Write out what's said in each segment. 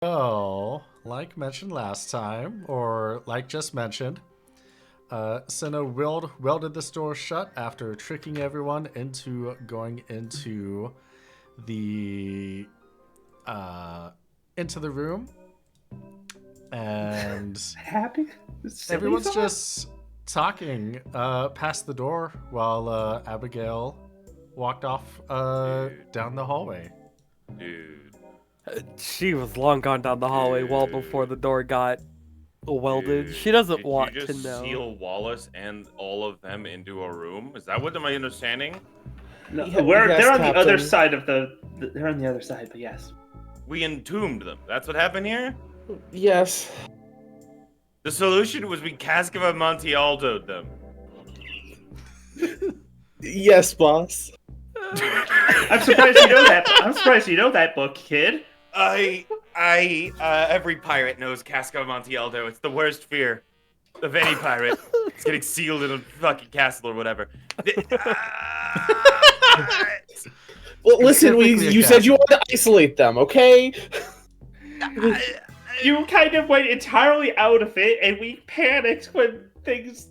So, like mentioned last time, or like just mentioned, Senna welded this door shut after tricking everyone into going the uh, into the room, and Happy? Silly everyone's song? just talking past the door while Abigail walked off Dude, down the hallway. dude, She was long gone down the hallway well before the dude, door got welded. dude. She doesn't Did you want to just know. seal Wallace and all of them into a room? Is that what am I understanding? No, Yes, they're on the other Captain. side of they're on the other side, but yes. We entombed them. That's what happened here? Yes. The solution was we Cask of Amontillado them. Yes, boss. I'm surprised you know that. I'm surprised you know that book, kid. Every pirate knows Cask of Amontillado. It's the worst fear of any pirate. It's getting sealed in a fucking castle or whatever. Well, listen, Specifically a you said you castle. wanted to isolate them, okay? You kind of went entirely out of it, and we panicked when things.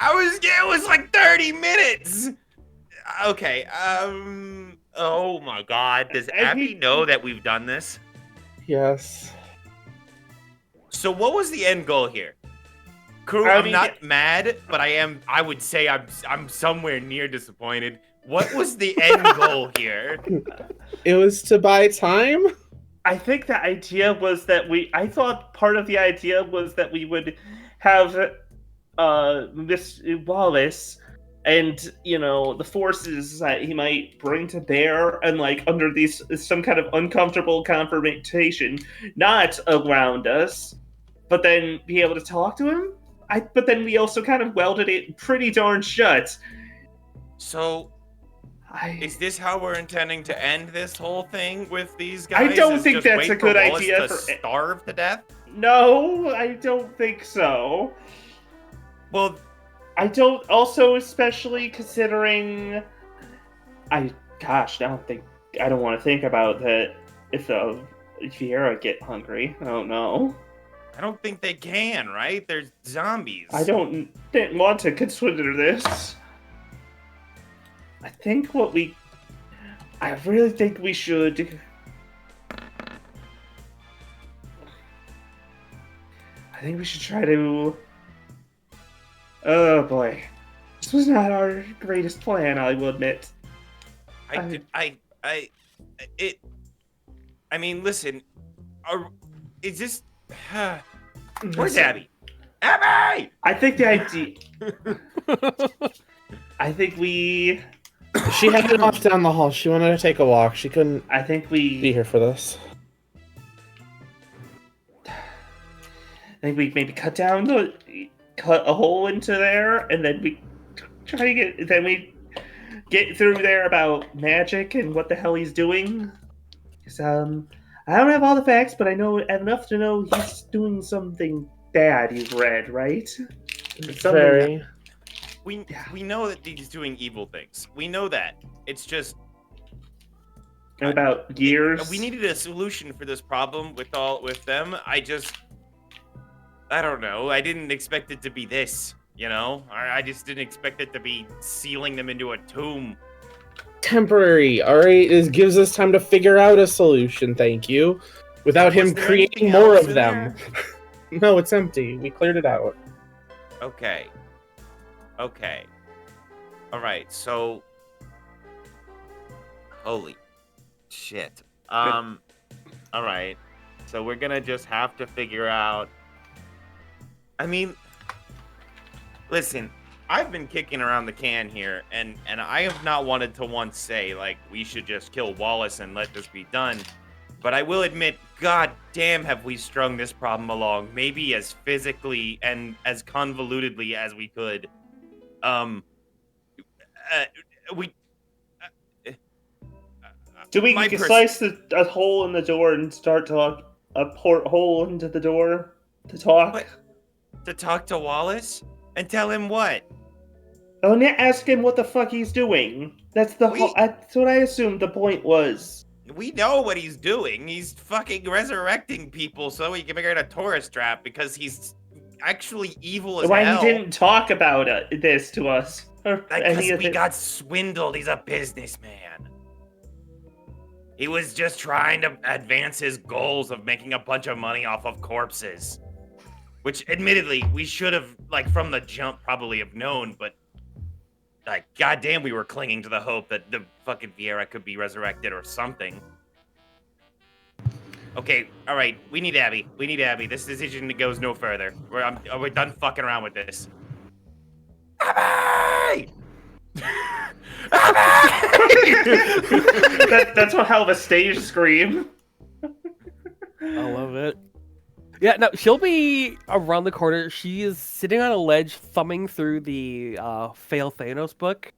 It was like 30 minutes. Okay, oh my god, does Abby know that we've done this? Yes. So what was the end goal here? Crew, I I'm mean, not mad, but I would say I'm somewhere near disappointed. What was the end goal here? It was to buy time? I think the idea was that I thought part of the idea was that we would have Miss Wallace and the forces that he might bring to bear, and like under these some kind of uncomfortable confrontation, not around us, but then be able to talk to him. But then we also kind of welded it pretty darn shut. So, is this how we're intending to end this whole thing with these guys? I don't Is think just that's wait a good for Wallace idea to for- starve to death? No, I don't think so. Well, I don't. Also, especially considering, now I don't want to think about that. If the Viera get hungry, I don't know. I don't think they can, right? They're zombies. Didn't want to consider this. I really think we should. I think we should try to. Oh boy, this was not our greatest plan. I will admit. I mean, listen. Is this? Where's Listen, Abby? Abby! I think the idea. I think we. She headed off down the hall. She wanted to take a walk. She couldn't I think be we. here for this. I think we maybe cut a hole into there, and then we try to get. Then we get through there about magic and what the hell he's doing. 'Cause, I don't have all the facts, but I know enough to know he's doing something bad. You've read, right? Something Very. We know that he's doing evil things. We know that. It's just about years. we needed a solution for this problem with them. I don't know. I didn't expect it to be this. I just didn't expect it to be sealing them into a tomb. Temporary, alright? This gives us time to figure out a solution, thank you. Without him Was there creating anything more else of in them. No, it's empty. We cleared it out. Okay. All right. So, holy shit. All right. So we're gonna just have to figure out. I mean, listen. I've been kicking around the can here, and I have not wanted to once say like we should just kill Wallace and let this be done. But I will admit, god damn, have we strung this problem along, maybe as physically and as convolutedly as we could. We. Do we my slice a hole in the door and start to a porthole into the door to talk? What? To talk to Wallace and tell him what? Oh, and ask him what the fuck he's doing. That's what I assumed the point was. we know what he's doing. He's fucking resurrecting people so he can make it a tourist trap because he's actually evil as Why hell. he didn't talk about this to us? Or any Because of we it? got swindled. He's a businessman. He was just trying to advance his goals of making a bunch of money off of corpses. Which, admittedly, we should have, like, from the jump probably have known, but, like, goddamn, we were clinging to the hope that the fucking Vieira could be resurrected or something. Okay, all right, we need Abby. We need Abby. This decision goes no further. We're done fucking around with this. Abby! That's one hell of a stage scream. I love it. Yeah, no, she'll be around the corner. She is sitting on a ledge, thumbing through the Fail Thanos book.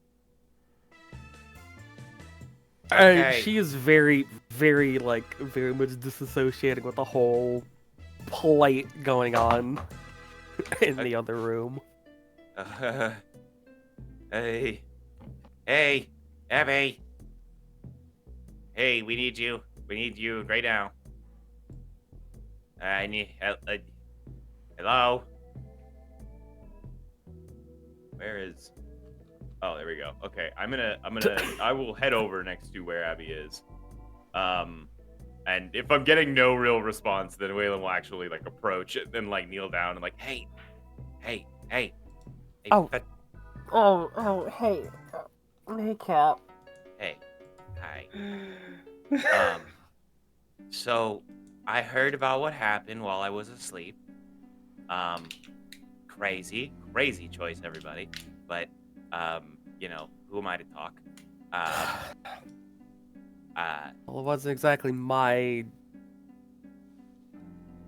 And Okay. she is very, very much disassociating with the whole plight going on in the other room. Hey, Abby. Hey, we need you. We need you right now. I need. Hello. Where is? Oh, there we go. Okay, I will head over next to where Abby is. And if I'm getting no real response, then Waylon will actually like approach it and like kneel down and like, hey. Oh. Hey Cap. Hey, hi. So I heard about what happened while I was asleep. Crazy choice, everybody. But, who am I to talk? Well, it wasn't exactly my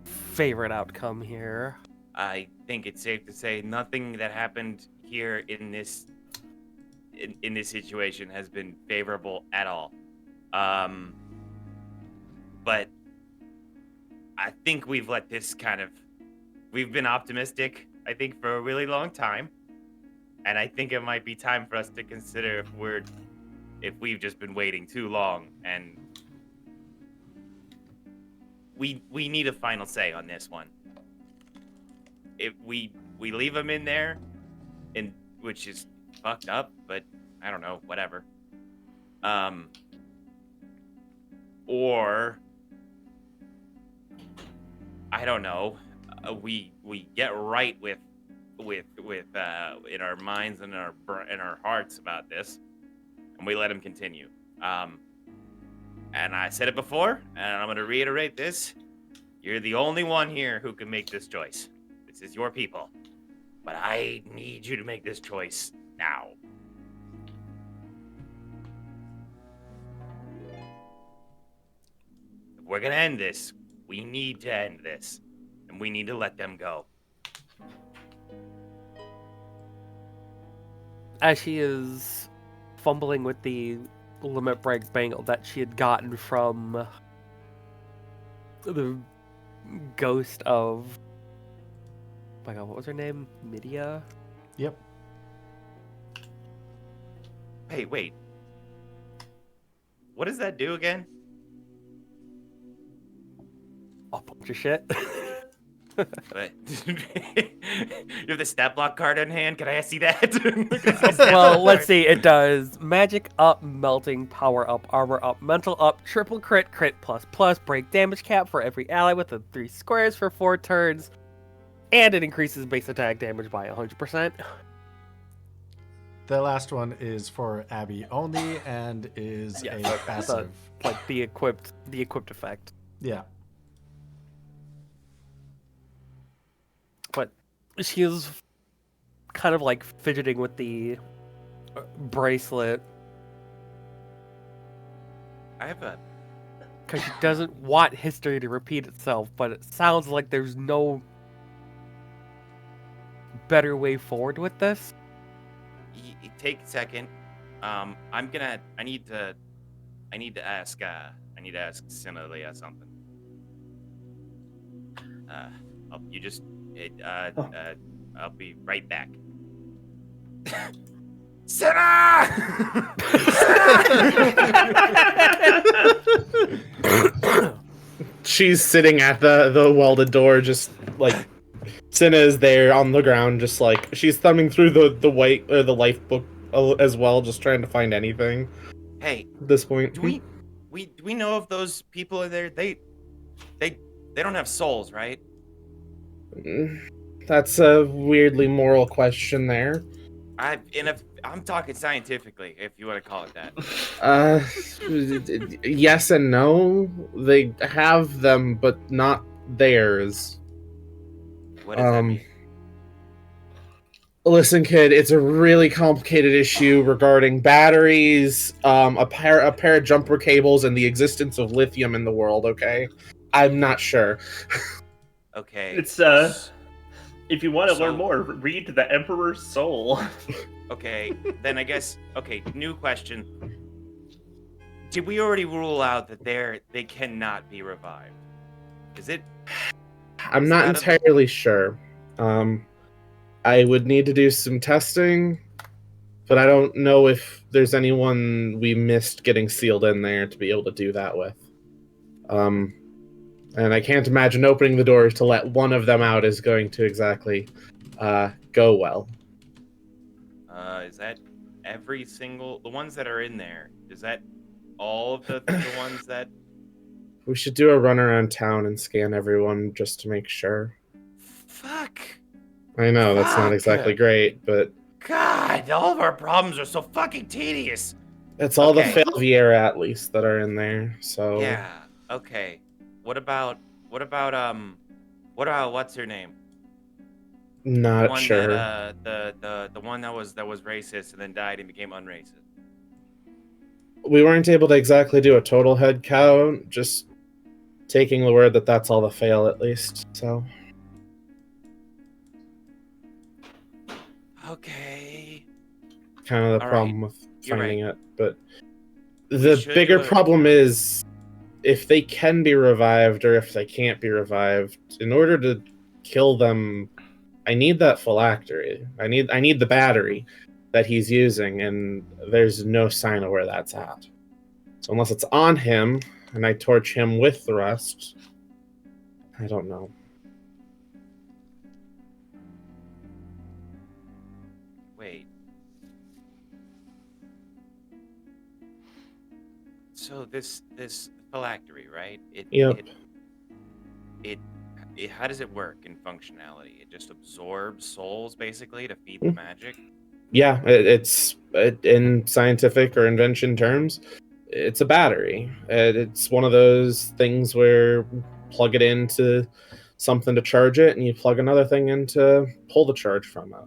favorite outcome here. I think it's safe to say nothing that happened here in this situation has been favorable at all. But I think we've been optimistic, I think, for a really long time. And I think it might be time for us to consider if we've just been waiting too long, and we need a final say on this one. If we leave him in there, which is fucked up, but I don't know, whatever. Or I don't know. We get right with in our minds and in our hearts about this, and we let him continue. And I said it before, and I'm gonna reiterate this: you're the only one here who can make this choice. This is your people, but I need you to make this choice now. If we're gonna end this, we need to end this, and we need to let them go. As she is fumbling with the limit break bangle that she had gotten from the ghost of... Oh my god, what was her name? Midia? Yep. Hey, wait. What does that do again? A bunch of shit. But you have the stat block card in hand? Can I see that? Well, let's see. It does magic up, melting, power up, armor up, mental up, triple crit, plus, break damage cap for every ally within 3 squares for 4 turns, and it increases base attack damage by 100%. The last one is for Abby only and is Yeah, a that's passive. Like the equipped effect. Yeah. But she is kind of like fidgeting with the bracelet I have a... because she doesn't want history to repeat itself, but it sounds like there's no better way forward with this. Take a second. I need to ask Cinnalia something. I'll be right back. Senna! She's sitting at the welded door, just like Cinna is there on the ground, just like she's thumbing through the white or the life book as well, just trying to find anything. Hey, At this point, do we know if those people are there? They don't have souls, right? That's a weirdly moral question there. I'm talking scientifically, if you want to call it that. Yes and no. They have them, but not theirs. What does that mean? Listen, kid, it's a really complicated issue regarding batteries, a pair of jumper cables, and the existence of lithium in the world. Okay, I'm not sure. Okay. It's if you want to learn more, read The Emperor's Soul. Okay, then I guess. Okay, new question. Did we already rule out that they cannot be revived? Is it? I'm not entirely sure. I would need to do some testing, but I don't know if there's anyone we missed getting sealed in there to be able to do that with. And I can't imagine opening the doors to let one of them out is going to exactly go well. Is that every single the ones that are in there? Is that all of the ones that? We should do a run around town and scan everyone just to make sure. Fuck. I know that's not exactly great, but God, all of our problems are so fucking tedious. it's all the failure at least that are in there. So yeah. Okay. What about what's her name? Not sure. The one that was racist and then died and became unracist. We weren't able to exactly do a total head count, just taking the word that that's all the fail at least. So okay. Kind of the All problem right. with finding it, but We the should bigger do it. problem is if they can be revived or if they can't be revived. In order to kill them, I need that phylactery. I need the battery that he's using, and there's no sign of where that's at. So unless it's on him and I torch him with the rest, I don't know. Wait. So this phylactery, right? Yep. It how does it work in functionality? It just absorbs souls basically to feed the magic. Yeah, it's in scientific or invention terms, it's a battery. It's one of those things where you plug it into something to charge it, and you plug another thing in to pull the charge from it.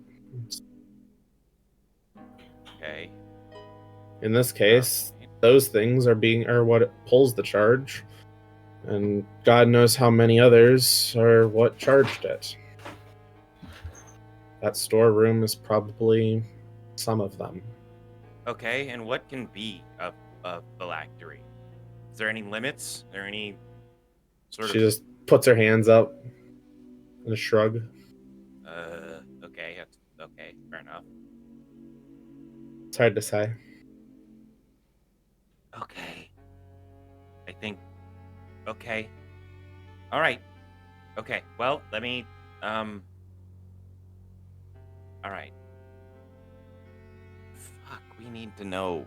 Okay. In this case, those things are what pulls the charge, and God knows how many others are what charged it. That storeroom is probably some of them. Okay, and what can be a phylactery? Is there any limits? Are there any sort She just puts her hands up in a shrug. Okay, okay, fair enough. It's hard to say. Okay. I think. Okay. All right. Okay. Well, let me. All right. Fuck. We need to know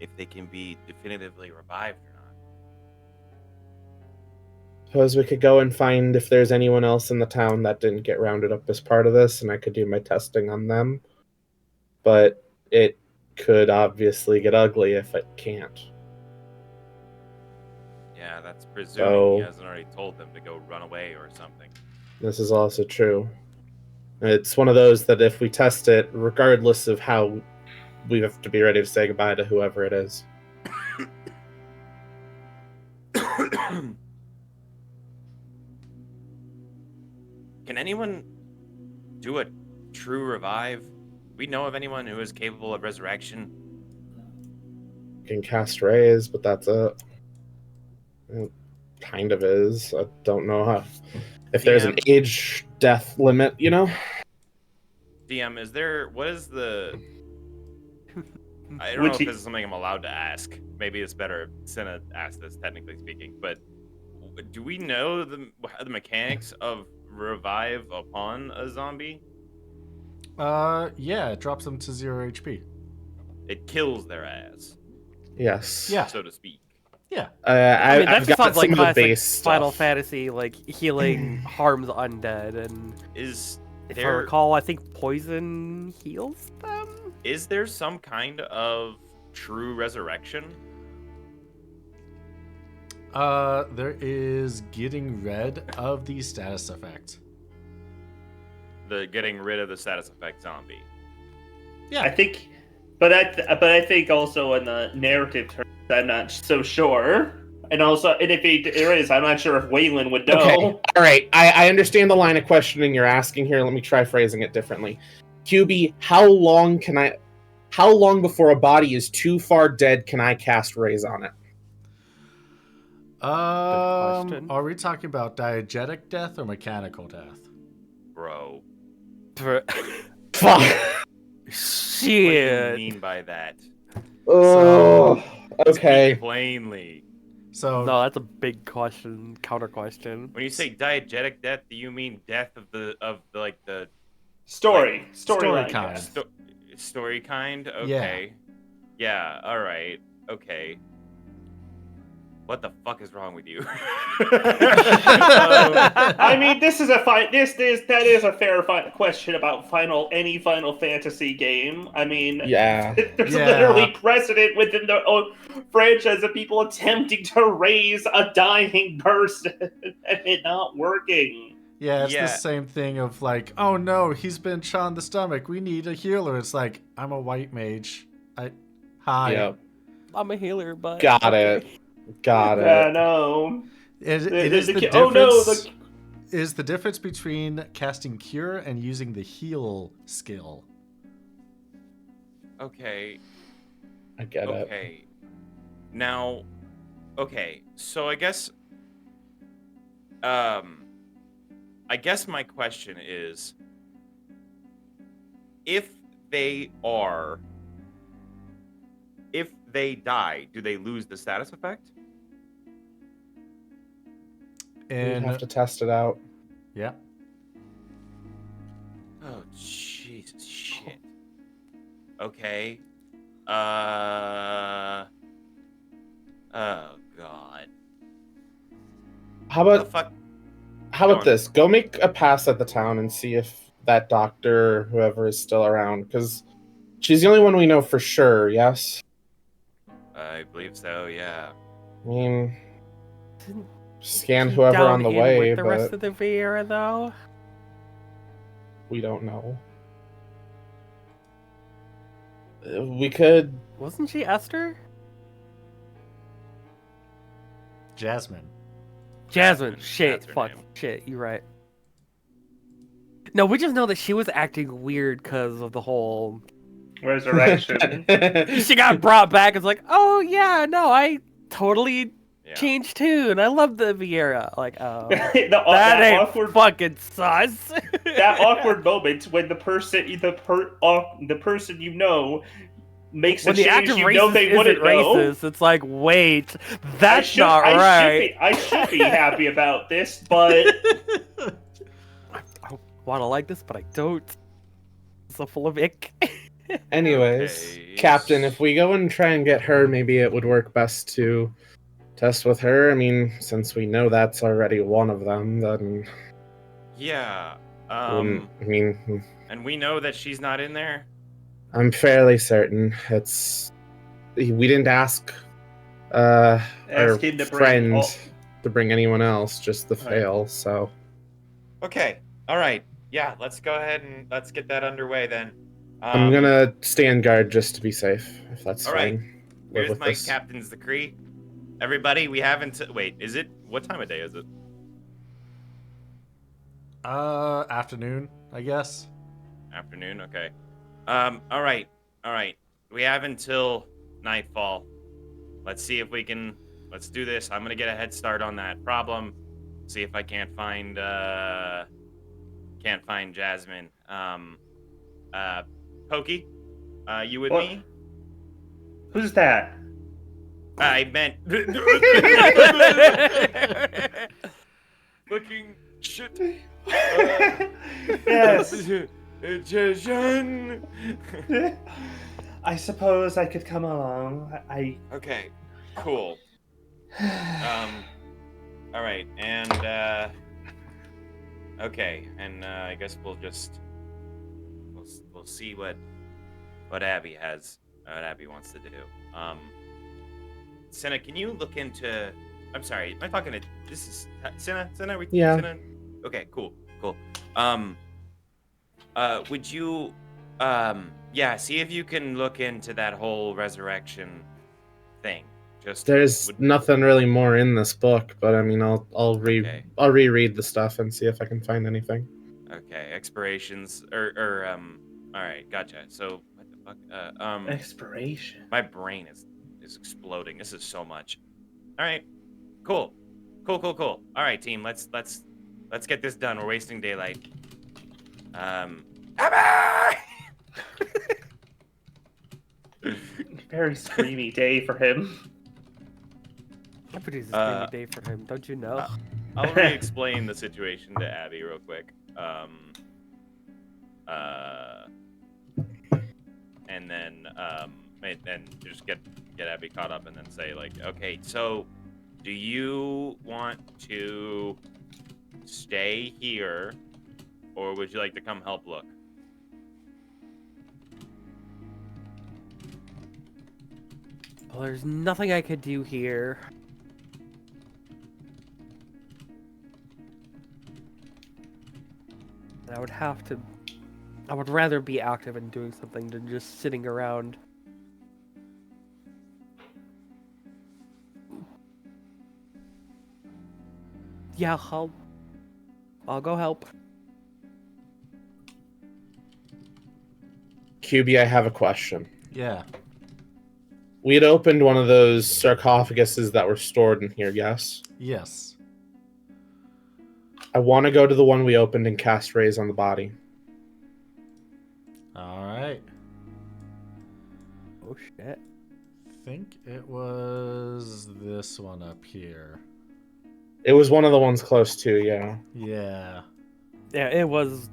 if they can be definitively revived or not. Suppose we could go and find if there's anyone else in the town that didn't get rounded up as part of this, and I could do my testing on them. But it could obviously get ugly if it can't. Yeah, that's presuming he hasn't already told them to go run away or something. This is also true. It's one of those that if we test it, regardless of how, we have to be ready to say goodbye to whoever it is. Can anyone do a true revive? We know of anyone who is capable of resurrection? Can cast rays, but that's it. It kind of is. I don't know how. If there's an age death limit, you know? DM, what is the... I don't Would know if you- this is something I'm allowed to ask. Maybe it's better if Senna asks this, technically speaking. But do we know the mechanics of revive upon a zombie? Yeah, it drops them to 0 HP. It kills their ass, Yes. Yeah. so to speak. Yeah. I mean, that I've just got sounds like some of the classic base Final stuff. Fantasy, like healing harms undead, and Is if I there recall, I think poison heals them. is there some kind of true resurrection? There is getting rid of the status effect. The getting rid of the status effect zombie. Yeah. I think, but I think also in the narrative terms, I'm not so sure. And also, and if there is, I'm not sure if Waylon would know. Okay. All right. I understand the line of questioning you're asking here. Let me try phrasing it differently. QB, how long before a body is too far dead can I cast Raise on it? question. Are we talking about diegetic death or mechanical death? Bro. Fuck. What do you Shit. mean by that? Oh. Speak Okay. plainly. So No, that's a big question. Counter question. When you say diegetic death, do you mean death of the Story Story kind. kind. story kind? Okay. Yeah, alright. Okay. What the fuck is wrong with you? I mean, that is a fair question about any Final Fantasy game. I mean, Yeah. there's Yeah. literally precedent within the franchise of people attempting to raise a dying person and it not working. yeah, it's the Yeah. same thing of like, oh no, he's been shot in the stomach. We need a healer. It's like, I'm a white mage. Hi. Yep. I'm a healer, but Got okay. it. Got Yeah, it. no. It is the difference. Oh no, Is the difference between casting cure and using the heal skill. Okay. I get it. Okay. Now, okay. So I guess my question is, if they die, do they lose the status effect? We And have to test it out. yeah. Oh, Jesus shit. Okay. Oh god. How What about the fuck? How Go about on. this? Go make a pass at the town and see if that doctor, or whoever is still around, because she's the only one we know for sure. Yes. I believe so. Yeah. I mean, Didn't scan he whoever down on the in way, with the rest but of the Vieira, though. we don't know. We could. Wasn't she Esther? Jasmine. Jasmine. Shit. That's her Fuck. name. Shit. You're right. No, we just know that she was acting weird because of the whole. resurrection. She got brought back. It's like, oh yeah, no, I totally Yeah. changed tune. I love the Vieira. Like, oh, that that ain't awkward fucking sus. that awkward moment when the person you know makes When a the change active you know racist they isn't wouldn't know. racist, it's like, wait, that's not I right. I should be happy about this, but I want to like this, but I don't. It's so full of ick. Anyways, Okay. Captain, if we go and try and get her, maybe it would work best to test with her. I mean, since we know that's already one of them, then Yeah. I mean, And we know that she's not in there. I'm fairly certain we didn't ask our ask him to bring friend all- to bring anyone else, just the Right. fail. So Okay. All right. Yeah. Let's go ahead and let's get that underway then. I'm gonna stand guard just to be safe, if that's all right. fine. Live Here's with my this. captain's decree. Everybody, we haven't. Wait, is it? What time of day is it? Afternoon, I guess. Afternoon. Okay. All right. All right. We have until nightfall. Let's see if we can. Let's do this. I'm gonna get a head start on that problem. See if I can't find Jasmine. Pokey, you with What? me? Who's that? I meant. Fucking shit. Yes. Jason. I suppose I could come along. Okay, cool. All right, and okay, and I guess we'll see what Abby wants to do. Senna, can you look into? I'm sorry, am I talking to? This is Senna. Senna, Yeah. Senna? Okay, cool. Would you, yeah, see if you can look into that whole resurrection thing. There's nothing really more in this book, but I mean, I'll reread the stuff and see if I can find anything. Okay, expirations all right, gotcha. So what the fuck? Expiration. My brain is exploding. This is so much. All right, cool. All right, team, let's get this done. We're wasting daylight. Abby! Very screamy day for him. Everybody's a screamy day for him, don't you know? I'll re-explain the situation to Abby real quick. And then just get Abby caught up and then say like, okay, so do you want to stay here or would you like to come help look? Well, there's nothing I could do here. I would rather be active and doing something than just sitting around. Yeah, I'll go help. QB, I have a question. Yeah. We had opened one of those sarcophaguses that were stored in here, yes? Yes. I want to go to the one we opened and cast rays on the body. All right. Oh shit. Think it was this one up here. It was one of the ones close to, yeah. Yeah. Yeah, it was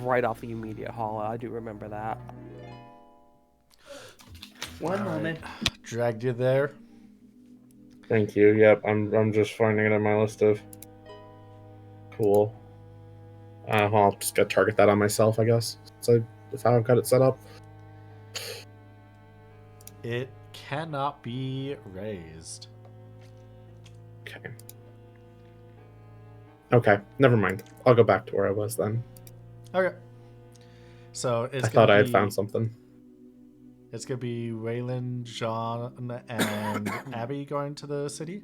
right off the immediate hall. I do remember that. One All right. moment. Dragged you there. Thank you. Yep, I'm just finding it on my list of. Cool. I'll just gotta target that on myself, I guess. So that's how I've got it set up. It cannot be raised. Okay. Okay, never mind. I'll go back to where I was then. Okay. So it's I thought I had found something. It's gonna be Waylon, John, and Abby going to the city.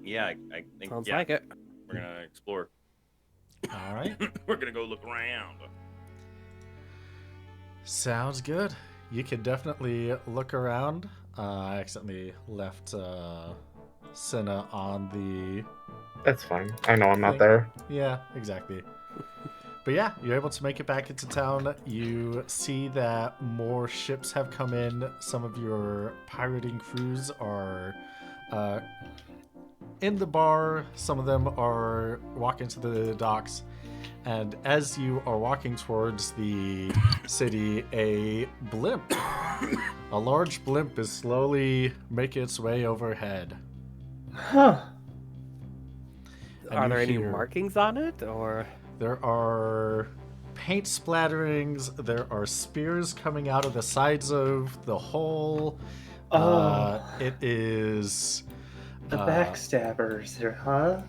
Yeah, I think Sounds yeah, like it. we're gonna explore. All right. We're gonna go look around. Sounds good. You can definitely look around. I accidentally left Cinna on the... That's fine. I know I'm not Thing. there. Yeah, exactly. But yeah, you're able to make it back into town. You see that more ships have come in. Some of your pirating crews are in the bar. Some of them are walking to the docks. And as you are walking towards the city, a blimp, a large blimp, is slowly making its way overhead. Huh. And Are you there any hear- markings on it, or? There are paint splatterings. There are spears coming out of the sides of the hole. It is... The backstabbers, huh?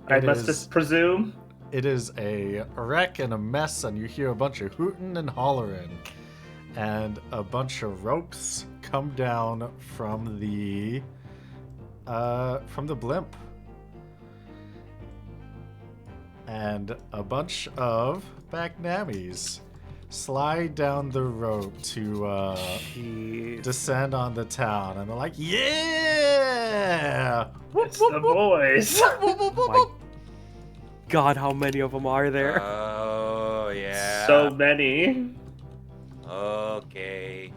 I it must is- just presume. It is a wreck and a mess, and you hear a bunch of hooting and hollering. And a bunch of ropes come down from the blimp. And a bunch of Bagnamis slide down the rope to Jeez. descend on the town. And they're like, yeah! Whoop, It's whoop, the whoop, boys. whoop, whoop, whoop, My whoop. God, how many of them are there? Oh yeah. so many. Okay.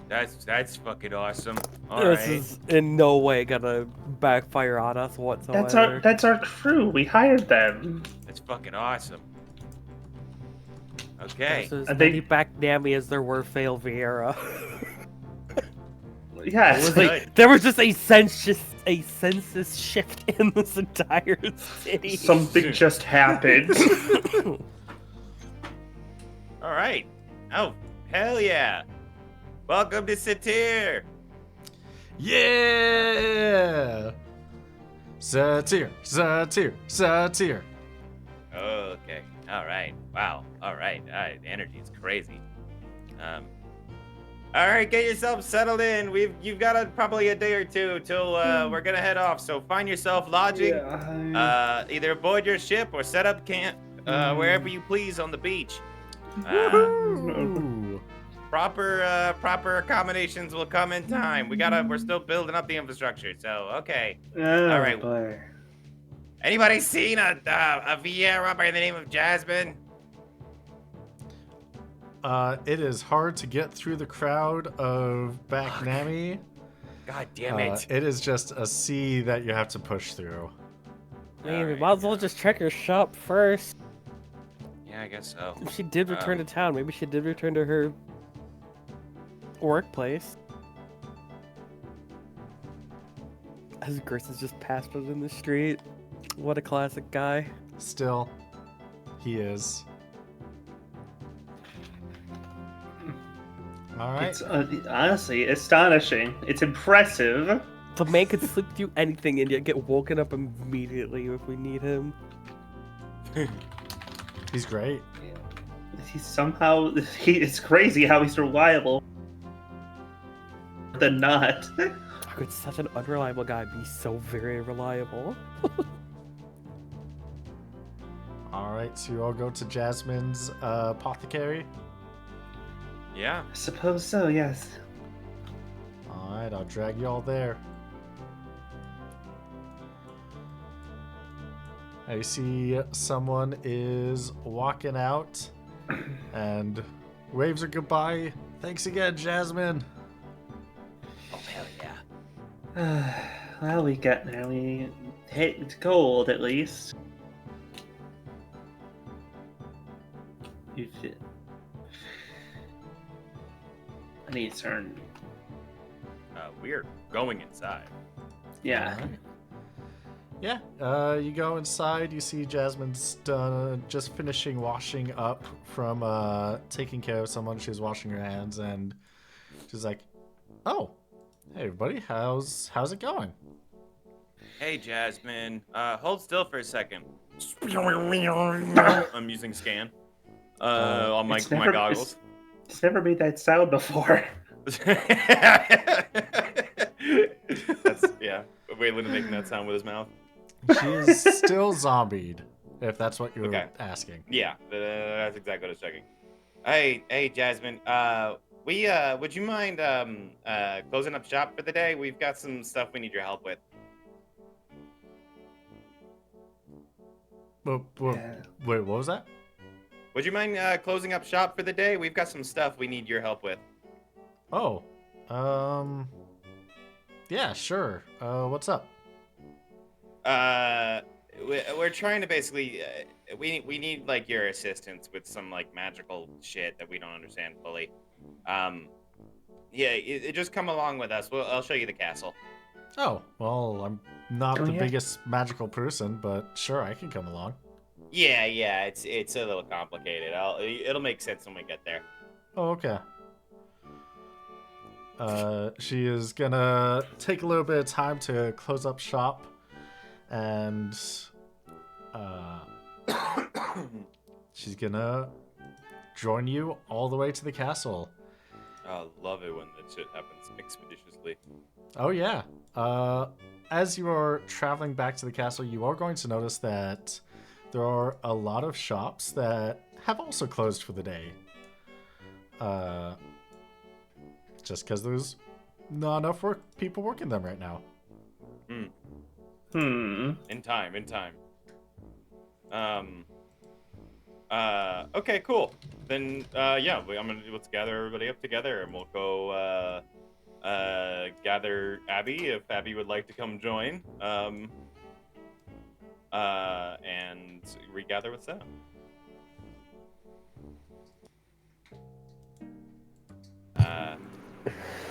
That's fucking awesome. All This right. is in no way gonna backfire on us whatsoever. That's our crew. We hired them. That's fucking awesome. Okay. There's as And many they- backnammy as there were fail Vieira. Yeah, It was it's like there was just a census shift in this entire city. something just happened. All right. Oh, hell yeah. Welcome to Satir. Yeah! Satir, Satir, Satir. Okay. All right. Wow. All right. Energy is crazy. All right. Get yourself settled in. You've got probably a day or two till we're gonna head off. So find yourself lodging. Either aboard your ship or set up camp wherever you please on the beach. Woohoo! Proper accommodations will come in time. We're still building up the infrastructure. So okay. Oh, All right. boy. Anybody seen a Vieira by the name of Jasmine? It is hard to get through the crowd of Backnami. God damn it. It is just a sea that you have to push through. Man, we Alright. might as well just check her shop first. Yeah, I guess so. If she did return to town, maybe she did return to her workplace. As Gris has just passed us in the street. What a classic guy. Still, he is. All right. It's honestly astonishing. It's impressive. The man could sleep through anything and yet get woken up immediately if we need him. He's great. He's somehow it's crazy how he's reliable than not. How could such an unreliable guy be so very reliable? All right, so you all go to Jasmine's apothecary. Yeah. I suppose so, yes. All right, I'll drag you all there. I see someone is walking out and waves her goodbye. Thanks again, Jasmine. Oh, hell yeah. Well, we got now. We hit gold at least. I need to turn. We're going inside. Yeah. All right. Yeah, you go inside. You see Jasmine's just finishing washing up from taking care of someone. She was washing her hands, and she's like, "Oh, hey everybody, how's it going?" Hey, Jasmine. Hold still for a second. I'm using scan. On my It's never- goggles. It's never made that sound before. That's, yeah. Waylon making that sound with his mouth. She is still zombied, if that's what you were Okay. asking. Yeah, that's exactly what I was checking. Hey, Jasmine. Would you mind closing up shop for the day? We've got some stuff we need your help with. Yeah. Wait, what was that? Would you mind closing up shop for the day? We've got some stuff we need your help with. Oh, yeah, sure. What's up? We're trying to basically we need like your assistance with some like magical shit that we don't understand fully. Yeah, just come along with us. I'll show you the castle. Oh, well, I'm not the yeah. biggest magical person, but sure, I can come along. Yeah, it's a little complicated. It'll make sense when we get there. Oh, okay. She is gonna take a little bit of time to close up shop, and she's gonna join you all the way to the castle. I love it when that shit happens expeditiously. Oh yeah. As you are traveling back to the castle, you are going to notice that there are a lot of shops that have also closed for the day. Just because there's not enough people working them right now. Hmm. In time. Okay, cool. Then, yeah, let's gather everybody up together, and we'll go, gather Abby, if Abby would like to come join, and regather with Senna.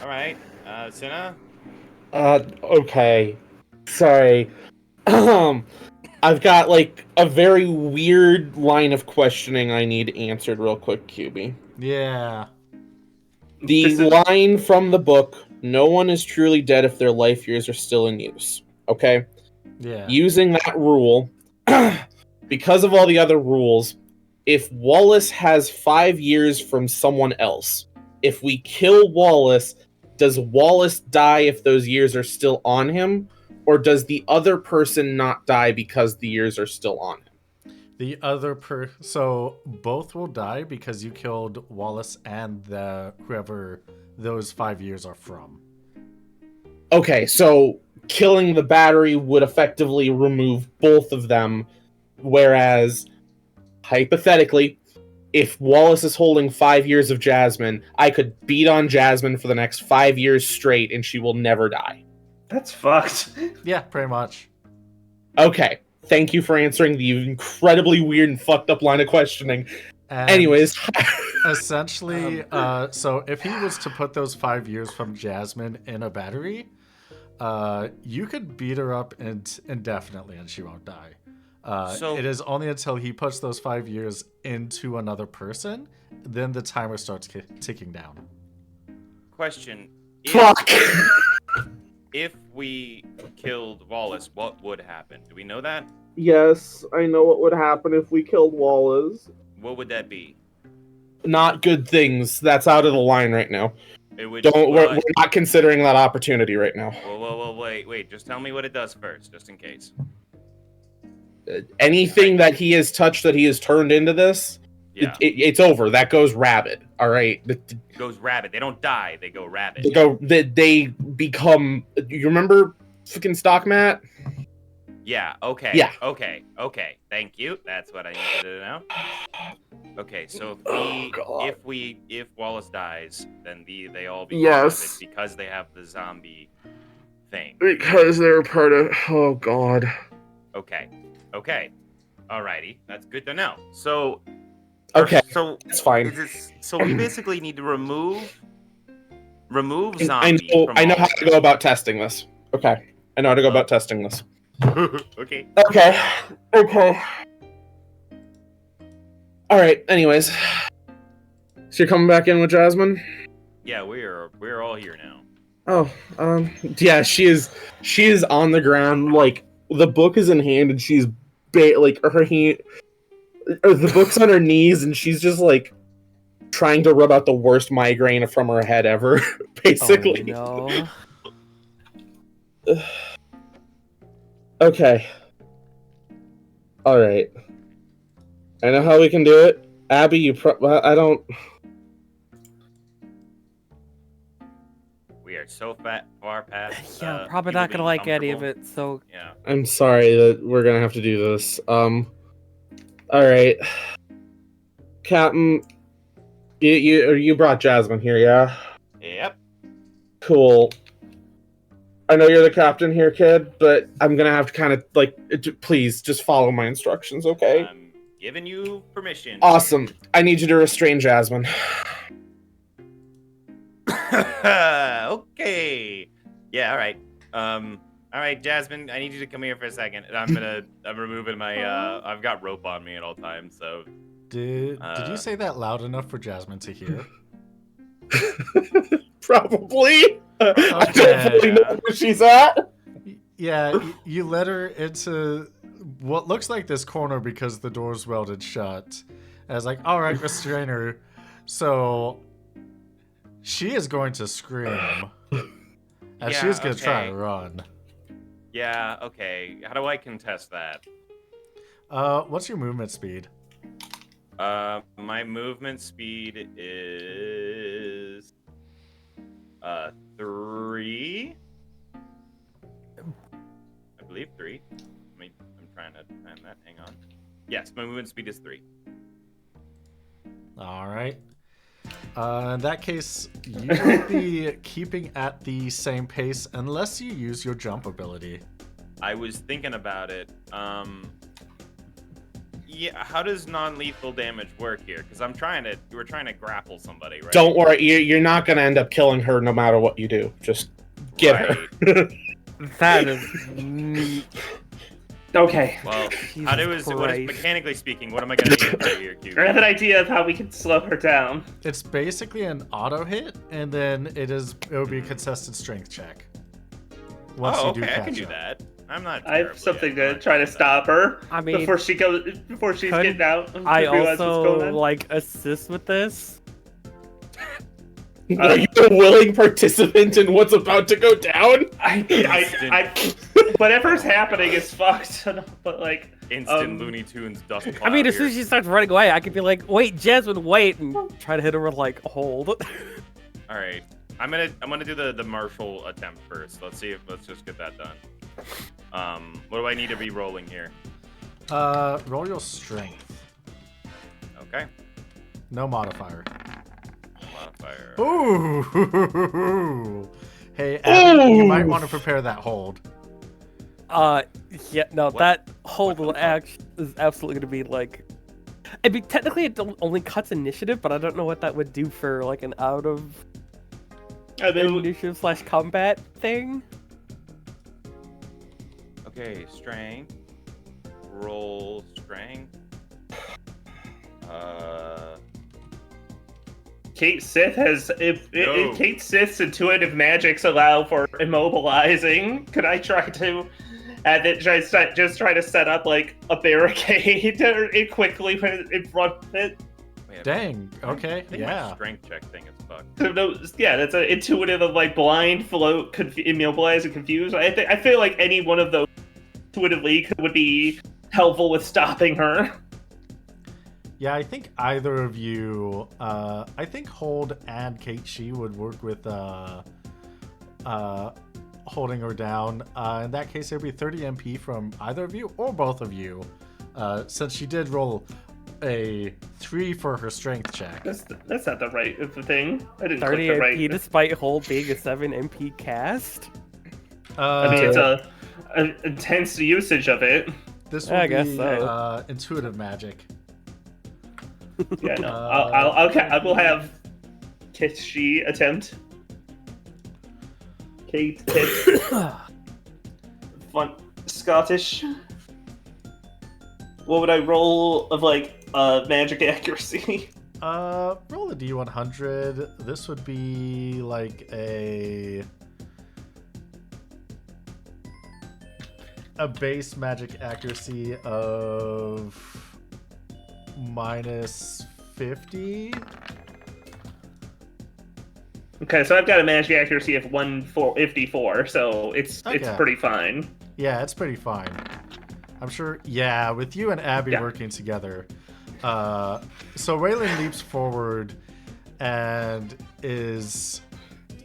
Alright, Senna? Okay. Sorry. I've got, like, a very weird line of questioning I need answered real quick, QB. Yeah. The This is- line from the book, no one is truly dead if their life years are still in use. Okay? Yeah. Using that rule, because of all the other rules, if Wallace has 5 years from someone else, if we kill Wallace, does Wallace die if those years are still on him? Or does the other person not die because the years are still on him? So both will die because you killed Wallace and whoever those 5 years are from. Okay, so killing the battery would effectively remove both of them, whereas, hypothetically, if Wallace is holding 5 years of Jasmine, I could beat on Jasmine for the next 5 years straight and she will never die. That's fucked. Yeah, pretty much. Okay, thank you for answering the incredibly weird and fucked up line of questioning. And Anyways, essentially, so if he was to put those 5 years from Jasmine in a battery, you could beat her up indefinitely and she won't die. So- it is only until he puts those 5 years into another person, then the timer starts ticking down. Question. fuck. If we killed Wallace, what would happen? Do we know that? Yes, I know what would happen if we killed Wallace. What would that be? Not good things. That's out of the line right now. It would. We're not considering that opportunity right now. Whoa, wait. Just tell me what it does first, just in case. Anything that he has touched that he has turned into this, Yeah. it's over. That goes rabid. All right. Goes rabid. They don't die. They go rabid. They become. You remember fucking Stock Matt? Yeah. Okay. Yeah. Okay. Thank you. That's what I needed to know. Okay. So if Wallace dies, then they all become Yes. rabid because they have the zombie thing. Because they're part of. Oh God. Okay. Alrighty. That's good to know. So. Okay. So That's fine. so we basically need to remove I zombie. I know how to go about testing this. Okay. I know how to go about testing this. Okay. Okay. All right. Anyways, so you're coming back in with Jasmine? Yeah, we're all here now. Oh, yeah. She is on the ground, like the book is in hand, and she's like her hand, or the book's on her knees, and she's just like trying to rub out the worst migraine from her head ever, basically. Oh, no. Okay. All right. I know how we can do it. Abby, I don't. We are so far past. Yeah, probably people not gonna being like any of comfortable. it. So Yeah. I'm sorry that we're gonna have to do this. All right, Captain. You brought Jasmine here, yeah? Yep. Cool. I know you're the captain here, kid, but I'm gonna have to kind of please just follow my instructions, okay? I'm giving you permission. Awesome. I need you to restrain Jasmine. Okay. Yeah. All right. All right, Jasmine. I need you to come here for a second. I'm removing my. I've got rope on me at all times. So. Did you say that loud enough for Jasmine to hear? Probably. I don't Okay. fully know where she's at. Yeah, you led her into what looks like this corner because the door's welded shut. I was like, all right, restrain her. So she is going to scream. And Yeah, she's going to try okay. to run. Yeah. Okay. How do I contest that? What's your movement speed? My movement speed is 3. I believe 3. I'm trying to time that. Hang on. Yes, my movement speed is 3. All right. In that case, you will be keeping at the same pace unless you use your jump ability. I was thinking about it. Yeah, how does non-lethal damage work here? Because we're trying to grapple somebody, right? Don't worry, you're not going to end up killing her no matter what you do. Just get her. That is neat. Okay. Well, Jesus what is Christ. mechanically speaking, what am I gonna need to do here, Q? I have an idea of how we can slow her down. It's basically an auto hit, and then it will be a contested strength check. Once Oh, you do okay, I catch can do up. that. I'm not. I have terribly- something I'm to not try to doing stop her I mean, before she's getting out. I realize what's going also on. like assist with this. Are you a willing participant in what's about to go down? Whatever's happening is fucked. But like, Instant Looney Tunes dust cloud I mean, as soon as here. she starts running away, I could be like, "Wait, Jasmine, wait!" and try to hit her with like hold. All right, I'm gonna do the martial attempt first. Let's just get that done. What do I need to be rolling here? Roll your strength. Okay. No modifier. Modifier. Ooh. Hey, Abby, you might want to prepare that hold. Yeah, no, What? that hold What will the fuck? is absolutely gonna be like. I mean, technically, it only cuts initiative, but I don't know what that would do for like an out of I mean, initiative / combat thing. Okay, strength. Roll strength. Kate Sith has No. Kate Sith's intuitive magics allow for immobilizing. Could I try to add it? Just try to set up like a barricade quickly in front of it. Wait, Dang. I Okay. think my Yeah. strength check thing is fucked. So yeah, that's an intuitive of like blind, float, immobilize, and confuse. I feel like any one of those intuitively would be helpful with stopping her. Yeah, I think either of you, I think Hold and Kate Shi would work with holding her down. In that case, it would be 30 MP from either of you or both of you, since she did roll a 3 for her strength check. That's not the right thing. I didn't 30 click the MP right. despite hold being a 7 MP cast. I mean, it's an intense usage of it. This I would guess be so. intuitive magic. Yeah, no. I will have Kishi attempt. Kate. Fun. Scottish. What would I roll of like magic accuracy? Roll a D100. This would be like a base magic accuracy of -50. Okay, so I've got a magic accuracy of 154, so it's Okay. pretty fine. Yeah, it's pretty fine. I'm sure. Yeah, with you and Abby Yeah. working together. So Raylan leaps forward and is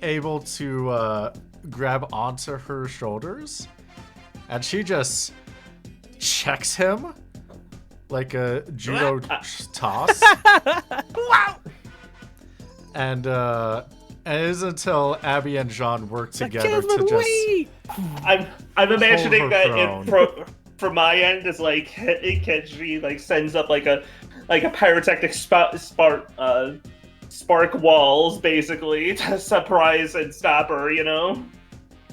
able to grab onto her shoulders, and she just checks him like a judo toss. Wow! And it isn't until Abby and Jean work together Jasmine, to just. wait! I'm imagining her that prone. from my end is like Kenji like sends up like a pyrotechnic spark walls basically to surprise and stop her, you know,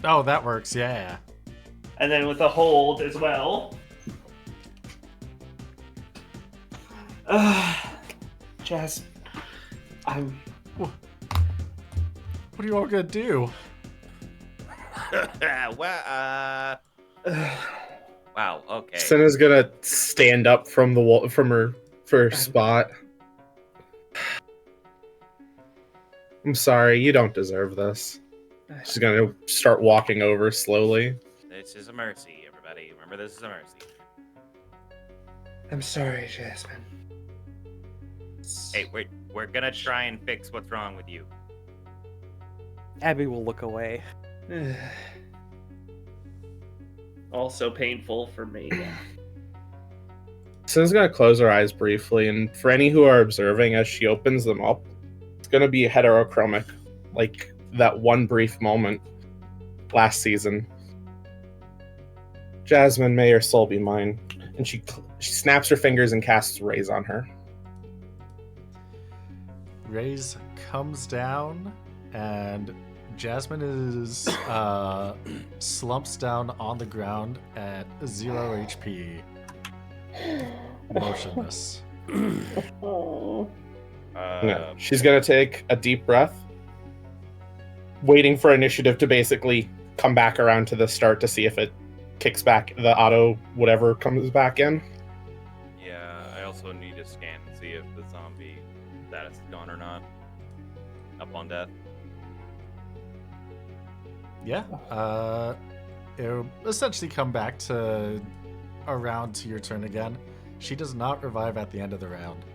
Oh, that works. Yeah. and then with a hold as well. Jazz, I'm. What are you all gonna do? Wow. Wow. Okay. Senna's gonna stand up from the wall, from her spot. I'm sorry, you don't deserve this. She's gonna start walking over slowly. This is a mercy, everybody. Remember, this is a mercy. I'm sorry, Jasmine. Hey, wait. We're gonna try and fix what's wrong with you. Abby will look away. Also painful for me. Sin's gonna close her eyes briefly, and for any who are observing as she opens them up, it's gonna be heterochromic, like that one brief moment last season. Jasmine, may your soul be mine. And she snaps her fingers and casts Raise on her. Raise comes down, and Jasmine is slumps down on the ground at 0 HP, motionless. Oh. No, she's gonna take a deep breath, waiting for initiative to basically come back around to the start to see if it kicks back the auto whatever comes back in. Yeah, I also need to scan and see if the zombie status is gone or not. Up on death. Yeah. It'll essentially come back to around to your turn again. She does not revive at the end of the round.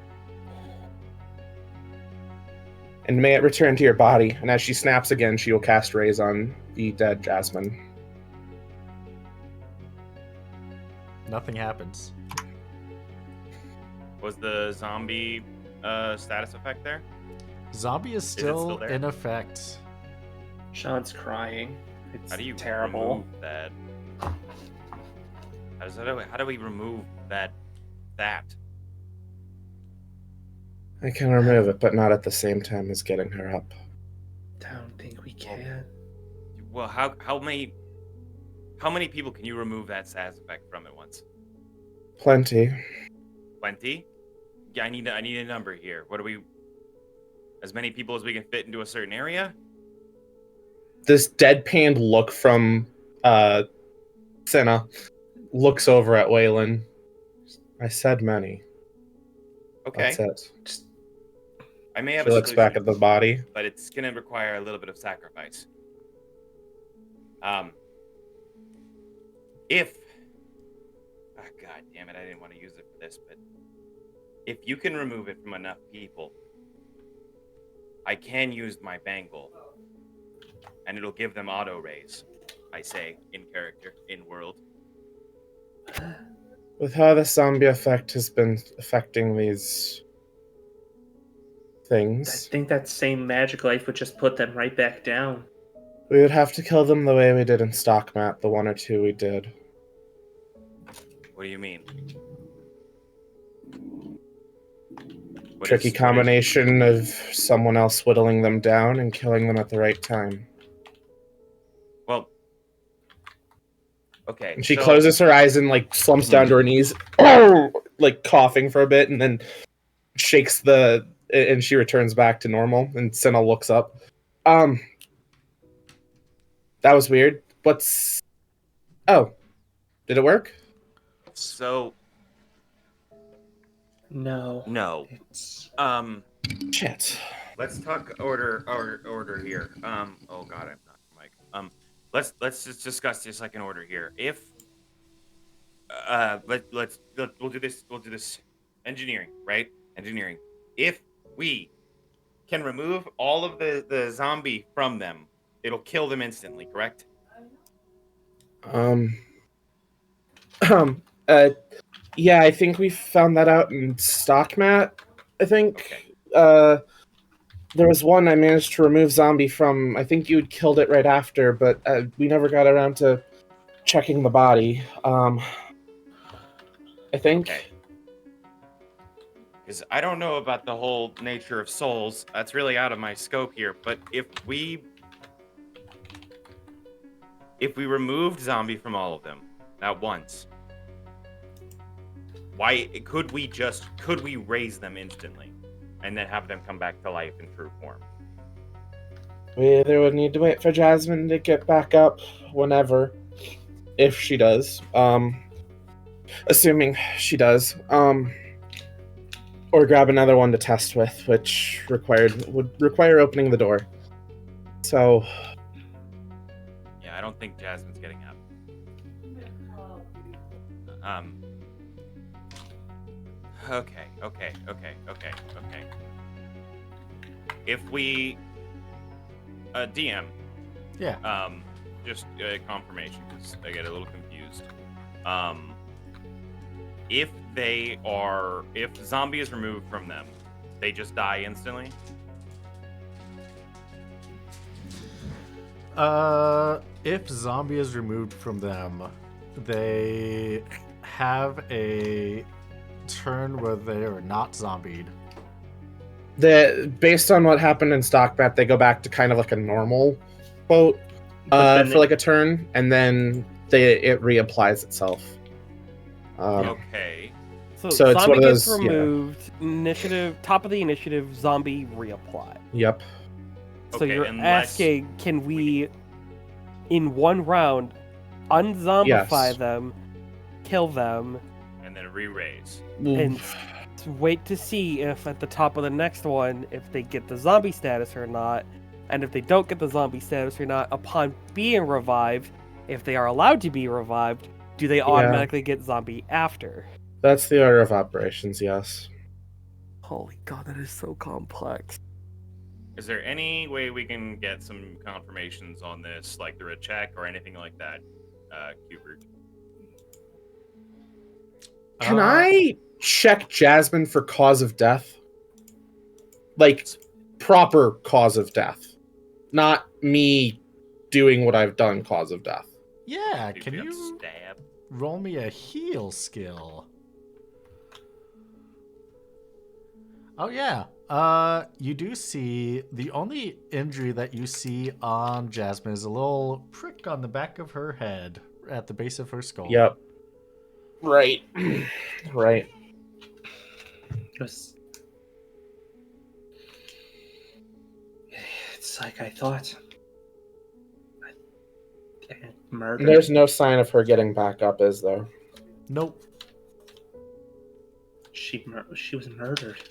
And may it return to your body. And as she snaps again, she will cast Raise on the dead Jasmine. Nothing happens. Was the zombie status effect there? Zombie is still, still there? in effect. Sean's crying. It's How do you terrible. remove that? How do we remove that? I can remove it, but not at the same time as getting her up. Don't think we can. Well, how many people can you remove that status effect from at once? Plenty. 20? Yeah, I need a number here. What do we? As many people as we can fit into a certain area? This deadpanned look from Senna looks over at Waylon. I said many. Okay. That's it. I may have She a looks back solution, at the body. but it's gonna require a little bit of sacrifice. If God damn it, I didn't want to use it for this, but if you can remove it from enough people, I can use my bangle, and it'll give them auto raise. I say in character, in world. With how the zombie effect has been affecting these I things, think that same magic life would just put them right back down. we would have to kill them the way we did in Stockmat, the one or two we did. What do you mean? What Tricky is- what combination of someone else whittling them down and killing them at the right time. Well, okay. And she so- closes her eyes and like slumps down to her knees, like coughing for a bit, and then shakes and she returns back to normal. And Senna looks up. That was weird. Oh, did it work? So No. It's Shit. let's talk order here. Oh god, I'm not Mike. Let's just discuss this like in order here. If we'll do this engineering, right? Engineering. If we can remove all of the zombie from them, it'll kill them instantly, correct? Yeah, I think we found that out in Stockmat. I think. Okay. There was one I managed to remove zombie from. I think you'd killed it right after, but we never got around to checking the body. I think. Okay. Because I don't know about the whole nature of souls. That's really out of my scope here. But if we removed zombie from all of them at once, could we raise them instantly and then have them come back to life in true form? We either would need to wait for Jasmine to get back up whenever, if she does. Assuming she does. Or grab another one to test with, which would require opening the door. So Yeah, I don't think Jasmine's getting up. Okay. If we DM, Yeah. just confirmation because I get a little confused. If if zombie is removed from them, they just die instantly? If zombie is removed from them, they have a turn where they are not zombied. Based on what happened in Stockbat, they go back to kind of like a normal quote for like a turn, and then it reapplies itself. Okay. So So it's zombie one of gets those- yeah. removed. Initiative, top of the initiative, zombie reapply. Yep. So Okay, you're unless asking, can we, in one round, unzombify Yes. them, kill them, and then re-raise. and wait to see if at the top of the next one, if they get the zombie status or not, and if they don't get the zombie status or not, upon being revived, if they are allowed to be revived, do they automatically get zombie after? That's the order of operations, yes. Holy god, that is so complex. Is there any way we can get some confirmations on this, like through a check or anything like that, Cubert? Can I check Jasmine for cause of death? Like, proper cause of death. Not me doing what I've done cause of death. Yeah, Dude, can we got you stabbed? roll me a heal skill? Oh yeah. You do see the only injury that you see on Jasmine is a little prick on the back of her head at the base of her skull. Yep. Right. Right. It's like I thought. Murder. There's no sign of her getting back up, is there? Nope. She was murdered.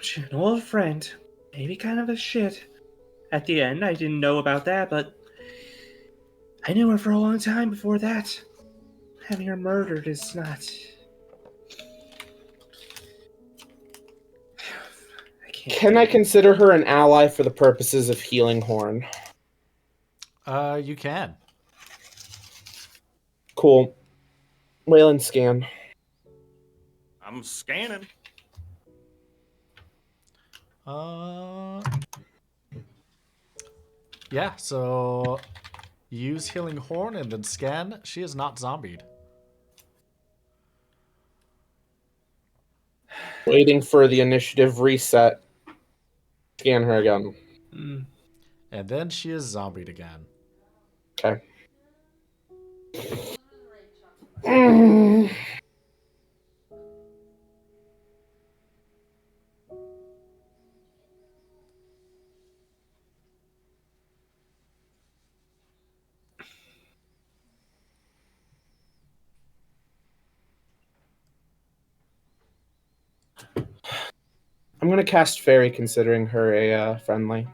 She's an old friend. Maybe kind of a shit. At the end, I didn't know about that, but I knew her for a long time before that. Having her murdered is not. Can I consider her an ally for the purposes of healing Horn? You can. Cool. Wayland, scan. I'm scanning. Yeah, so use healing horn and then scan. She is not zombied. Waiting for the initiative reset. Scan her again. And then she is zombied again. Okay. I'm gonna cast Fairy, considering her a friendly.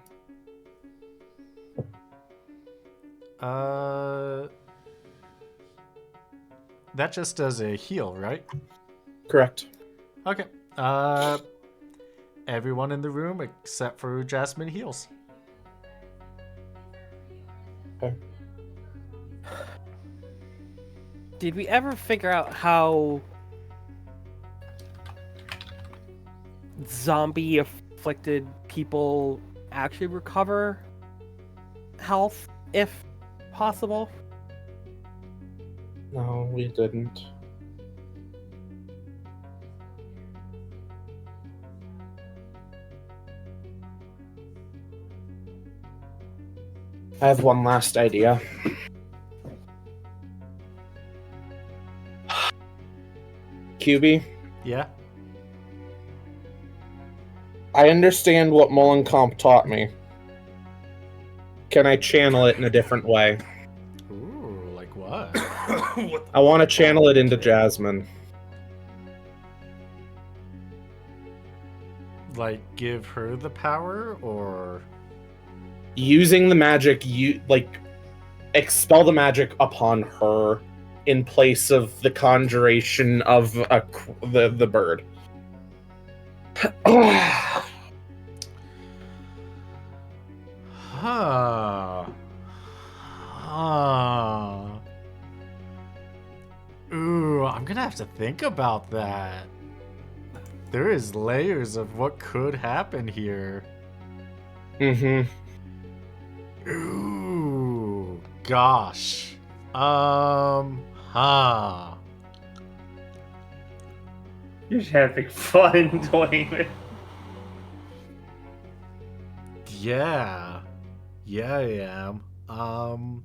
That just does a heal, right? Correct. Okay. Everyone in the room except for Jasmine heals. Okay. Did we ever figure out how zombie afflicted people actually recover health, if possible? No, we didn't. I have one last idea. QB, Yeah? I understand what Mullencomp taught me. Can I channel it in a different way? Ooh, like what? I want to channel it into Jasmine. Like, give her the power, or... Using the magic, expel the magic upon her in place of the conjuration of the bird. Huh. I'm gonna have to think about that. There is layers of what could happen here. Mm-hmm. Ooh, gosh. Huh. You're just having fun doing it. Yeah. Yeah, I am.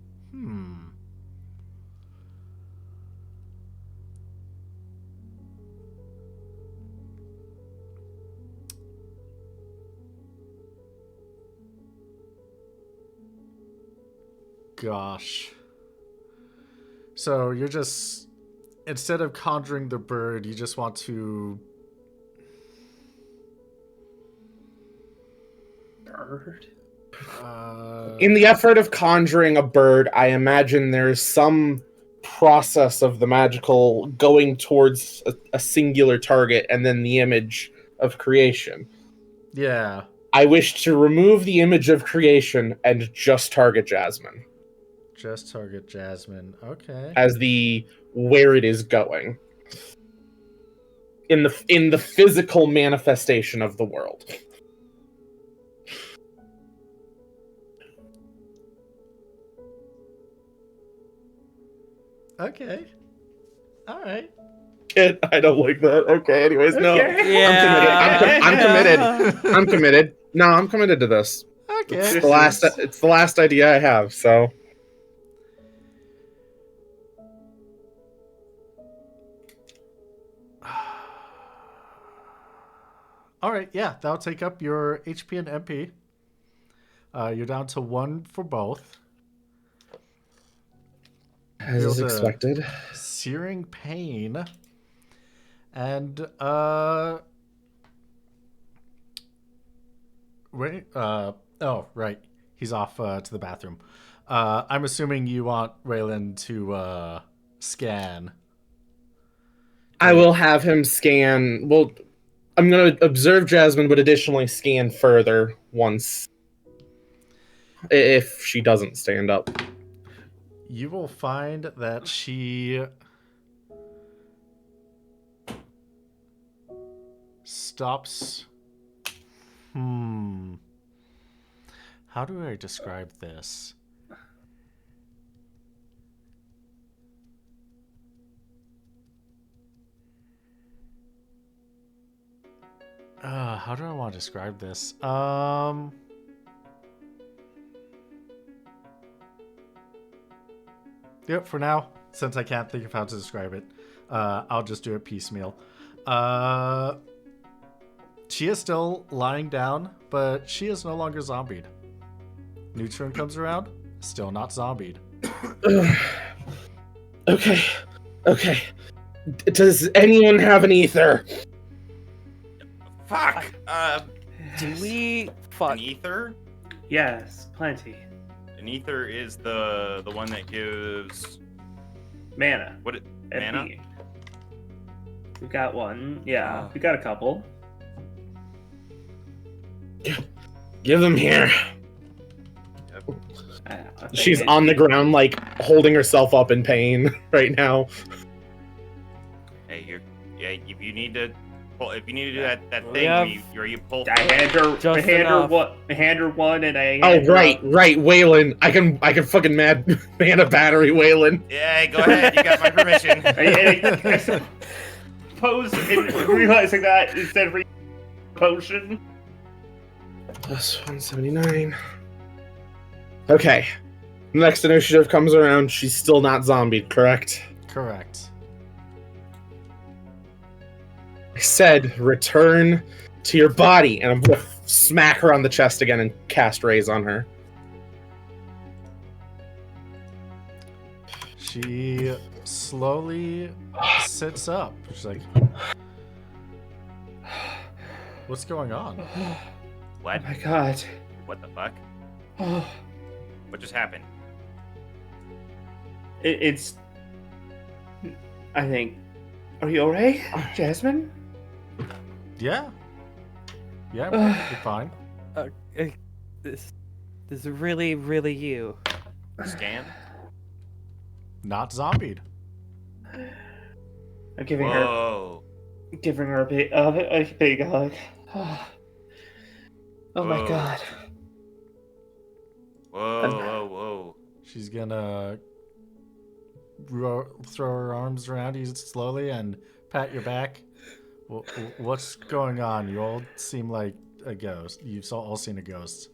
Gosh. So you're just, instead of conjuring the bird, you just want to. Bird? In the effort of conjuring a bird, I imagine there's some process of the magical going towards a singular target and then the image of creation. Yeah. I wish to remove the image of creation and just target Jasmine Just target Jasmine. Okay. as the where it is going in the physical manifestation of the world. Okay. All right. I don't like that. Okay, anyways, no. Okay. Yeah. I'm committed. I'm committed. No, I'm committed to this. Okay. It's the last idea I have, so. All right. Yeah, that'll take up your HP and MP. You're down to 1 for both. As is Feels a expected. searing pain. And wait, oh right, he's off to the bathroom. I'm assuming you want Raylan to scan. I will have him scan. Well, I'm going to observe Jasmine, but additionally scan further once. If she doesn't stand up. You will find that she stops. How do I describe this? How do I want to describe this? Yep, for now, since I can't think of how to describe it, I'll just do it piecemeal. She is still lying down, but she is no longer zombied. New turn comes around, still not zombied. Okay. Does anyone have an ether? Fuck. Do we fuck? An ether? Yes, plenty. An ether is the one that gives Mana. what? FP. Mana? We've got one. Yeah, we got a couple. Give them here. I think She's it- on the ground, like holding herself up in pain right now. Hey, if you need to do that We thing have- where you pull. I hand her, Just enough. hand her one, and I. Oh, hand her right, a- Waylon. I can fucking man a battery, Waylon. Yeah, go ahead. You got my permission. I suppose in realizing that instead of potion. Plus 179. Okay. Next initiative comes around. She's still not zombied, correct? Correct. I said return to your body, and I'm gonna smack her on the chest again and cast Raise on her. She slowly sits up. She's like, what's going on? What? Oh my god. What the fuck? Oh, What just happened? it's. I think. Are you alright, Jasmine? Yeah. Yeah, you're fine. This is really, really you. Scan? Not zombied. I'm giving Whoa. her a big hug. Oh my Whoa. god. Whoa. She's gonna throw her arms around you slowly and pat your back. What's going on? You all seem like a ghost. You've all seen a ghost.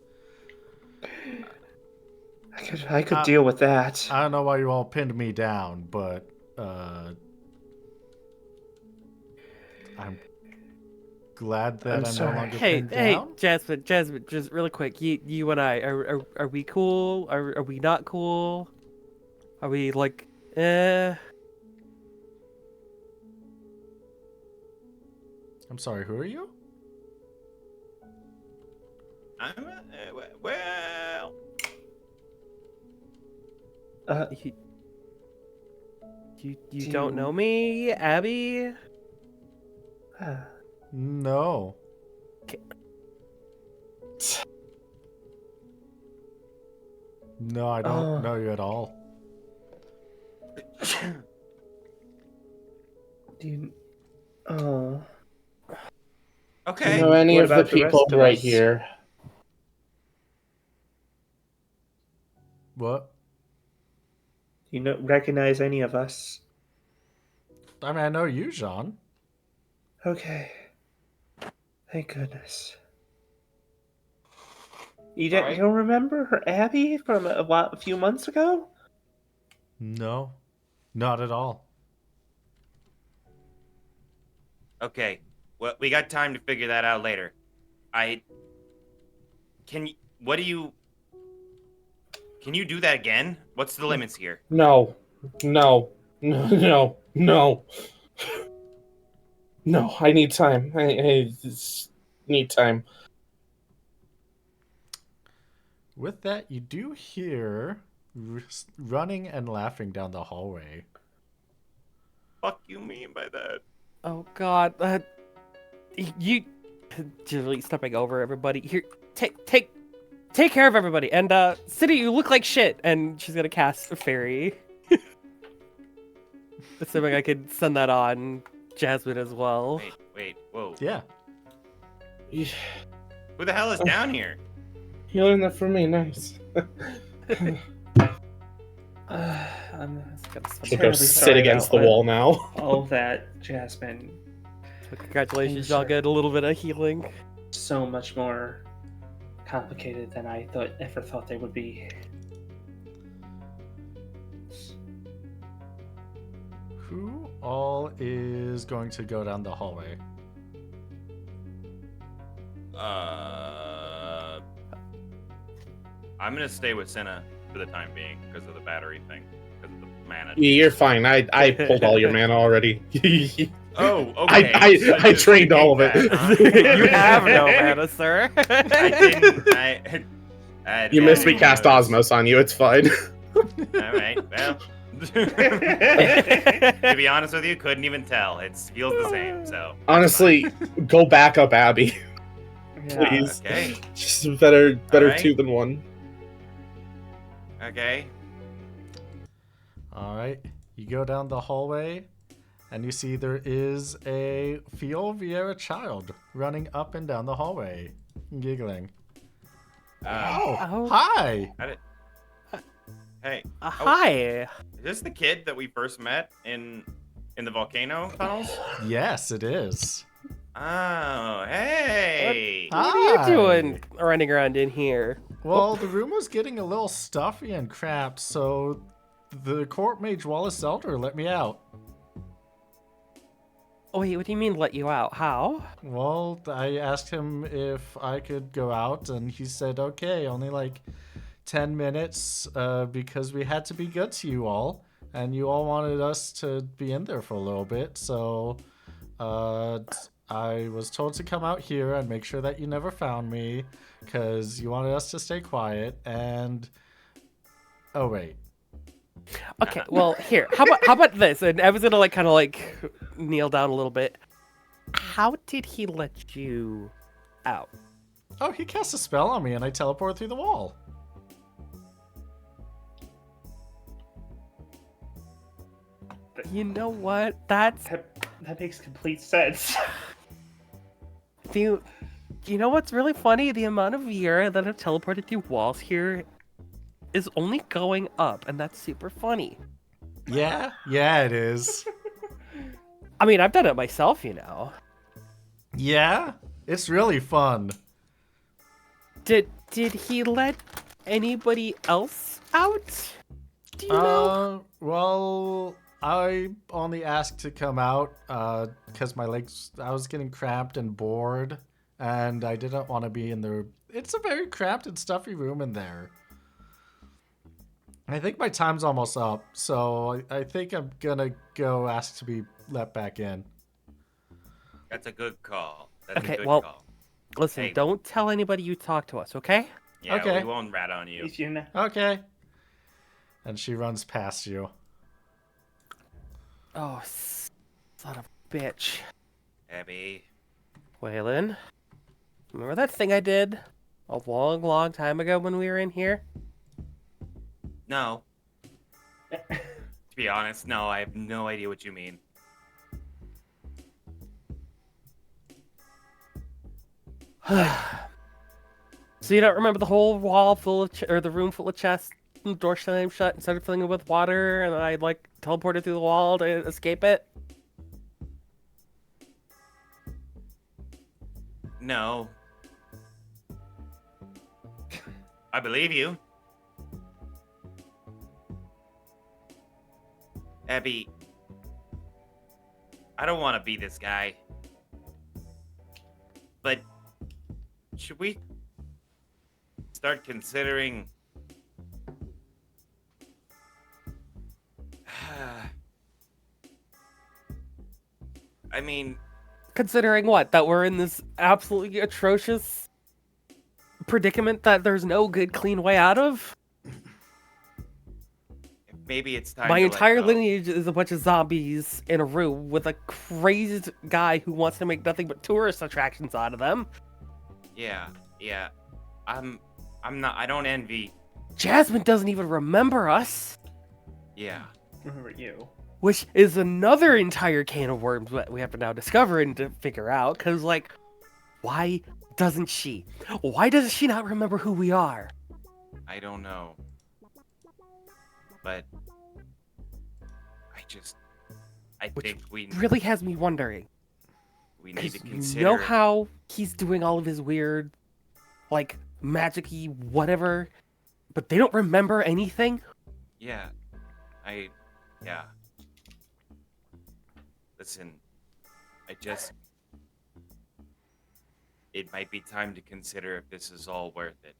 I could deal with that. I don't know why you all pinned me down, but I'm glad that I'm no sorry. longer Hey, pinned hey, down. Jasmine, just really quick. You and I, are we cool? Are we not cool? Are we like, I'm sorry, who are you? Well. You don't know me, Abby? No. No, I don't know you at all. Do you... Oh. Do Okay. you know any What of the about the people rest of right us? here? What? You recognize any of us? I mean, I know you, Jean. Okay. Thank goodness. You All right. don't remember her Abby from a few months ago? No, not at all. Okay. Well, we got time to figure that out later. Can you do that again? What's the limits here? No. No. No. No, I need time. I just need time. With that, you do hear running and laughing down the hallway. Fuck you mean by that? Oh God, you just stepping over everybody. Here, take care of everybody. And City, you look like shit. And she's gonna cast a fairy. Assuming I could send that on Jasmine as well. Wait, whoa. Yeah. Who the hell is down here? You learned that from me. Nice. I'm She'll go terribly sit sorry against the about wall now. all that, Jasmine. So congratulations, Things y'all are- get a little bit of healing. So much more complicated than I ever thought they would be. Who all is going to go down the hallway? I'm gonna stay with Senna for the time being because of the battery thing, because of the mana. You're fine. I pulled all your mana already. Oh, okay. I trained all of it. That, huh? You have no mana, sir. I didn't. I You missed me didn't cast notice. Osmos on you. It's fine. All right. Well, to be honest with you, couldn't even tell. It feels the same. So Honestly, go back up Abby. Yeah. Please. okay, Just better Alright. 2 than 1. okay. All right. You go down the hallway, and you see there is a Fiol Vieira child running up and down the hallway, giggling. Oh, Hi! Hey, hi. is this the kid that we first met in the volcano tunnels? Yes, it is. Oh, hey. What are you Hi. doing running around in here? Well, the room was getting a little stuffy and cramped, so the court mage Wallace Elder let me out. Oh, wait, what do you mean let you out? How? Well, I asked him if I could go out, and he said, okay, only like 10 minutes, because we had to be good to you all, and you all wanted us to be in there for a little bit, so I was told to come out here and make sure that you never found me, because you wanted us to stay quiet, and... Oh, wait. Okay, well, here. How about this? And I was gonna kind of kneel down a little bit. How did he let you out? Oh, he cast a spell on me, and I teleported through the wall. You know what? That makes complete sense. you know what's really funny? The amount of year that I've teleported through walls here is only going up, and that's super funny. Yeah, yeah, it is. I mean, I've done it myself, you know. Yeah, it's really fun. Did he let anybody else out? Do you know? Well, I only asked to come out because my legs, I was getting cramped and bored, and I didn't want to be in the. It's a very cramped and stuffy room in there. I think my time's almost up, so I think I'm gonna go ask to be let back in. That's a good call. That's Okay, a good well, call. listen, Hey. don't tell anybody you talk to us, okay? Yeah, Okay. we won't rat on you. You know, Okay. And she runs past you. Oh, son of a bitch. Abby. Waylon, remember that thing I did a long, long time ago when we were in here? No. To be honest, no, I have no idea what you mean. So you don't remember the whole wall full of, or the room full of chests, and the door slammed shut and started filling it with water, and I like teleported through the wall to escape it? No. I believe you. Abby, I don't want to be this guy. But should we start considering I mean, Considering what? That we're in this absolutely atrocious predicament that there's no good, clean way out of? maybe it's time My to entire let go. lineage is a bunch of zombies in a room with a crazed guy who wants to make nothing but tourist attractions out of them. Yeah. I'm not, I don't envy. Jasmine doesn't even remember us, Yeah. remember you. which is another entire can of worms that we have to now discover and to figure out. Because, like, why doesn't she? Why does she not remember who we are? I don't know. But I Which think we really has me wondering. need to Because consider. you know how he's doing all of his weird, like, magic-y whatever, but they don't remember anything? Yeah. Yeah. Listen, it might be time to consider if this is all worth it.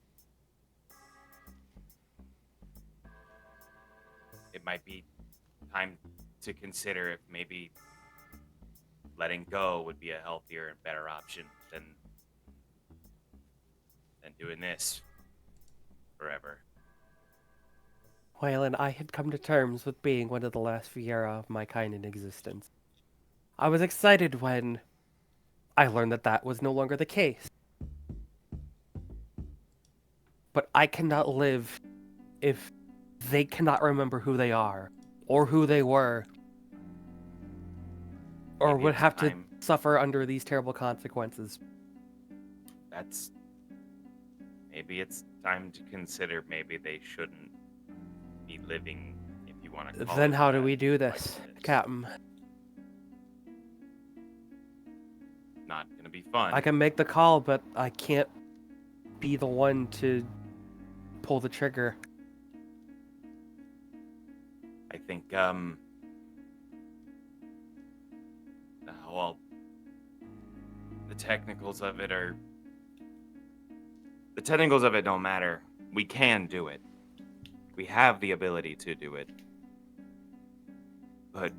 It might be time to consider if maybe letting go would be a healthier and better option than doing this forever. Waylon, I had come to terms with being one of the last Fiera of my kind in existence. I was excited when I learned that that was no longer the case. But I cannot live if they cannot remember who they are, or who they were, or Maybe would it's have time. to suffer under these terrible consequences. Maybe it's time to consider maybe they shouldn't be living, if you want to call Then it how do that, we do like this, Captain? Not gonna be fun. I can make the call, but I can't be the one to pull the trigger. I think, well, the technicals of it don't matter. We can do it. We have the ability to do it. But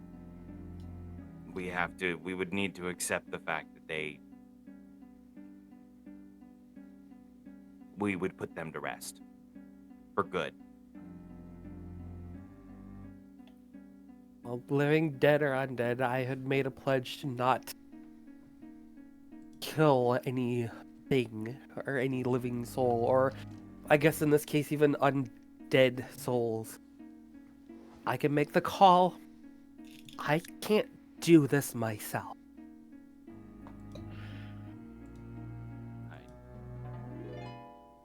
we would need to accept the fact that we would put them to rest. For good. Well, living dead or undead, I had made a pledge to not kill anything or any living soul, or I guess in this case, even undead souls. I can make the call. I can't do this myself.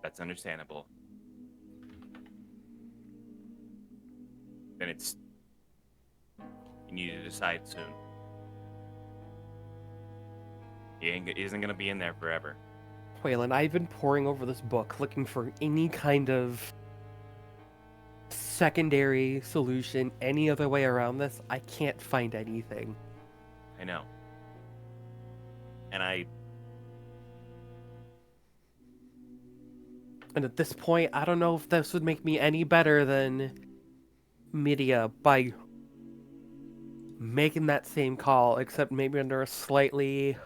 That's understandable. Then it's... You need to decide soon. He isn't gonna be in there forever. Waylon, I've been poring over this book looking for any kind of secondary solution, any other way around this. I can't find anything. I know. And And at this point, I don't know if this would make me any better than Midia by making that same call, except maybe under a slightly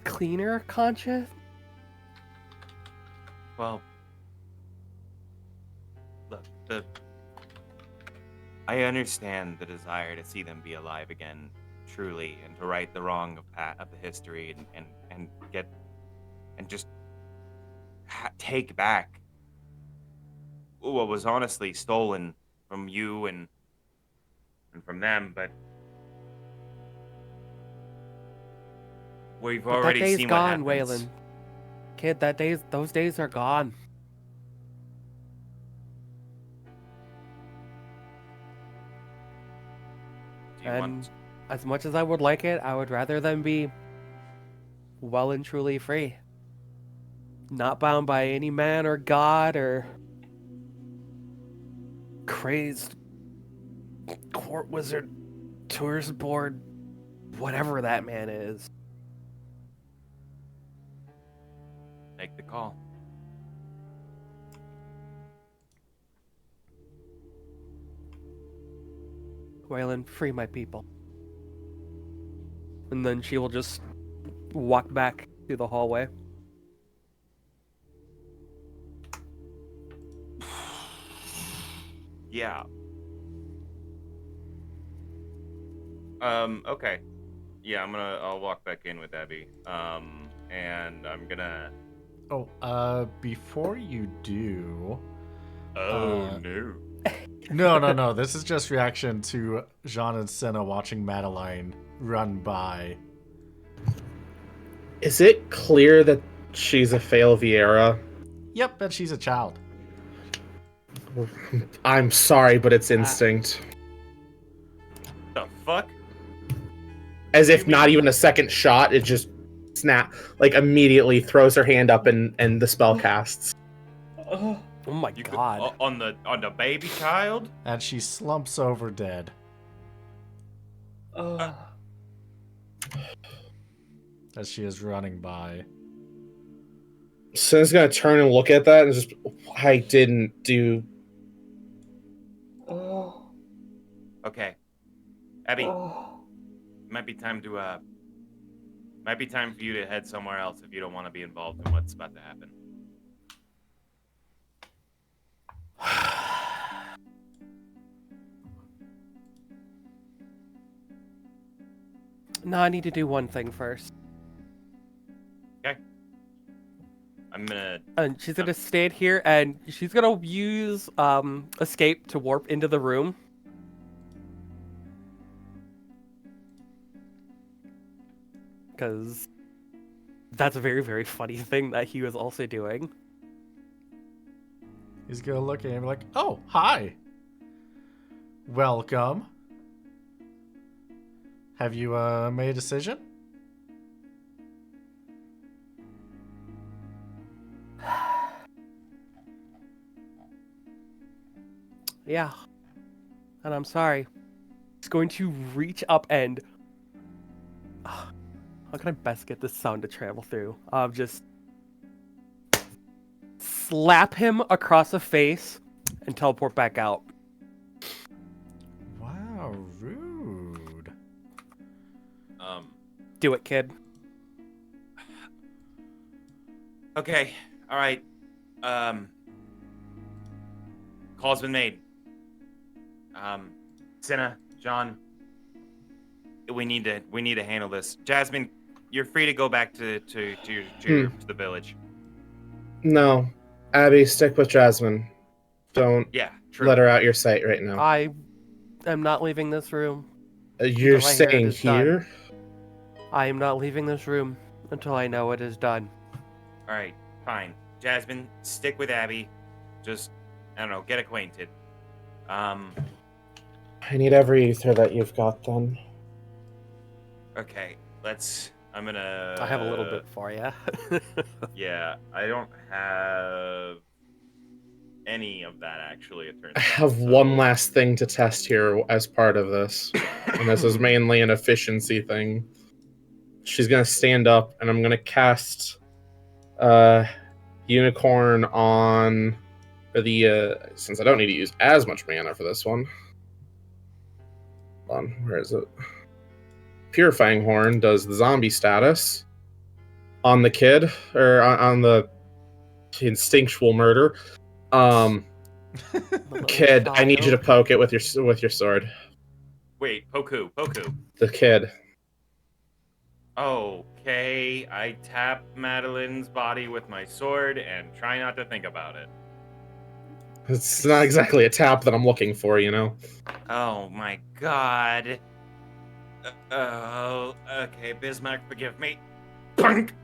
cleaner conscience. Well, look, I understand the desire to see them be alive again, truly, and to right the wrong of the history and get and just take back what was honestly stolen from you and from them, but we've But that already day's seen gone, what happens. Waylon. Kid, those days are gone. Do you And want... as much as I would like it, I would rather them be well and truly free. Not bound by any man or god or crazed court wizard, tourist board, whatever that man is. Make the call. Waylon, free my people. And then she will just walk back through the hallway. Yeah. Okay. Yeah, I'll walk back in with Abby. And I'm gonna... Oh, before you do... Oh, no. No. This is just reaction to Jean and Senna watching Madeline run by. Is it clear that she's a Fail Vieira? Yep, and she's a child. I'm sorry, but it's instinct. The fuck? As if not even a second shot, it just like immediately throws her hand up and the spell casts. Oh, Oh my You god. on the baby child? And she slumps over dead. oh. As she is running by. Sin's gonna turn and look at that and just, I didn't do. Oh. Okay. Abby, Oh. might be time for you to head somewhere else if you don't want to be involved in what's about to happen. No, I need to do one thing first. I'm gonna... And she's gonna stand here and she's gonna use escape to warp into the room. Because that's a very, very funny thing that he was also doing. He's gonna look at him like, oh, hi. Welcome. Have you made a decision? Yeah. And I'm sorry. He's going to reach up and... how can I best get this sound to travel through? Just slap him across the face and teleport back out. Wow, rude. Do it, kid. Okay. All right. Call's been made. Senna, John, we need to handle this. Jasmine, you're free to go back to the village. No. Abby, stick with Jasmine. Don't Yeah, true. let her out your sight right now. I am not leaving this room. You're Until I hear it staying is done. here? I am not leaving this room until I know it is done. All right, fine. Jasmine, stick with Abby. Just, I don't know, get acquainted. I need every ether that you've got then. Okay, I'm gonna... I have a little bit for you. Yeah, I don't have any of that, actually, it turns I out. have so- one last thing to test here as part of this. And this is mainly an efficiency thing. She's gonna stand up and I'm gonna cast Unicorn on the since I don't need to use as much mana for this one. Hold on, where is it? Purifying Horn does the zombie status on the kid, or on the instinctual murder. The little Kid, I need you to child. poke it with your sword. Wait, Poku. The kid. Okay, I tap Madeline's body with my sword and try not to think about it. It's not exactly a tap that I'm looking for, you know. Oh my god. Oh, okay, Bismarck, forgive me. Punk!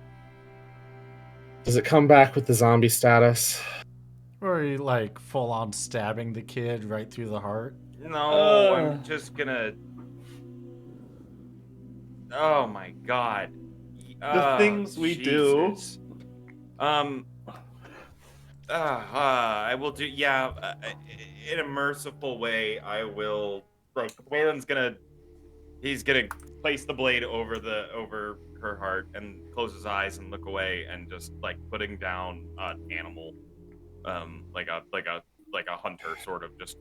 Does it come back with the zombie status? Or are you like full on stabbing the kid right through the heart? No, I'm just gonna... Oh my god. The things we do. I will do, yeah, in a merciful way, I will, like, he's gonna place the blade over her heart and close his eyes and look away and just, like, putting down an animal, like a hunter, sort of, just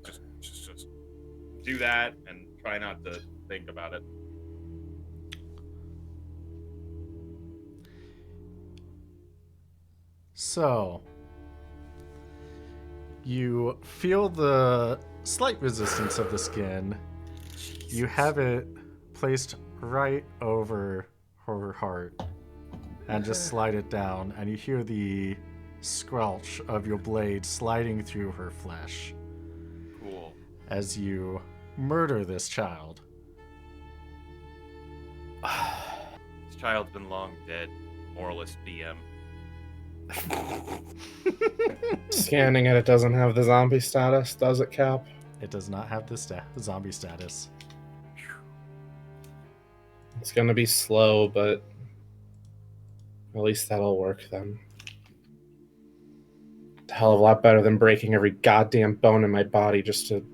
do that and try not to think about it. So, you feel the slight resistance of the skin. You have it placed right over her heart and just slide it down, and you hear the squelch of your blade sliding through her flesh Cool. as you murder this child. This child's been long dead. Moralist BM. Scanning it doesn't have the zombie status, does it, Cap? It does not have the zombie status. It's gonna be slow, but at least that'll work then. A hell of a lot better than breaking every goddamn bone in my body just to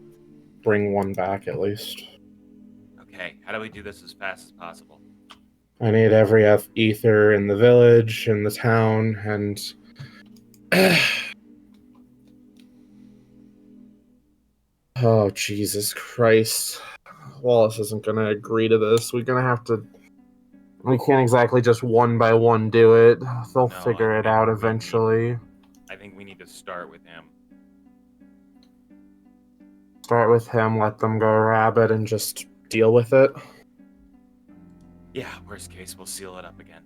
bring one back, at least. Okay, how do we do this as fast as possible? I need every ether in the village, in the town, and... Oh, Jesus Christ. Wallace isn't going to agree to this. We're going to have to... We can't exactly just one by one do it. They'll No, figure I it think out we eventually. I think we need to start with him. Start with him, let them go rabid, and just deal with it. Yeah, worst case, we'll seal it up again.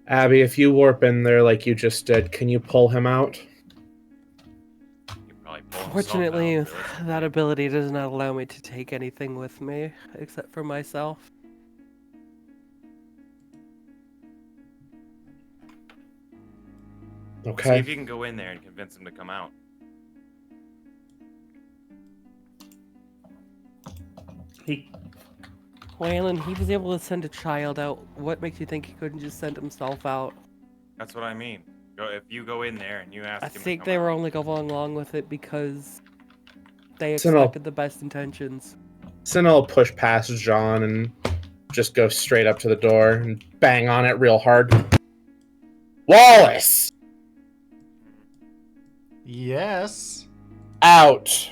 Abby, if you warp in there like you just did, can you pull him out? You probably pull himself Fortunately, out, realistically. that ability does not allow me to take anything with me except for myself. See Okay. if you can go in there and convince him to come out. Waylon, he was able to send a child out. What makes you think he couldn't just send himself out? That's what I mean. If you go in there and you ask I him to think come they out. were only going along with it because they So no. expected the best intentions. Sin will push past John and just go straight up to the door and bang on it real hard. Wallace! Yes. Out!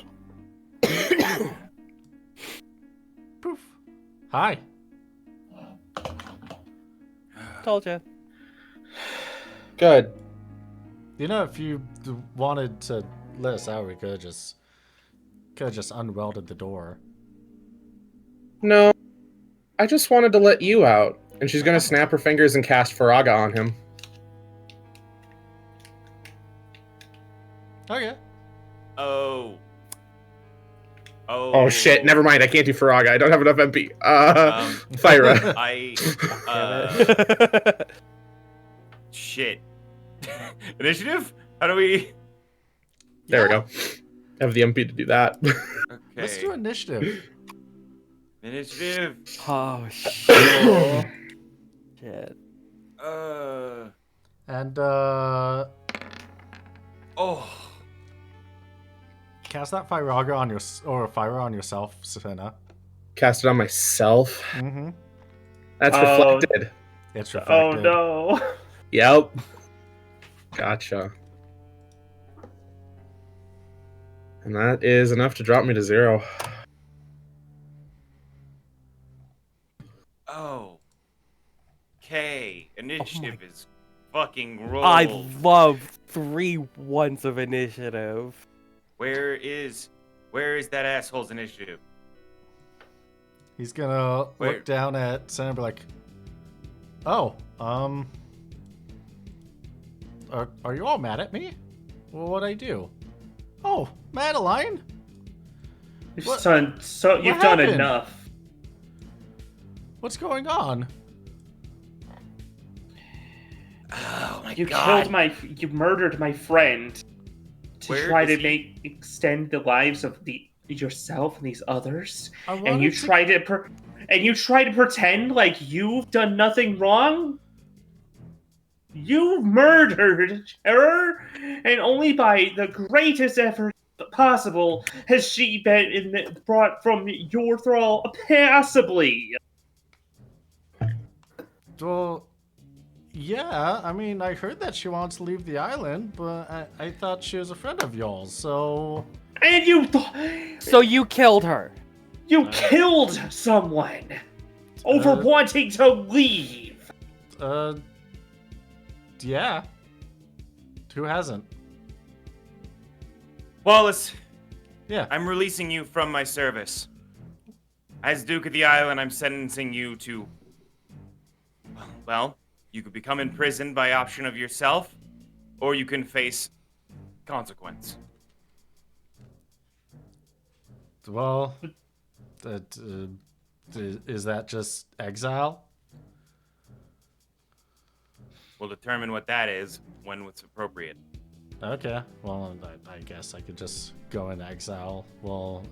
Poof. Hi. Told you. Good. You know, if you wanted to let us out, we could have just unwelded the door. No. I just wanted to let you out. And she's gonna snap her fingers and cast Faraga on him. Okay. Oh, Oh shit! Never mind. I can't do Faraga. I don't have enough MP. Fyra. Shit. Initiative? How do we? There we go. I have the MP to do that. Okay. Let's do initiative. Initiative. Oh shit. Shit. And Oh. cast that Fyraga on Fyra on yourself, Safina. Cast it on myself. Mm-hmm. That's reflected. It's reflected. Oh no. Yep. Gotcha. And that is enough to drop me to 0. Oh. Okay. Initiative is fucking rolled. I love 3 ones of initiative. Where is that asshole's initiative? He's gonna Wait. look down at Sam and be like, "Oh, are you all mad at me? Well, what'd I do? Oh, Madeline, What- Son, so you've done happened? enough. what's going on? Oh my You god. you murdered my friend to Where try is to he? extend the lives of yourself and these others, I and you wanted to- try to pretend like you've done nothing wrong. You murdered her, and only by the greatest effort possible has she been brought from your thrall passably. Well, yeah. I mean, I heard that she wants to leave the island, but I thought she was a friend of y'all's. So And So you killed her. you killed someone over wanting to leave. Yeah. Who hasn't? Wallace, Yeah. I'm releasing you from my service. As Duke of the Island, I'm sentencing you to... Well, you could become imprisoned by option of yourself, or you can face consequence. Well, is that just exile? We'll determine what that is when it's appropriate. Okay. Well, I guess I could just go in exile. Well,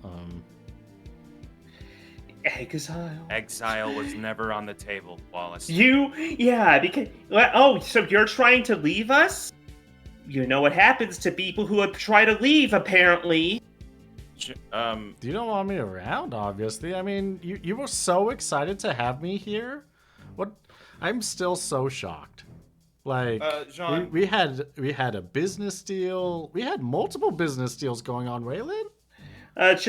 Exile. Exile was never on the table, Wallace. So you're trying to leave us? You know what happens to people who try to leave, apparently. You don't want me around, obviously. I mean, you were so excited to have me here. What? I'm still so shocked. Like, Jean. we had a business deal. We had multiple business deals going on, Waylon. That's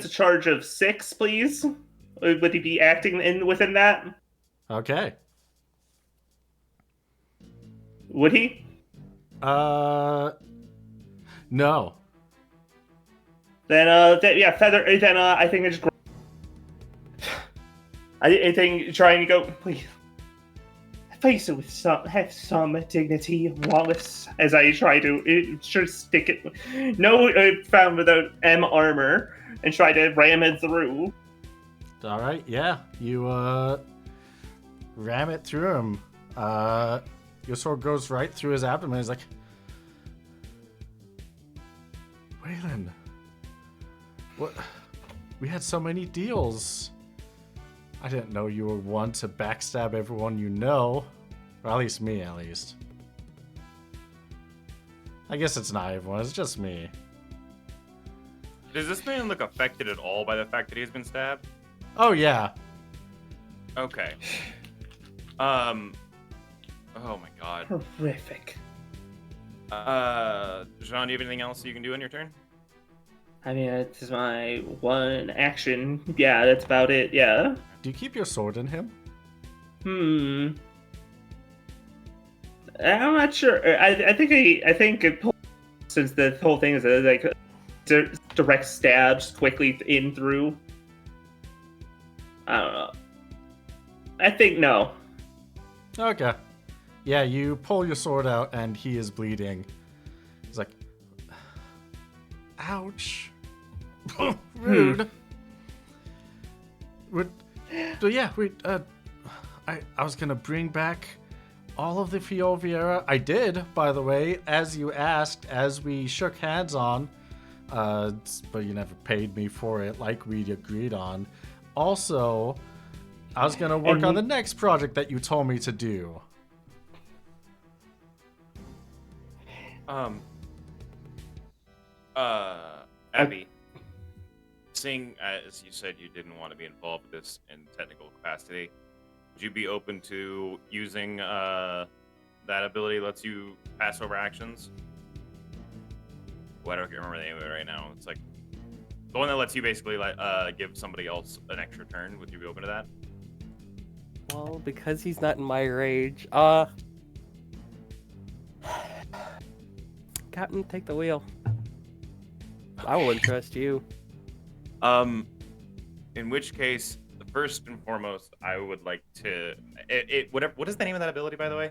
a charge of 6, please. Would he be acting within that? Okay. Would he? No. Feather. Then I think I just. I think trying to go, please. Face it with have some dignity, Wallace. As I try to stick it. No, found without M armor and try to ram it through. All right. Yeah. You ram it through him. Your sword goes right through his abdomen. He's like, Waylon, what? We had so many deals. I didn't know you were one to backstab everyone you know. Or at least me, at least. I guess it's not everyone, it's just me. Does this man look affected at all by the fact that he's been stabbed? Oh, yeah. Okay. Oh my god. Horrific. Jean, do you have anything else you can do on your turn? I mean, it's my one action. Yeah, that's about it. Yeah. Do you keep your sword in him? I'm not sure. I think since the whole thing is like direct stabs quickly in through. I don't know. I think no. Okay. Yeah, you pull your sword out and he is bleeding. He's like, ouch. Rude. So yeah, I was gonna bring back all of the Fioviera. I did, by the way, as you asked, as we shook hands on. But you never paid me for it like we agreed on. Also, I was gonna work on the next project that you told me to do. Abby, seeing as you said you didn't want to be involved with this in technical capacity, would you be open to using that ability that lets you pass over actions? Well, I don't remember the name of it right now. It's like the one that lets you basically give somebody else an extra turn. Would you be open to that? Well, because he's not in my rage, Captain, take the wheel. I will entrust you. In which case, first and foremost, I would like to what is the name of that ability, by the way?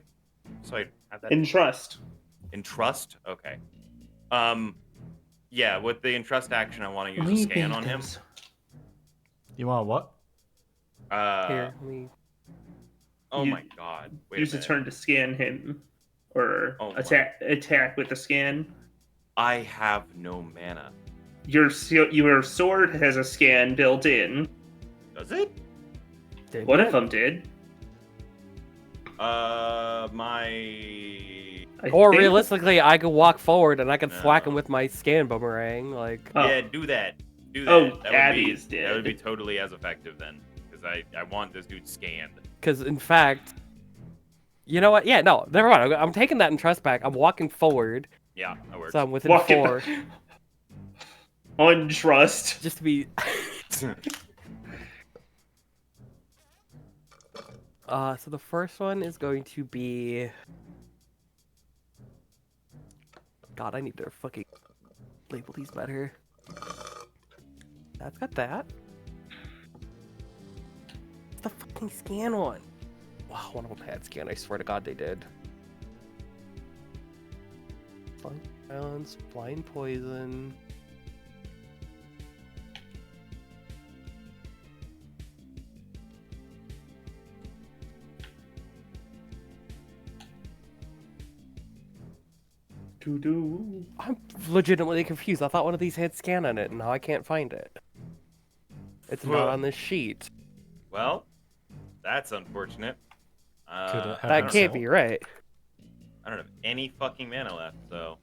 So I have that. Entrust. Entrust? Okay. Yeah, with the entrust action, I want to use a scan on him. You want what? Here, let me... Oh my god. Wait Use a a minute. turn to scan him. Or Oh my. attack with the scan. I have no mana. Your sword has a scan built in. Does it? One of them did. Or realistically, I could walk forward and I could thwack him No. with my scan boomerang. Like, Oh. Yeah, do that. Do that. Oh, that would Abby's be, dead. That would be totally as effective then. Because I want this dude scanned. because in fact, you know what? Yeah, no, never mind. I'm taking that entrust back. I'm walking forward, Yeah, that works. so I'm within Walk it 4. Untrust. Just to be. So the first one is going to be. God, I need to fucking label these better. That's got that. It's the fucking scan one. Wow, one of them had scan. I swear to God, they did. Blind silence, blind poison. I'm legitimately confused. I thought one of these had scan on it, and now I can't find it. It's not on this sheet. Well, that's unfortunate. Could've had That it can't so. be right. I don't have any fucking mana left, so.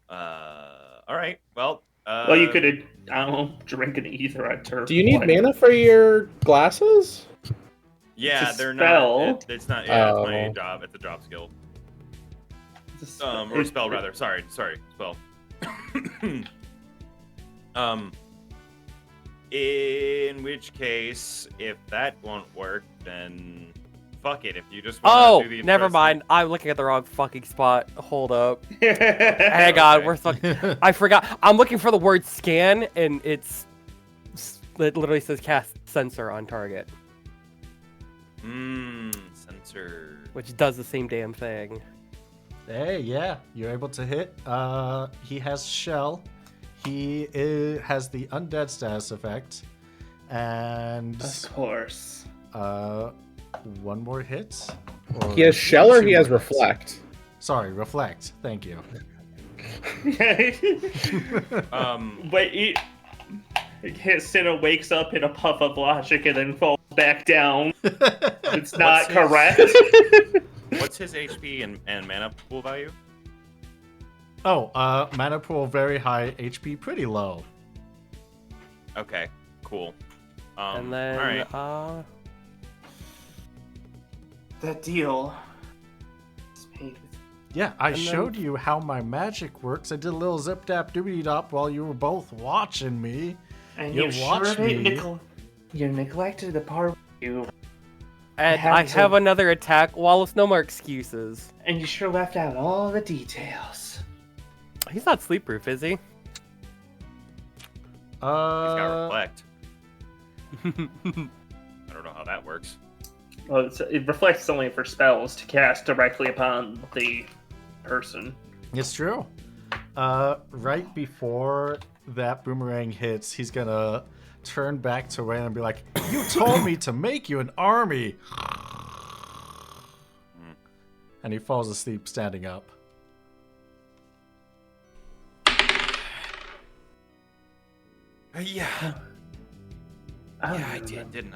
Alright, well. Well, you could have, I don't know, drink an ether at turn. Do you need mana for your glasses? Yeah, It's a they're spell. not. It's not. Yeah, it's my Oh. job. It's a job skill. Or Or spell rather. Sorry, spell. In which case, if that won't work, then fuck it. If you just want Oh, to do the never interest- mind. I'm looking at the wrong fucking spot. Hold up. Hang on, Okay. we're I forgot. I'm looking for the word scan, and it literally says cast sensor on target, Sensor. which does the same damn thing. Hey, yeah, you're able to hit. He has shell. He has the undead status effect, and Of course. one more hit. Or He has shell or two he has more hits? reflect? Sorry, reflect. Thank you. But Sinnoh wakes up in a puff of logic and then falls back down. It's not What's his- correct. What's his HP and mana pool value? Oh, mana pool very high, HP pretty low. Okay, cool. And then, all right. That deal. Yeah, I And then- showed you how my magic works. I did a little zip dap doobity dop while you were both watching me. And You you watched sure me. you neglected the part where you and have I to- have another attack. Wallace, no more excuses. and you sure left out all the details. He's not sleep proof, is he? He's got reflect. I don't know how that works. Well, it reflects only for spells to cast directly upon the person. It's true. Right before that boomerang hits, he's gonna turn back to Waylon and be like, "You told me to make you an army." And he falls asleep standing up. Yeah. I don't Yeah, I remember. did, didn't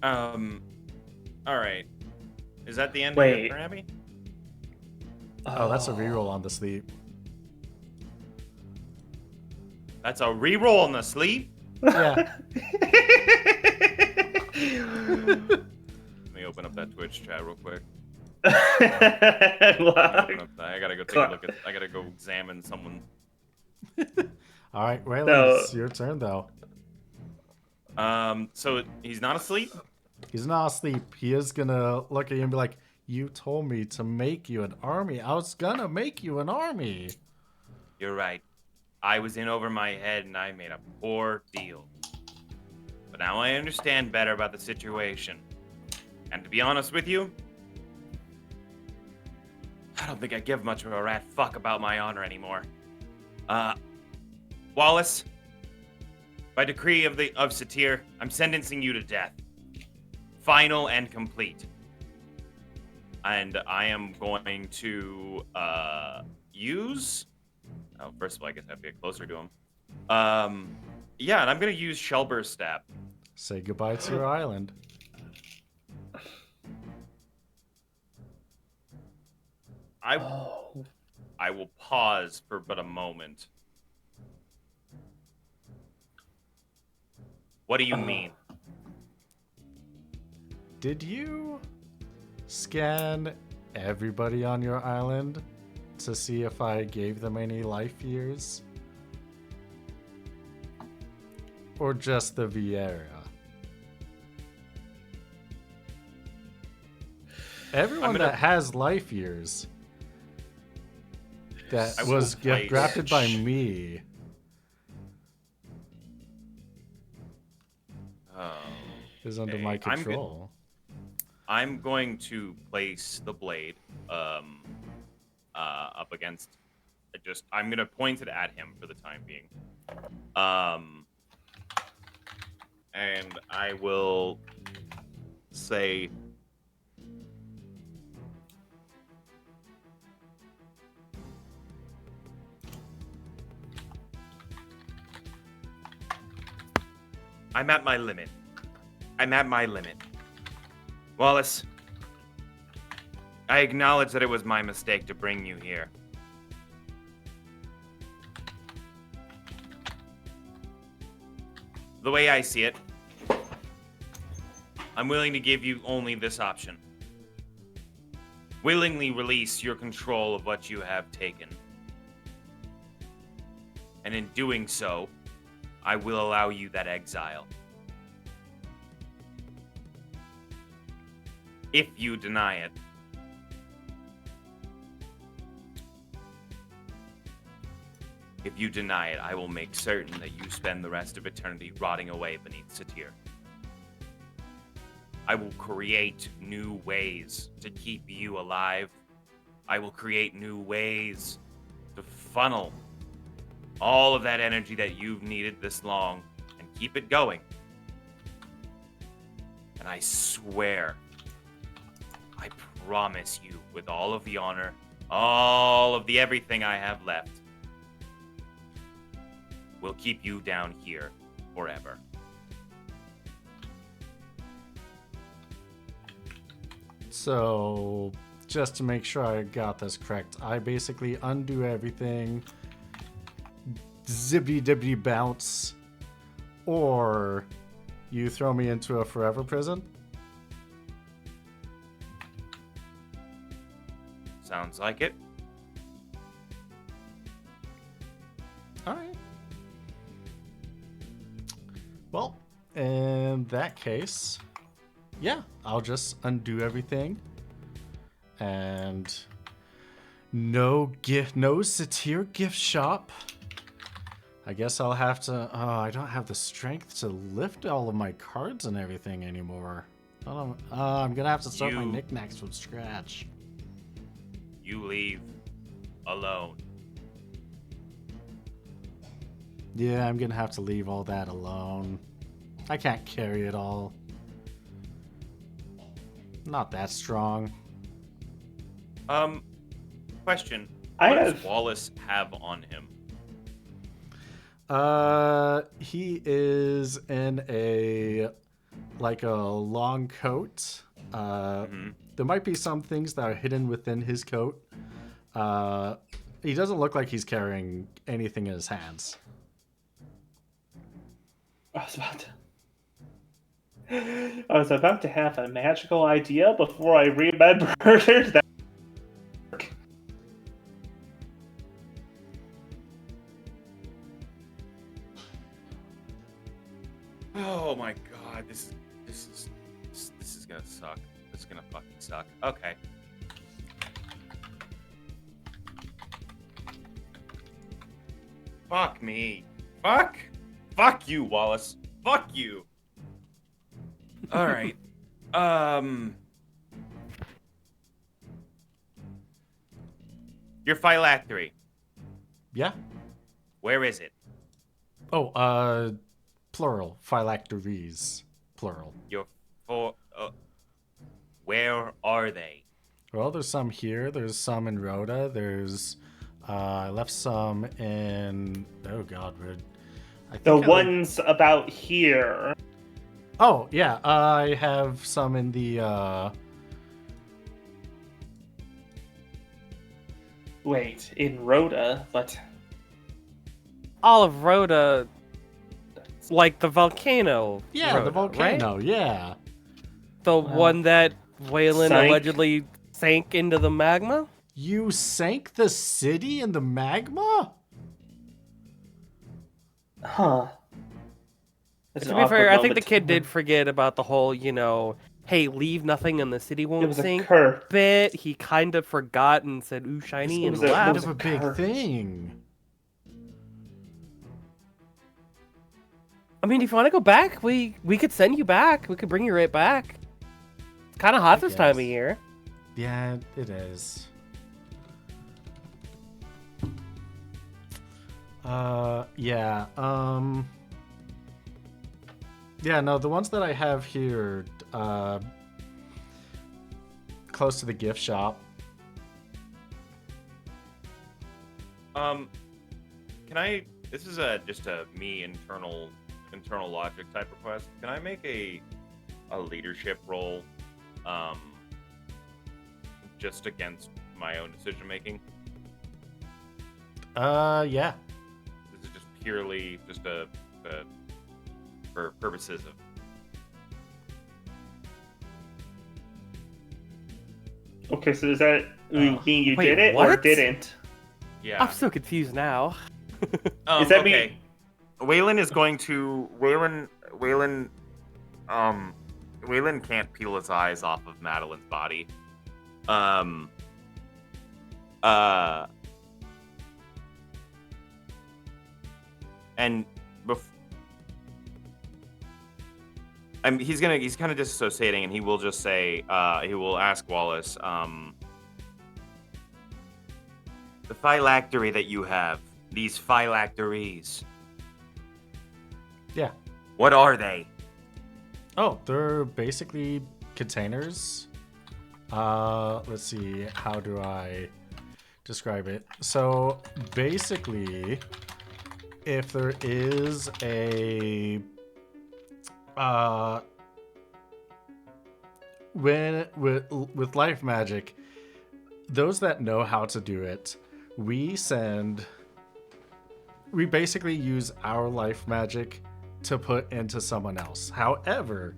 I? All right. Is that the end of Wait. your turn, Abby? Oh, that's a reroll on the sleep. That's a reroll on the sleep? Yeah. Let me open up that Twitch chat real quick. Let me open up that. I gotta go take a look at. I gotta go examine someone. All right, Waylon, No. it's your turn though. So he's not asleep. He's not asleep. He is gonna look at you and be like, "You told me to make you an army. I was gonna make you an army." You're right. I was in over my head and I made a poor deal. But now I understand better about the situation. And to be honest with you, I don't think I give much of a rat fuck about my honor anymore. Wallace, by decree of Satir, I'm sentencing you to death. Final and complete. And I am going to use... Oh, first of all, I guess I have to get closer to him. Yeah, and I'm going to use Shelbur's Stab. Say goodbye to your island. Oh. I will pause for but a moment. What do you mean? Did you scan everybody on your island to see if I gave them any life years? Or just the Vieira? Everyone gonna- that has life years that I will was place- grafted by me. Is under my Okay, control. I'm going to place the blade up against. I'm gonna point it at him for the time being. And I will say. I'm at my limit. I'm at my limit. Wallace, I acknowledge that it was my mistake to bring you here. The way I see it, I'm willing to give you only this option. Willingly release your control of what you have taken. And in doing so, I will allow you that exile. If you deny it, I will make certain that you spend the rest of eternity rotting away beneath Satir. I will create new ways to keep you alive. I will create new ways to funnel all of that energy that you've needed this long and keep it going. And I swear, I promise you, with all of the honor, all of the everything I have left, we'll keep you down here forever. So, just to make sure I got this correct, I basically undo everything, zibbity-dibbity bounce, or you throw me into a forever prison? Sounds like it. Alright. Well, in that case, yeah, I'll just undo everything. And no Satir gift shop. I guess I'll have to... Oh, I don't have the strength to lift all of my cards and everything anymore. I'm gonna have to start my You- knickknacks from scratch. You leave alone. Yeah, I'm gonna have to leave all that alone. I can't carry it all. Not that strong. Question. I What does have- Wallace have on him? He is in a long coat. There might be some things that are hidden within his coat. He doesn't look like he's carrying anything in his hands. I was about to have a magical idea before I remembered that. Oh my god, this is gonna suck. This is gonna fucking suck. Okay. Fuck me. Fuck you, Wallace. Fuck you. All right. Your phylactery. Yeah? Where is it? Oh, plural. Phylacteries. Plural. Your four. Where are they? Well, there's some here. There's some in Rhoda. There's... I left some in... Oh, God. The ones about here. Oh, yeah. I have some in the... Wait, in Rhoda, but... All of Rhoda, like the volcano. Yeah, Rhoda, the volcano. right? Yeah. The one that Waylon Sank? allegedly sank into the magma? You sank the city in the magma? Huh. That's To an be fair, awkward I think the moment. kid did forget about the whole, hey, leave nothing and the city It won't was a sink curse. bit. He kind of forgot and said, ooh, shiny, It and was a- Kind left. of a big curse. thing. I mean, if you want to go back, we could send you back. We could bring you right back. It's kind of hot this time of guess. year. Yeah, it is. Yeah, yeah, no, the ones that I have here, close to the gift shop. Can I? This is just a me internal logic type request. Can I make a leadership role, just against my own decision making? Yeah. This is just purely just a for purposes of. Okay, so does that mean you Wait, did it or what? didn't? Yeah. I'm so confused now. Does that okay. mean- Waylon is going to Waylon can't peel his eyes off of Madeline's body. And he's kind of disassociating, and he will just say, he will ask Wallace, the phylactery that you have, these phylacteries, Yeah. what are they? Oh, they're basically containers. Let's see, how do I describe it? So basically, if there is a with life magic, those that know how to do it, we basically use our life magic to put into someone else. However,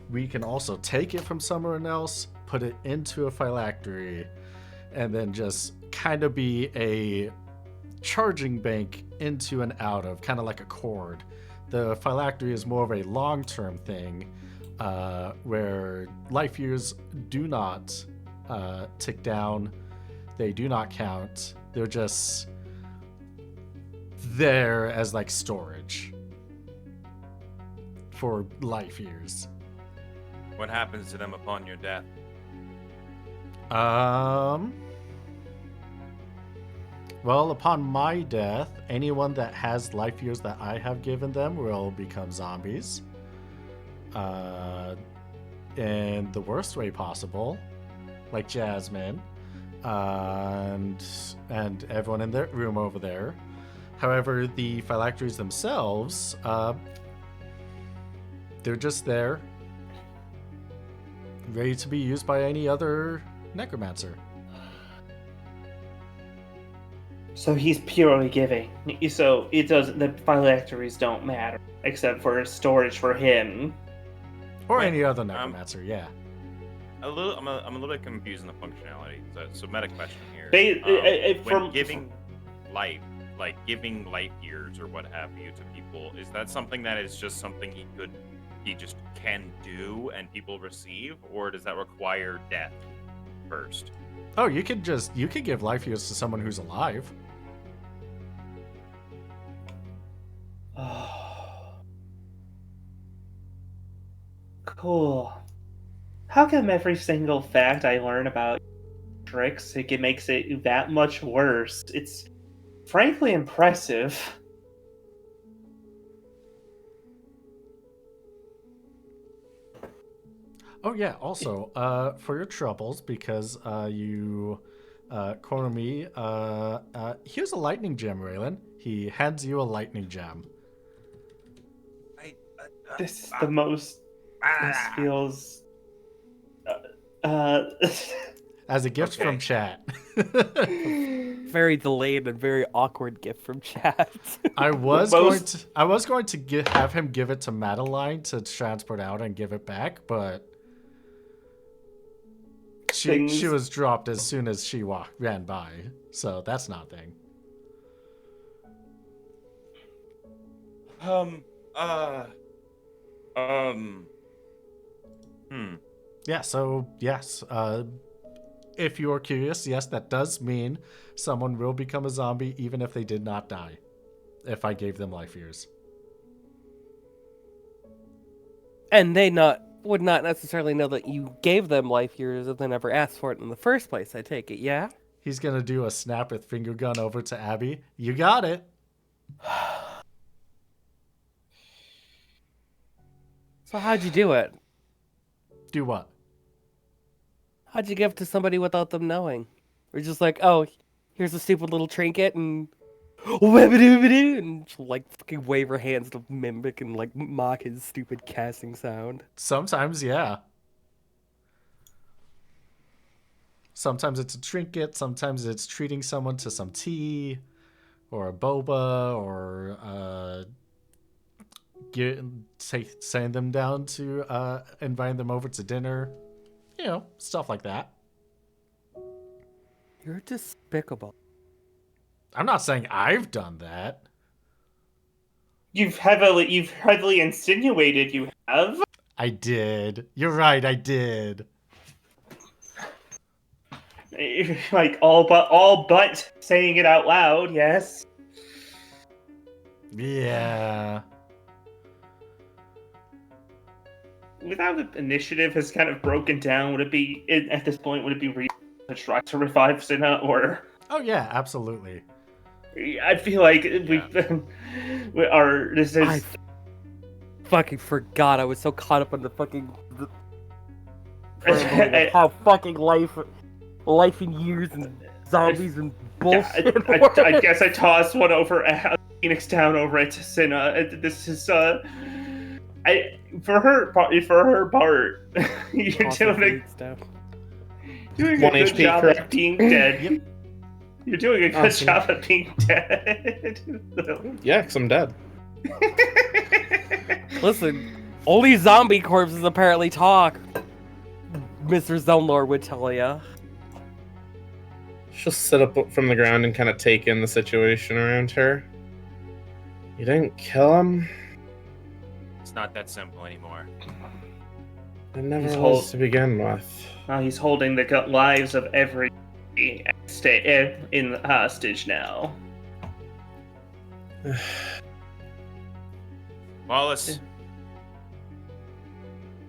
we can also take it from someone else, put it into a phylactery, and then just kind of be a charging bank into and out of, kind of like a cord. The phylactery is more of a long-term thing, where life years do not tick down. They do not count. They're just there as like storage for life years. What happens to them upon your death? Well, upon my death, anyone that has life years that I have given them will become zombies. In the worst way possible, like Jasmine, and everyone in their room over there. However, the phylacteries themselves, they're just there, ready to be used by any other necromancer. So he's purely giving. So it doesn't. The phylacteries don't matter, except for storage for him. Or Wait, any other necromancer, yeah. I'm a little bit confused in the functionality. So meta question here. They, When giving life, like giving life years or what have you to people, is that something that is just something he just can do and people receive, or does that require death first? Oh, you could give life years to someone who's alive. Cool. How come every single fact I learn about tricks, it makes it that much worse? It's frankly impressive. Oh yeah, also, for your troubles, because you corner me, here's a lightning gem, Raylan. He hands you a lightning gem. This is the most. This feels. As a gift Okay. from chat. Very delayed and very awkward gift from chat. I was most- going to have him give it to Madeline to transport out and give it back, but she was dropped as soon as she ran by, so that's not a thing. Yeah, so yes, if you're curious, yes, that does mean someone will become a zombie even if they did not die, if I gave them life years. And they would not necessarily know that you gave them life years if they never asked for it in the first place, I take it, yeah? He's gonna do a snap with finger gun over to Abby. You got it. So how'd you do it? Do what? How'd you give it to somebody without them knowing? Or just like, oh, here's a stupid little trinket and and she'll, like fucking wave her hands to mimic and like mock his stupid casting sound. Sometimes, yeah. Sometimes it's a trinket, sometimes it's treating someone to some tea, or a boba, or sending them down to inviting them over to dinner. You know, stuff like that. You're despicable. I'm not saying I've done that. You've heavily insinuated you have. I did. You're right, I did. Like all but saying it out loud, yes. Yeah. Without the initiative has kind of broken down, would it be at this point? Would it be reasonable to try to revive Cinna, or? Oh yeah, absolutely. I feel like this is. I fucking forgot. I was so caught up in the fucking how fucking life and years and zombies and bullshit. I guess I tossed one over Phoenix down over at Cinna. This is for her part, you're doing a good HP, job correct? at being dead. Yep. You're doing a good Awesome. job at being dead. Yeah, because I'm dead. Listen, only zombie corpses apparently talk. Mr. Zone Lord would tell ya. She'll sit up from the ground and kind of take in the situation around her. You didn't kill him? It's not that simple anymore. It never He's was to begin with. He's holding the lives of every in hostage now. Wallace,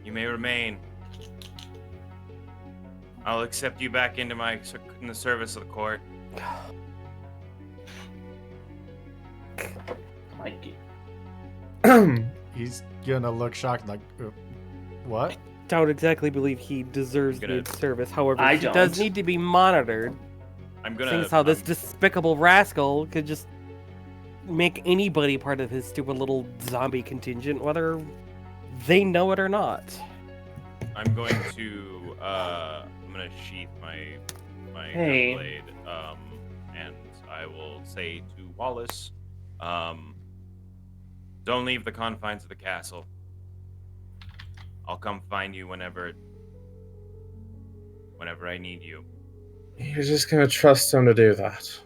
you may remain. I'll accept you back into in the service of the court. back. Mikey. He's gonna look shocked, like, what? Don't exactly believe he deserves Gonna- the service. However, I he does don't. need to be monitored. I'm gonna. Seeing as how this I'm- despicable rascal could just make anybody part of his stupid little zombie contingent, whether they know it or not. I'm going to. I'm gonna sheath my Hey. blade. And I will say to Wallace, don't leave the confines of the castle. I'll come find you whenever I need you. You're just gonna trust him to do that.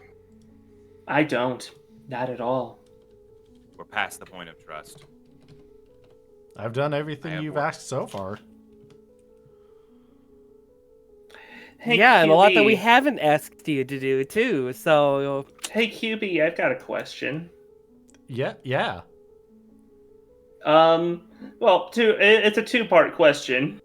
I don't. Not at all. We're past the point of trust. I've done I everything have you've work. asked so far. Hey, yeah, and a lot that we QB. haven't asked you to do too. So Hey, QB, I've got a question. Yeah. Well, it's a two-part question.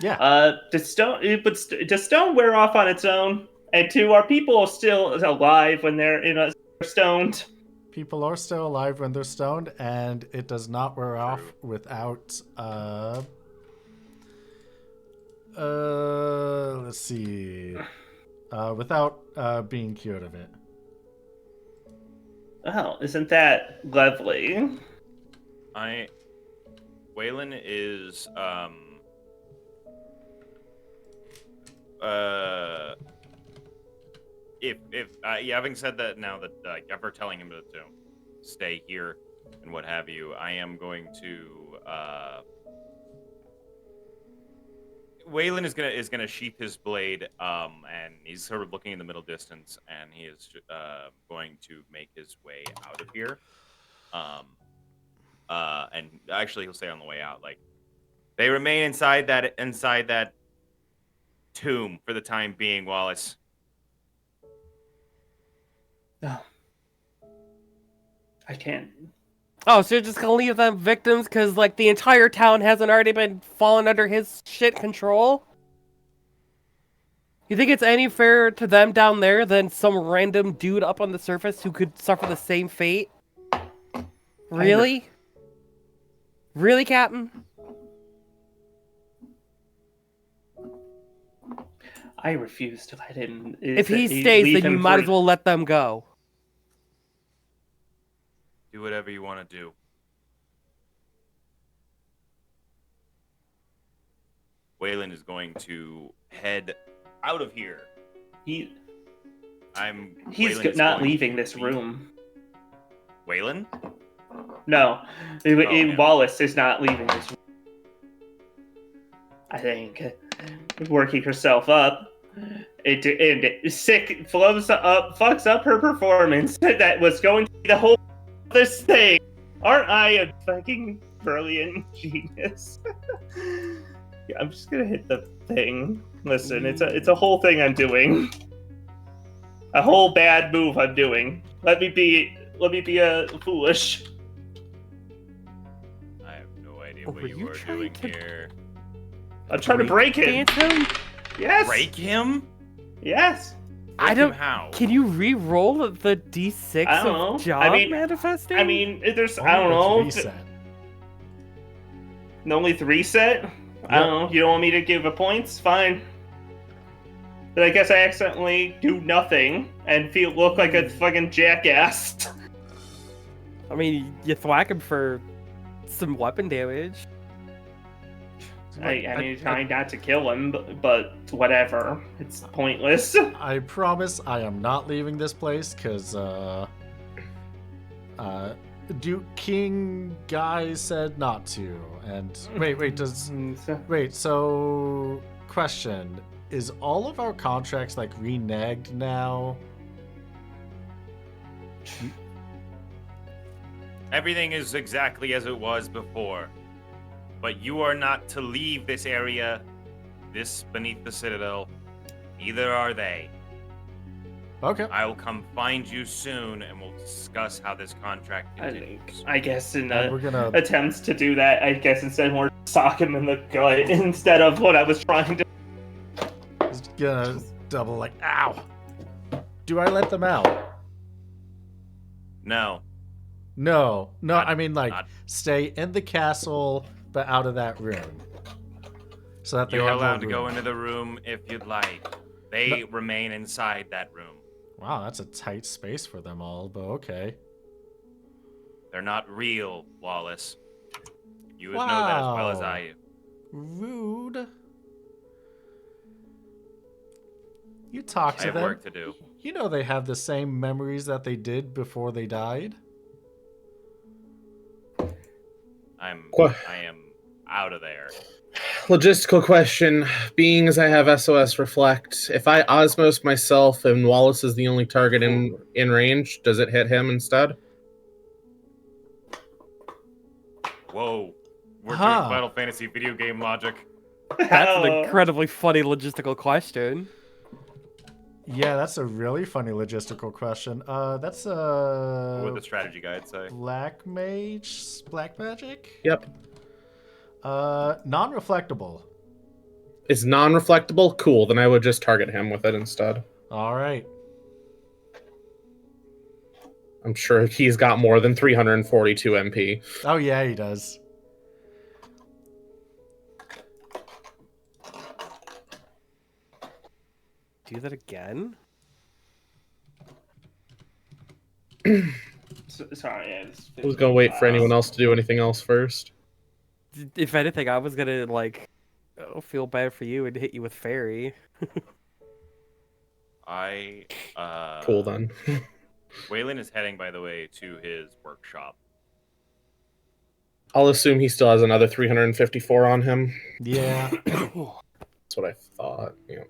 Yeah. Does stone wear off on its own? And two, are people still alive when they're stoned? People are still alive when they're stoned, and it does not wear off True. without let's see. Without being cured of it. Oh, isn't that lovely? Waylon is if having said that, now that ever telling him to stay here and what have you, I am going to Waylon is gonna sheath his blade, and he's sort of looking in the middle distance, and he is going to make his way out of here. And actually, he'll say on the way out, like, they remain inside that tomb for the time being, Wallace. No. I can't. oh, so you're just gonna leave them victims because like the entire town hasn't already been fallen under his shit control? You think it's any fairer to them down there than some random dude up on the surface who could suffer the same fate? Really? Really, Captain? I refuse to let him. If he stays, leave then you him might free. as well let them go. Do whatever you want to do. Waylon is going to head out of here. He's Waylon is not going leaving to this leave. room. Waylon? No, yeah. Wallace is not leaving this room. I think working herself up, fucks up her performance. That was going to be the whole of this thing. Aren't I a fucking brilliant genius? Yeah, I'm just gonna hit the thing. Listen, it's a whole thing I'm doing. A whole bad move I'm doing. Let me be foolish. I have no idea Oh, what were you you are trying doing to- here. I'm trying to break him. Phantom? Yes. Break him? Yes. I Break don't. him how? Can you re-roll the D6 I don't know. of job I mean- manifesting? I mean, there's Only I don't with know. reset. Only 3 set? I Yep. don't know. You don't want me to give a points? Fine. But I guess I accidentally do nothing and look like a fucking jackass. I mean, you thwack him for some weapon damage. I mean, trying not to kill him, but whatever. It's pointless. I promise I am not leaving this place because Duke King guy said not to. And wait, so question, is all of our contracts like reneged now? Everything is exactly as it was before. But you are not to leave this area, this beneath the citadel. Neither are they. Okay. I will come find you soon, and we'll discuss how this contract continues. I guess in And we're gonna attempts to do that, I guess instead more sock him in the gut instead of what I was trying to. just gonna double like, ow. Do I let them out? No. No, I mean like not- stay in the castle, but out of that room, so that they You're have more allowed to go room. into the room if you'd like. They remain inside that room. Wow, that's a tight space for them all, but okay. They're not real, Wallace. You would know that as well as I do. Rude. You talk I to have them. work to do. You know they have the same memories that they did before they died. I am out of there. Logistical question. Being as I have SOS Reflect, if I osmose myself and Wallace is the only target in range, does it hit him instead? Whoa. We're Huh. doing Final Fantasy video game logic. That's an Oh. incredibly funny logistical question. Yeah, that's a really funny logistical question. That's What would the strategy guide say? black magic? Yep. Non-reflectable. It's non-reflectable? Cool, then I would just target him with it instead. All right. I'm sure he's got more than 342 MP. Oh yeah, he does. Do that again? Sorry, I I was gonna wait for anyone else to do anything else first. If anything, I was gonna feel bad for you and hit you with fairy. Cool then. Waylon is heading, by the way, to his workshop. I'll assume he still has another 354 on him. Yeah. That's what I thought. Yeah.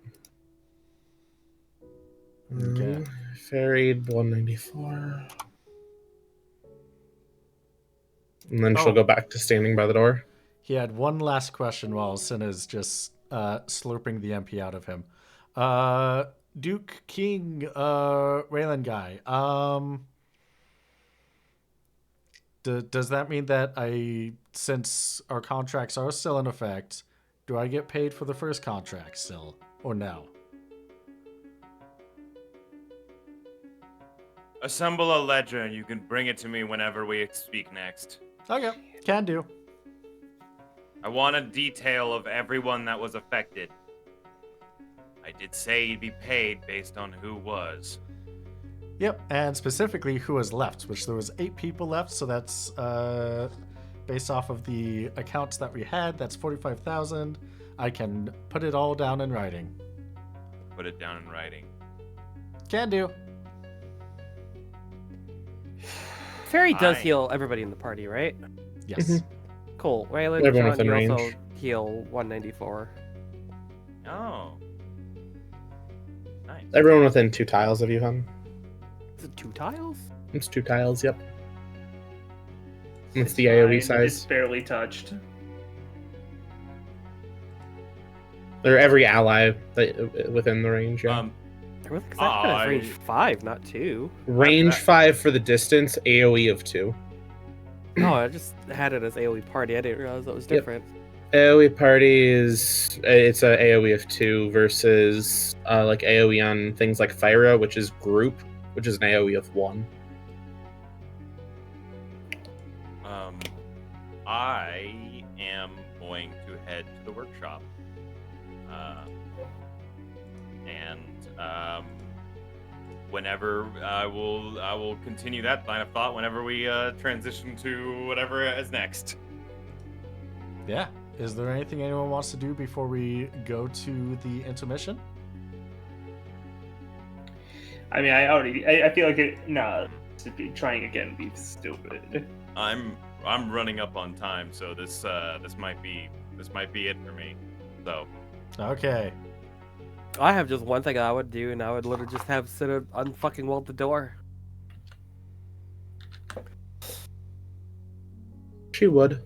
Okay. Ferried 194. And then Oh. she'll go back to standing by the door. He had one last question while Sin is just slurping the MP out of him. Duke King, Raylan guy. Does that mean that since our contracts are still in effect, do I get paid for the first contract still, or no? Assemble a ledger and you can bring it to me whenever we speak next. Okay, can do. I want a detail of everyone that was affected. I did say you'd be paid based on who was. Yep, and specifically who was left, which there was 8 people left, so that's based off of the accounts that we had, that's 45,000. I can put it all down in writing. Put it down in writing. Can do. Fairy does Fine. heal everybody in the party, right? Yes. Mhm. Cool. Raylan, Everyone John, within you also range. heal 194. Oh. Nice. Everyone within 2 tiles of you, hun. Is it 2 tiles? It's 2 tiles, yep. It's the fine, AoE It's size. barely touched. They're every ally within the range, yeah. Really? Because I've got I- range 5, not 2. Range 5 for the distance, AoE of 2. Oh, I just had it as AoE party. I didn't realize that was Yep. different. AoE party it's a AoE of 2 versus like AoE on things like Fyra, which is group, which is an AoE of 1. I am going to head to the workshop. Whenever I will continue that line of thought whenever we transition to whatever is next. Yeah. Is there anything anyone wants to do before we go to the intermission? I mean, I feel like trying again would be stupid. I'm running up on time, so this might be it for me. So Okay. I have just one thing I would do, and I would literally just have Sid unfucking weld the door. She would.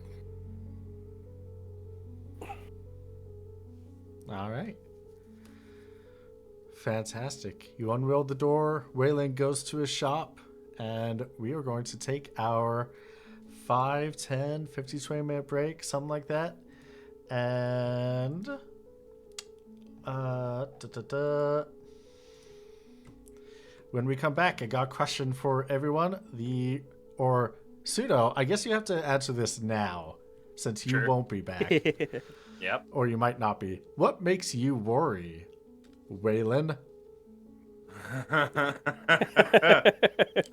All right. Fantastic. You unrolled the door. Waylon goes to his shop, and we are going to take our 5, 10, 50, 20-minute break, something like that. And when we come back, I got a question for everyone. Or Pseudo, I guess you have to answer this now, since you Sure. won't be back. Yep. Or you might not be. What makes you worry, Waylon?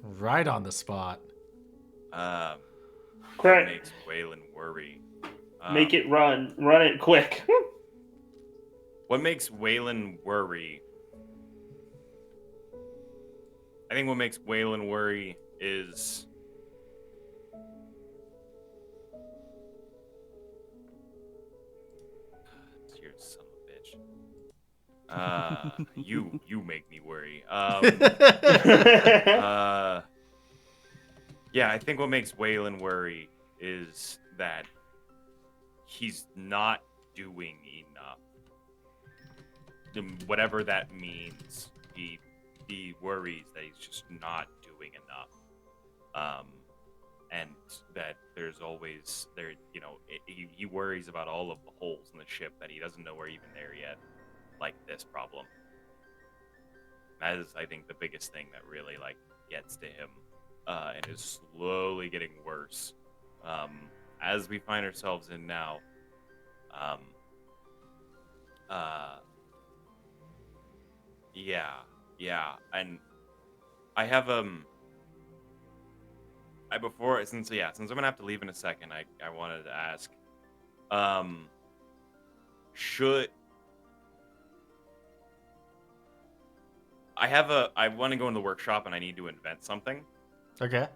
Right on the spot. What Correct. makes Waylon worry? Make it run. Run it quick. What makes Waylon worry? I think what makes Waylon worry is you son of a bitch. You make me worry. Yeah, I think what makes Waylon worry is that he's not doing enough. Whatever that means, he worries that he's just not doing enough. And that there's always he worries about all of the holes in the ship that he doesn't know are even there yet, like this problem. That is, I think, the biggest thing that really gets to him, and is slowly getting worse as we find ourselves in now. Yeah, and I have since I'm gonna have to leave in a second, I wanted to ask, should I want to go in the workshop and I need to invent something. Okay.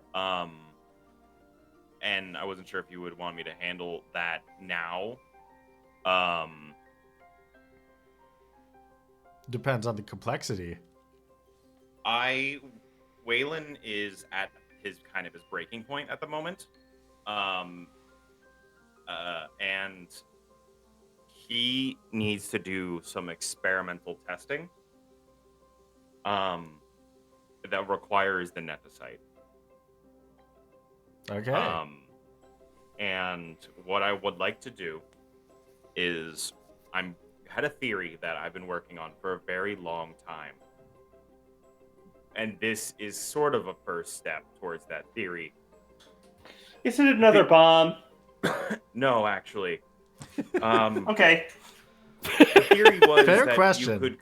And I wasn't sure if you would want me to handle that now. Depends on the complexity. Waylon is at his breaking point at the moment. And he needs to do some experimental testing. That requires the nethicite. Okay. And what I would like to do is had a theory that I've been working on for a very long time. And this is sort of a first step towards that theory. Is it another bomb? No, actually. Okay. The theory was Fair that question.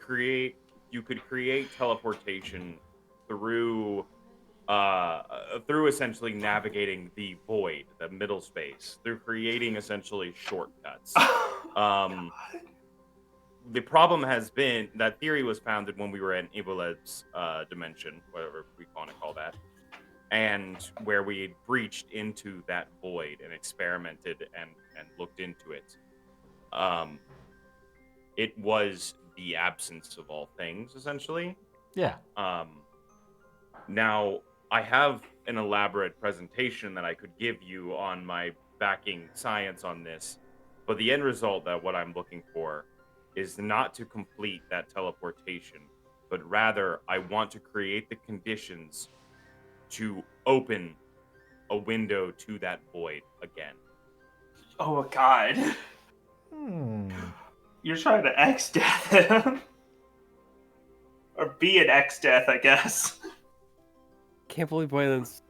you could create teleportation through essentially navigating the void, the middle space, through creating essentially shortcuts. The problem has been that theory was founded when we were in Iboled's dimension, whatever we want to call that, and where we had breached into that void and experimented and looked into it. It was the absence of all things, essentially. Yeah. Now, I have an elaborate presentation that I could give you on my backing science on this, but the end result that what I'm looking for is not to complete that teleportation, but rather I want to create the conditions to open a window to that void again. Oh my god. You're trying to X-Death him. Or be an X-Death, I guess. Can't believe Waylon's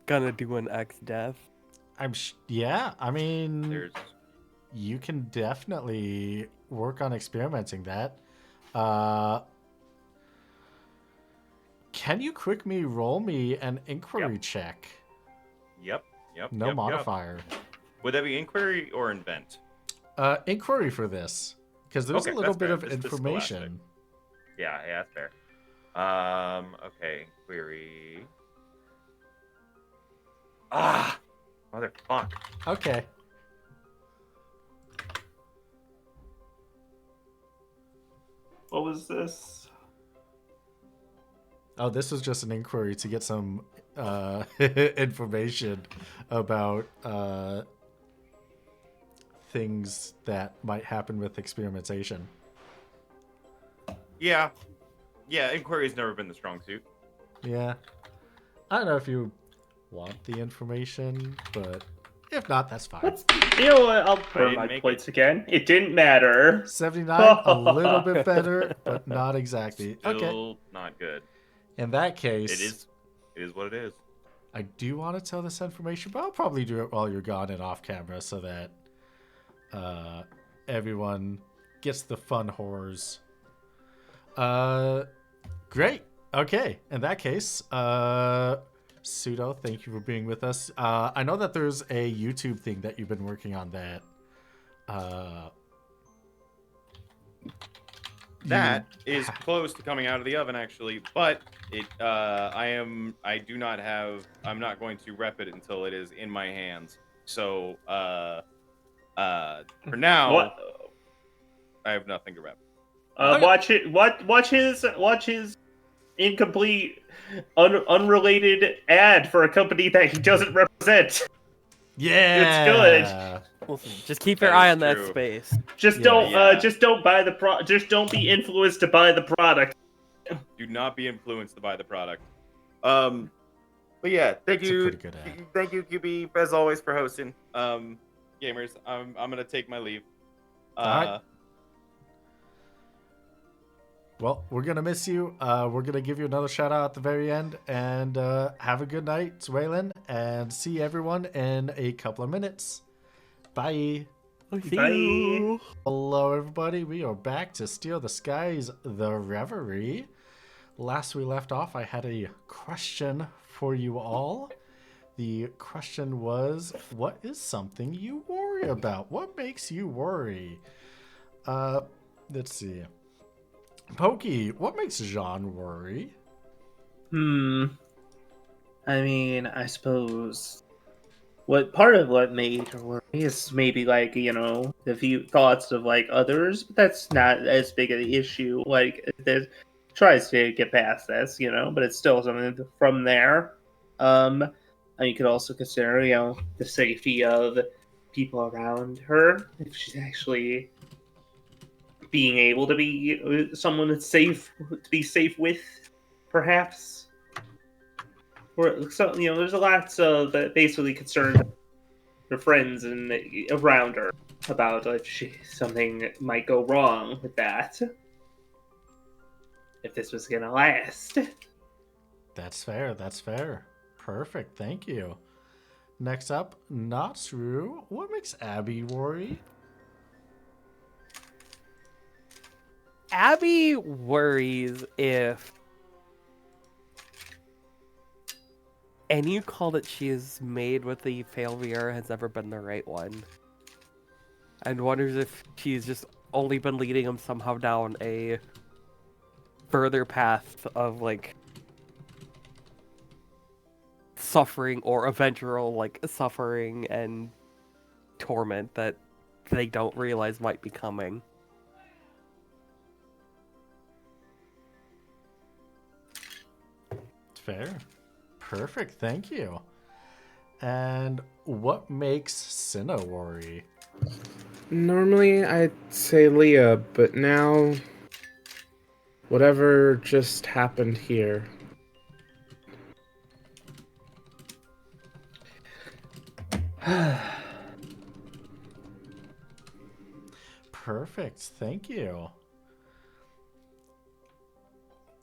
gonna do an X death. Yeah, I mean, There's you can definitely work on experimenting that. Can you quick me roll me an inquiry check? Yep. No modifier. Would that be inquiry or invent? Inquiry for this, because there's Okay, a little that's bit fair. of This is information. Yeah, that's fair. Okay, query. Motherfuck. Okay. What was this? Oh, this was just an inquiry to get some information about things that might happen with experimentation. Yeah, inquiry's never been the strong suit. Yeah. I don't know if you want the information, but if not, that's fine. You know what? I'll burn didn't my make points again. It didn't matter. 79, a little bit better, but not exactly. Okay. Still not good. In that case, It is what it is. I do want to tell this information, but I'll probably do it while you're gone and off camera so that everyone gets the fun horrors. Great. Okay. In that case, Pseudo, thank you for being with us. I know that there's a YouTube thing that you've been working on that. That is close to coming out of the oven, actually, but I'm not going to rep it until it is in my hands. So, for now, What? I have nothing to rep. Watch his incomplete, unrelated ad for a company that he doesn't represent. Yeah. Listen, just keep your That eye is on that true. space. Just Yeah. don't buy the just don't be influenced to buy the product. Do not be influenced by the product. But yeah, thank It's a you, pretty good ad. thank you, QB, as always, for hosting. Gamers, I'm gonna take my leave. All right. Well, we're going to miss you. We're going to give you another shout out at the very end. And have a good night, Waylon. And see everyone in a couple of minutes. Bye. See Bye. you. Hello, everybody. We are back to Steal the Skies, the Reverie. Last we left off, I had a question for you all. The question was, what is something you worry about? What makes you worry? Let's see. Pokey, what makes Jean worry? I mean, I suppose what part of what made her worry is maybe like, the few thoughts of like others, but that's not as big of an issue. Like it tries to get past this, but it's still something from there. And you could also consider, the safety of people around her, if she's actually being able to be someone that's safe to be safe with, perhaps. Or so, there's a lot of basically concerned her friends and around her about if something might go wrong with that. If this was gonna last. That's fair. That's fair. Perfect. Thank you. Next up, Natsuru. What makes Abby worry? Abby worries if any call that she has made with the failure has ever been the right one. And wonders if she's just only been leading him somehow down a further path of, like, suffering or eventual, like, suffering and torment that they don't realize might be coming. Fair. Perfect. Thank you. And what makes Cinna worry? Normally I'd say Leah, but now whatever just happened here. Perfect. Thank you.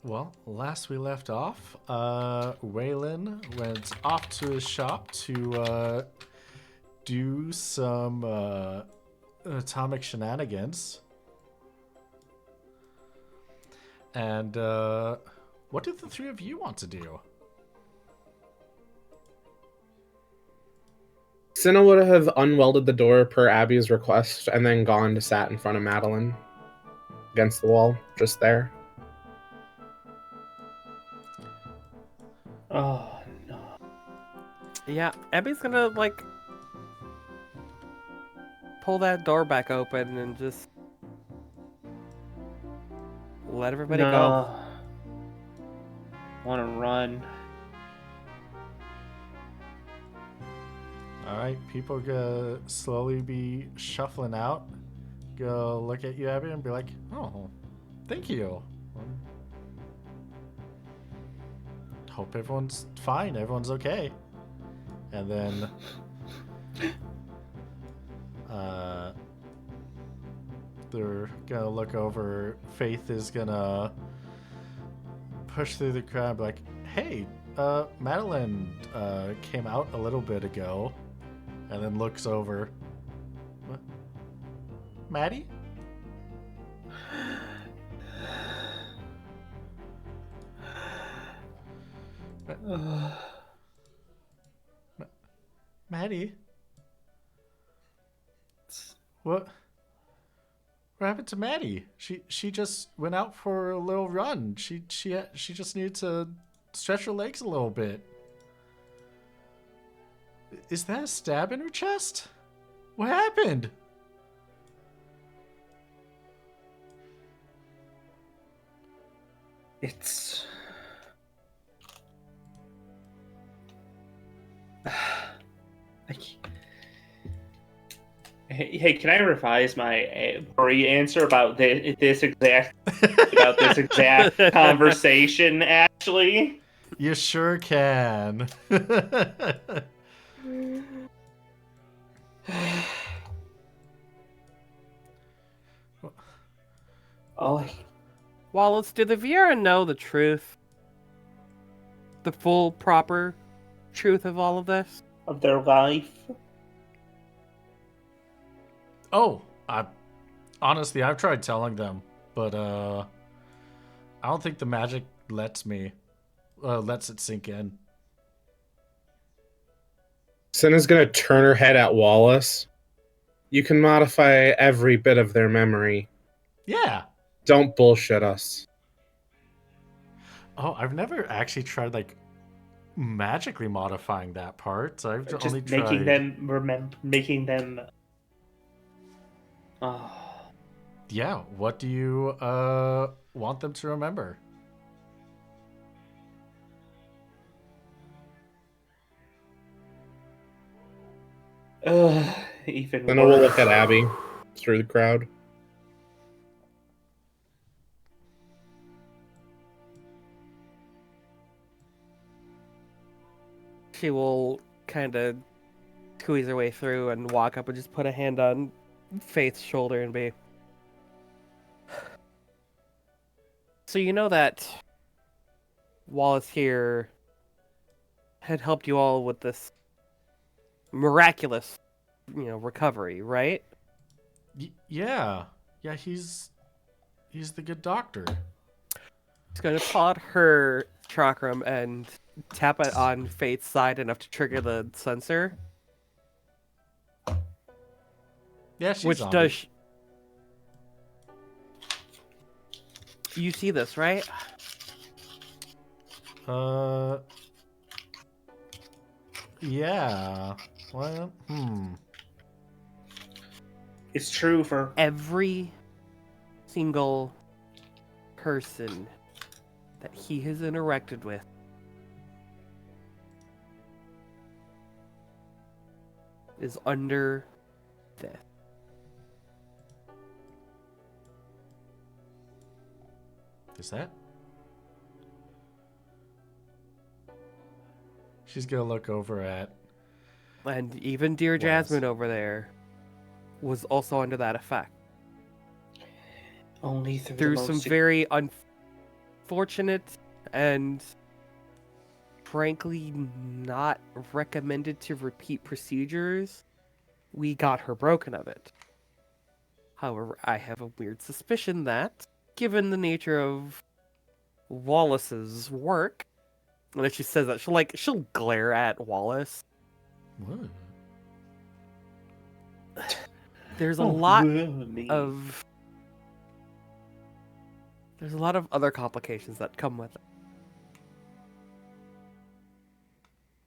Well, last we left off, Waylon went off to his shop to do some atomic shenanigans. And what do the three of you want to do? Cinna would have unwelded the door per Abby's request and then gone to sat in front of Madeline against the wall, just there. Oh no. Yeah, Abby's gonna, like, pull that door back open and just let everybody go. I want to run. All right, people gonna slowly be shuffling out. Go look at you, Abby, and be like, "Oh, thank you. Hope everyone's fine. Everyone's okay." And then, they're gonna look over. Faith is gonna push through the crowd, like, hey, Madeline came out a little bit ago, and then looks over. What? Maddie? Maddie? What? What happened to Maddie? She just went out for a little run. She just needed to stretch her legs a little bit. Is that a stab in her chest? What happened? It's. Hey, can I revise my worry answer about this exact conversation? Actually, You sure can. oh, Wallace, do the Viera know the truth? The full, proper truth of all of this? of their life. Oh, honestly, I've tried telling them, but I don't think the magic lets it sink in. Senna's gonna turn her head at Wallace. You can modify every bit of their memory. Yeah. Don't bullshit us. Oh, I've never actually tried like magically modifying that part. I've Just only making tried them remember, making them. Oh. Yeah, what do you want them to remember? Even Senna will worse. look at Abby through the crowd. She will kind of squeeze her way through and walk up and just put a hand on Faith's shoulder and be. So you know that Wallace here had helped you all with this miraculous, recovery, right? Yeah. Yeah, he's the good doctor. She's going to pull out her chakram and tap it on Faith's side enough to trigger the sensor. Yeah, she's Which zombie. does... You see this, right? Yeah. Well, It's true for Every single person that he has interacted with is under this. Is that? She's gonna look over at. And even dear Was. Jasmine over there was also under that effect. only through Through the some most very unfortunate and frankly not recommended to repeat procedures, we got her broken of it. However, I have a weird suspicion that, given the nature of Wallace's work, and if she says that, she'll glare at Wallace. What? There's a Oh, lot me. of there's a lot of other complications that come with it.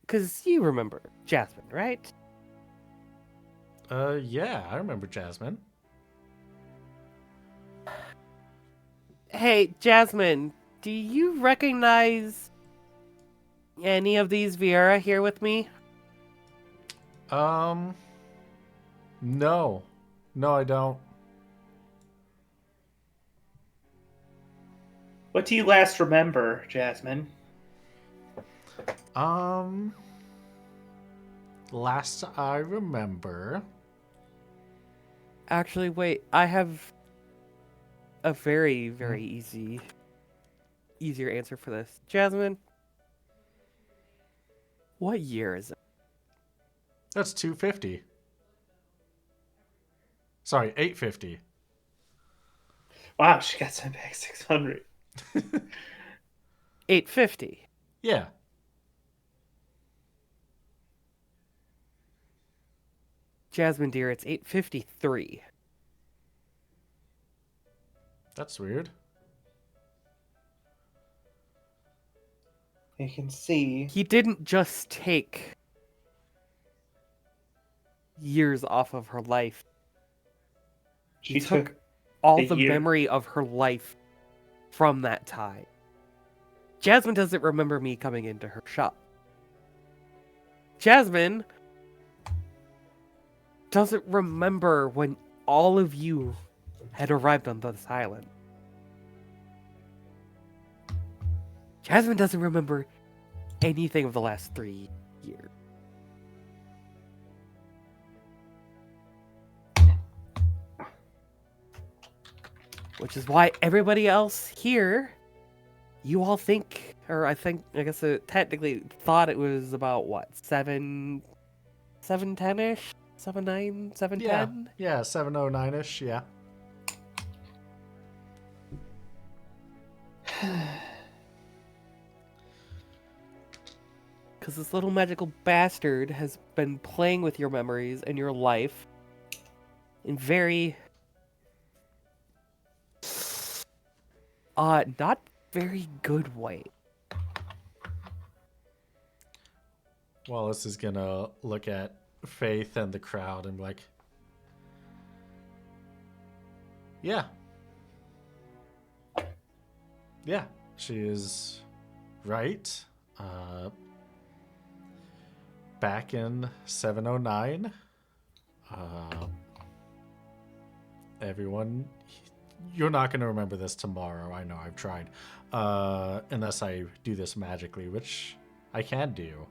Because you remember Jasmine, right? Yeah, I remember Jasmine. Hey, Jasmine, do you recognize any of these Viera here with me? No. No, I don't. What do you last remember, Jasmine? Last I remember. Actually, wait, I have a very, very easy easier answer for this. Jasmine, what year is it? That's 250. Sorry, 850. Wow, she got sent back 600. 850. Yeah. Jasmine, dear, it's 853. That's weird. You can see. He didn't just take years off of her life. She He took took all a the year. memory of her life from that time. Jasmine doesn't remember me coming into her shop. Jasmine doesn't remember when all of you had arrived on this island. Jasmine doesn't remember anything of the last 3 years. Which is why everybody else here, you all think, or I guess it technically thought it was about what, 710-ish? 7-9, 710? Yeah, 709-ish, yeah. Because this little magical bastard has been playing with your memories and your life in very... not very good way. Wallace is gonna look at Faith and the crowd and be like, yeah. Yeah, she is right. Back in 709, everyone, you're not going to remember this tomorrow. I know, I've tried. Unless I do this magically, which I can do.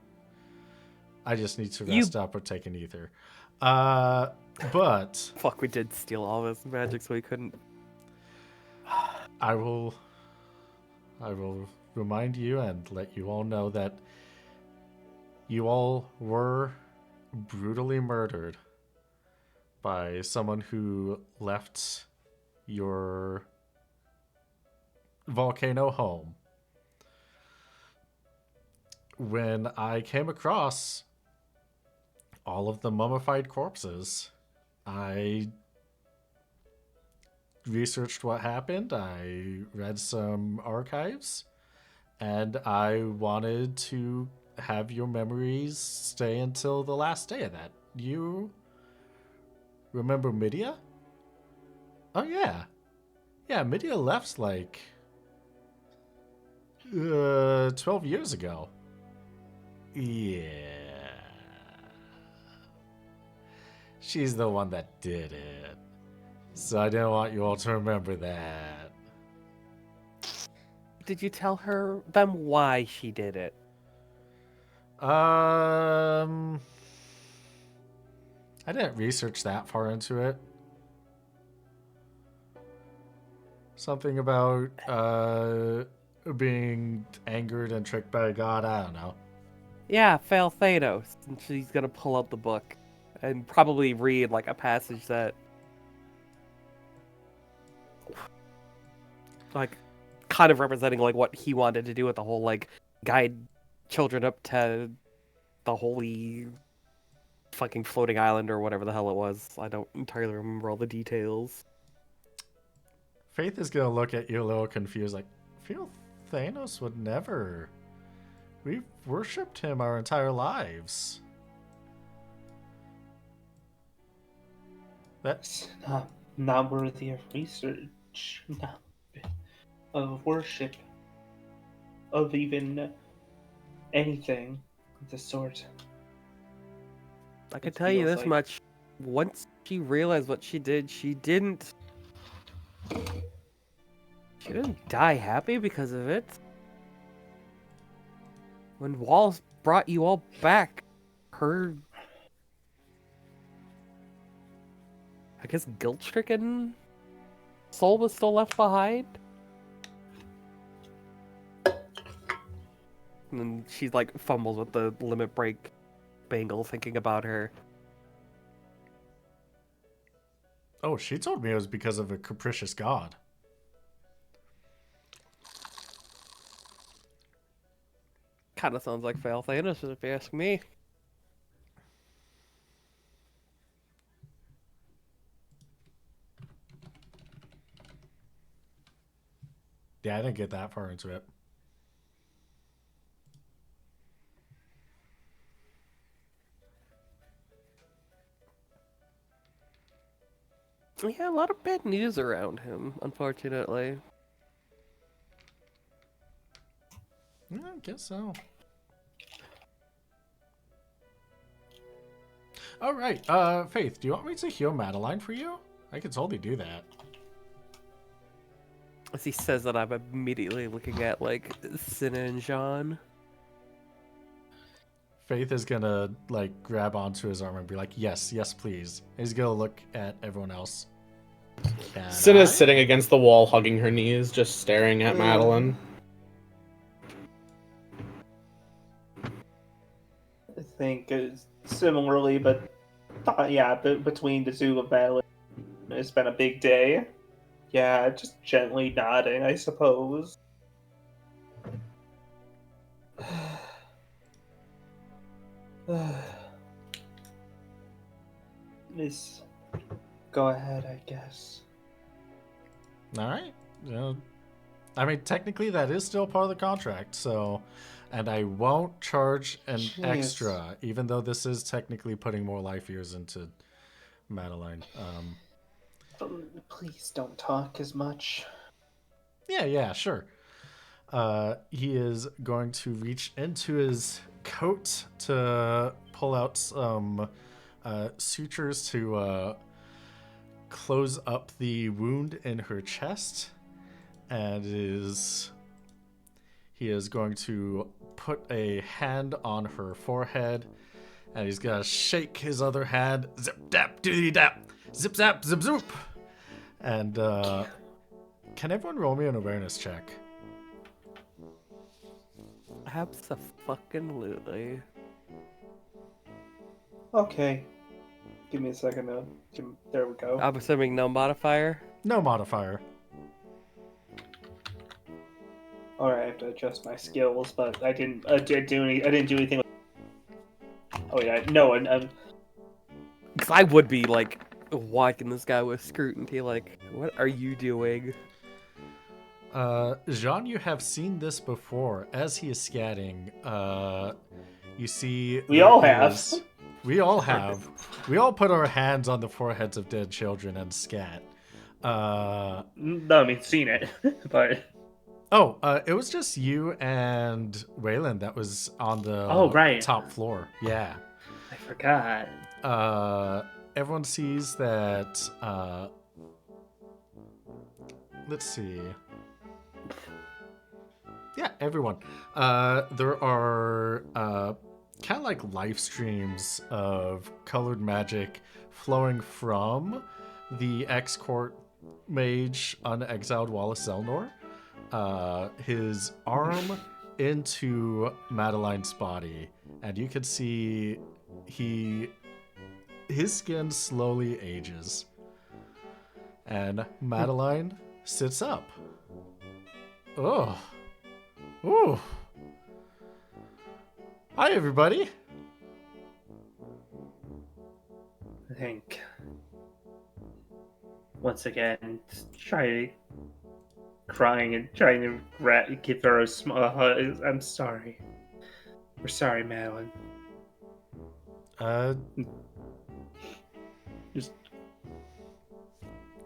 I just need to rest up or take an ether. But Fuck, we did steal all this magic, so we couldn't. I will remind you and let you all know that you all were brutally murdered by someone who left your volcano home. When I came across all of the mummified corpses, I researched what happened. I read some archives, and I wanted to have your memories stay until the last day of that. You remember Midia? Oh yeah. Yeah, Midia left like 12 years ago. Yeah. She's the one that did it. So I didn't want you all to remember that. Did you tell them why she did it? I didn't research that far into it. Something about being angered and tricked by God. I don't know. Yeah, fail Thanos. And she's gonna pull out the book and probably read like a passage that, like, kind of representing like what he wanted to do with the whole like guide children up to the holy fucking floating island or whatever the hell it was. I don't entirely remember all the details. Faith is gonna look at you a little confused, like, I feel Thanos would never. We've worshipped him our entire lives. That's It's not worthy of research, not of worship, of even anything of the sort. I can It tell you feels this like- much. Once she realized what she did, she didn't die happy because of it. When Walls brought you all back, her, I guess, guilt-stricken soul was still left behind. And then she like fumbles with the limit break bangle, thinking about her. Oh, she told me it was because of a capricious god. Kind of sounds like Fail Thanos, if you ask me. Yeah, I didn't get that far into it. Yeah, a lot of bad news around him, unfortunately. Yeah, I guess so. All right, Faith, do you want me to heal Madeline for you? I could totally do that. As he says that, I'm immediately looking at, like, Cinna and Jean. Faith is gonna, like, grab onto his arm and be like, yes, yes, please. He's gonna look at everyone else. Cinna's sitting against the wall, hugging her knees, just staring at Madeline. I think similarly, but between the two of Madeline, it's been a big day. Yeah, just gently nodding, I suppose. Just go ahead, I guess. All right. I mean, technically, that is still part of the contract, so... And I won't charge an Jeez. extra, even though this is technically putting more life years into Madeline. Please don't talk as much. Yeah, sure. He is going to reach into his coat to pull out some sutures to close up the wound in her chest, and he is going to put a hand on her forehead, and he's gonna shake his other hand, zip dap doody dap, zip zap zip zoop, and can everyone roll me an awareness check? Abso-fucking-lutely. Okay. Give me a second now. There we go. I'm assuming no modifier. No modifier. All right, I have to adjust my skills, but I didn't do anything. Oh yeah, no, and Because I would be, like, watching this guy with scrutiny, like, what are you doing? Jean, you have seen this before. As he is scatting, you see... We all have. We all have. We all put our hands on the foreheads of dead children and scat. no, I mean seen it, but It was just you and Waylon that was on the right. top floor. Yeah. I forgot. Everyone sees that. Let's see. Yeah, everyone. There are kind of like live streams of colored magic flowing from the ex-court mage unexiled Wallace Zelnor. His arm into Madeline's body, and you can see his skin slowly ages, and Madeline sits up. Oh, ooh! Hi, everybody. I think once again, crying and trying to give her a small hug. I'm sorry. We're sorry, Madeline. Just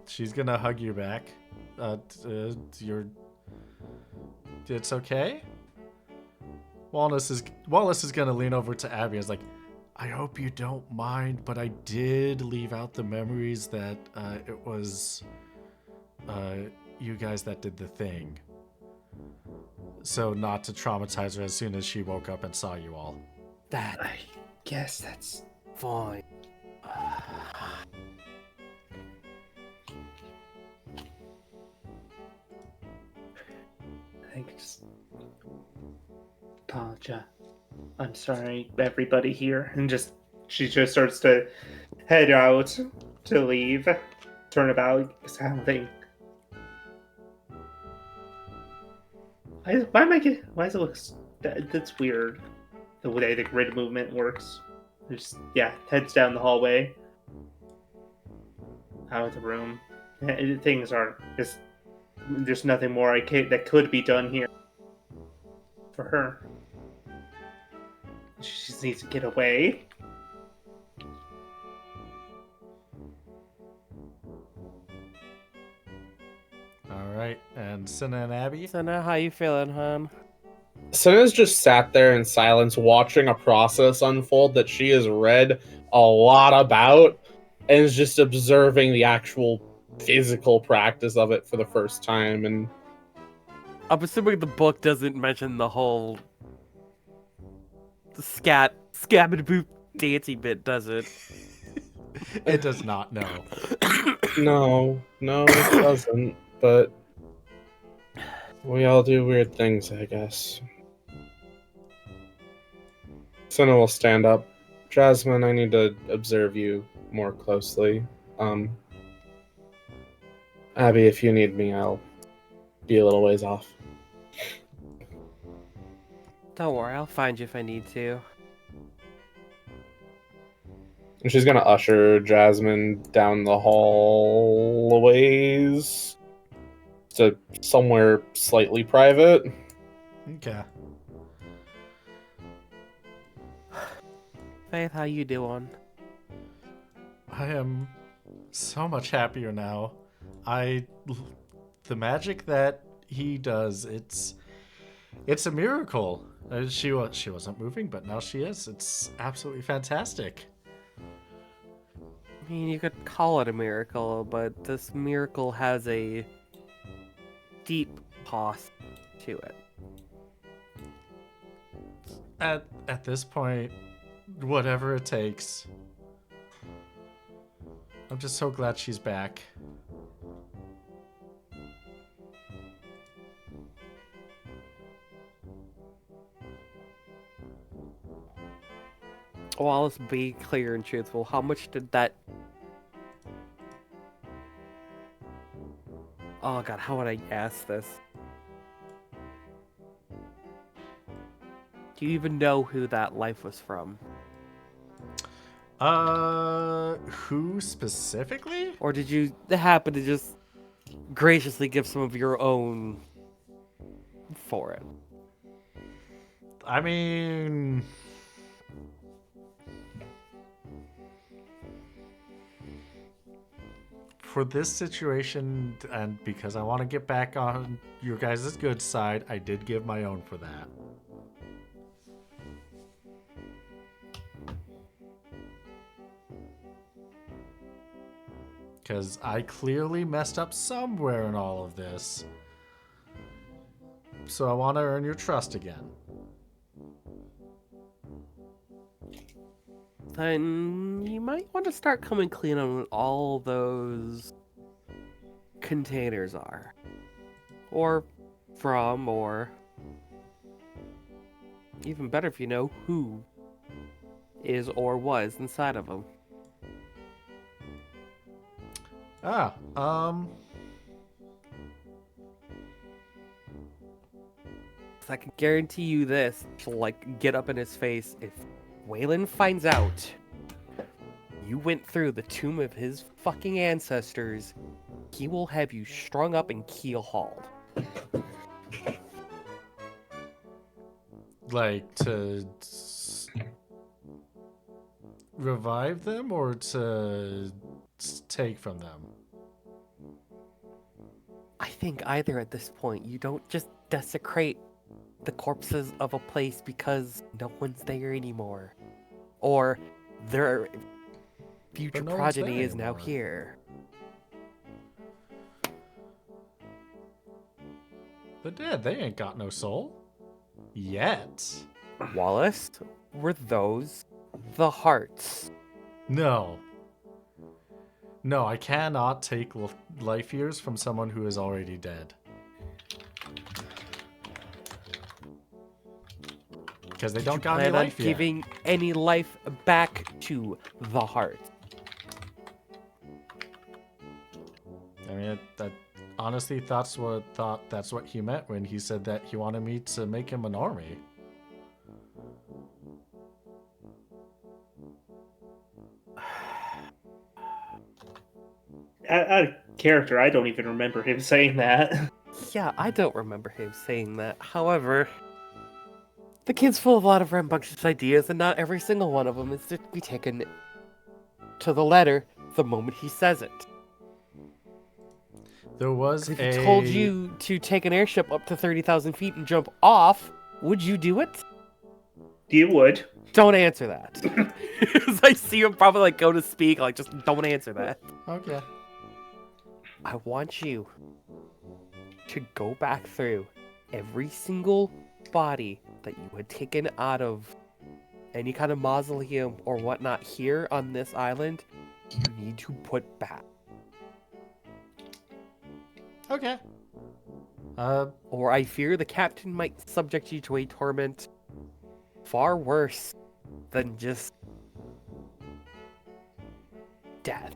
she's gonna hug you back. It's okay. Wallace is gonna lean over to Abby. Is like, I hope you don't mind, but I did leave out the memories that it was you guys that did the thing. So not to traumatize her as soon as she woke up and saw you all. That I guess that's fine. I think just apologize. I'm sorry, everybody here. And she just starts to head out to leave. Turn about, sounding. Why does it look... That's weird. The way the grid movement works. Just, heads down the hallway. Out of the room. Things are just... There's nothing more that could be done here. For her. She just needs to get away. All right, and Cinna and Abby. So now, how you feeling, hon? Senna's just sat there in silence watching a process unfold that she has read a lot about and is just observing the actual physical practice of it for the first time. And I'm assuming the book doesn't mention the whole scab-and-boop dancing bit, does it? It does not, no. no, it doesn't. But we all do weird things, I guess. Senna will stand up. Jasmine, I need to observe you more closely. Abby, if you need me, I'll be a little ways off. Don't worry, I'll find you if I need to. And she's gonna usher Jasmine down the hallways to somewhere slightly private. Okay. Faith, how you doing? I am so much happier now. The magic that he does, it's a miracle. She wasn't moving, but now she is. It's absolutely fantastic. I mean, you could call it a miracle, but this miracle has a deep cost to it. At this point, whatever it takes. I'm just so glad she's back. Well, let's be clear and truthful. How much did that... Oh god, how would I ask this? Do you even know who that life was from? Who specifically? Or did you happen to just graciously give some of your own for it? I mean... For this situation, and because I want to get back on your guys' good side, I did give my own for that. Because I clearly messed up somewhere in all of this. So I want to earn your trust again. Then you might want to start coming clean on what all those containers are. Or from, or even better if you know who is or was inside of them. I can guarantee you this, to get up in his face, if Waylon finds out you went through the tomb of his fucking ancestors, he will have you strung up and keel hauled. Like, to revive them or to take from them? I think either at this point. You don't just desecrate the corpses of a place because no one's there anymore. Or their future no one's progeny there is now anymore. here. They're dead. They ain't got no soul. Yet. Wallace, were those the hearts? No. No, I cannot take life years from someone who is already dead. Because they Did don't you got any plan on life yet. giving any life back to the heart? I mean, that honestly, that's what he meant when he said that he wanted me to make him an army. Out of character, I don't even remember him saying that. Yeah, I don't remember him saying that. However, the kid's full of a lot of rambunctious ideas, and not every single one of them is to be taken to the letter the moment he says it. There was If a he told you to take an airship up to 30,000 feet and jump off, would you do it? You would. Don't answer that. As I see him probably like go to speak, like just don't answer that. Okay. I want you to go back through every single body that you had taken out of any kind of mausoleum or whatnot here on this island. You need to put back. Okay. Or I fear the captain might subject you to a torment far worse than just death.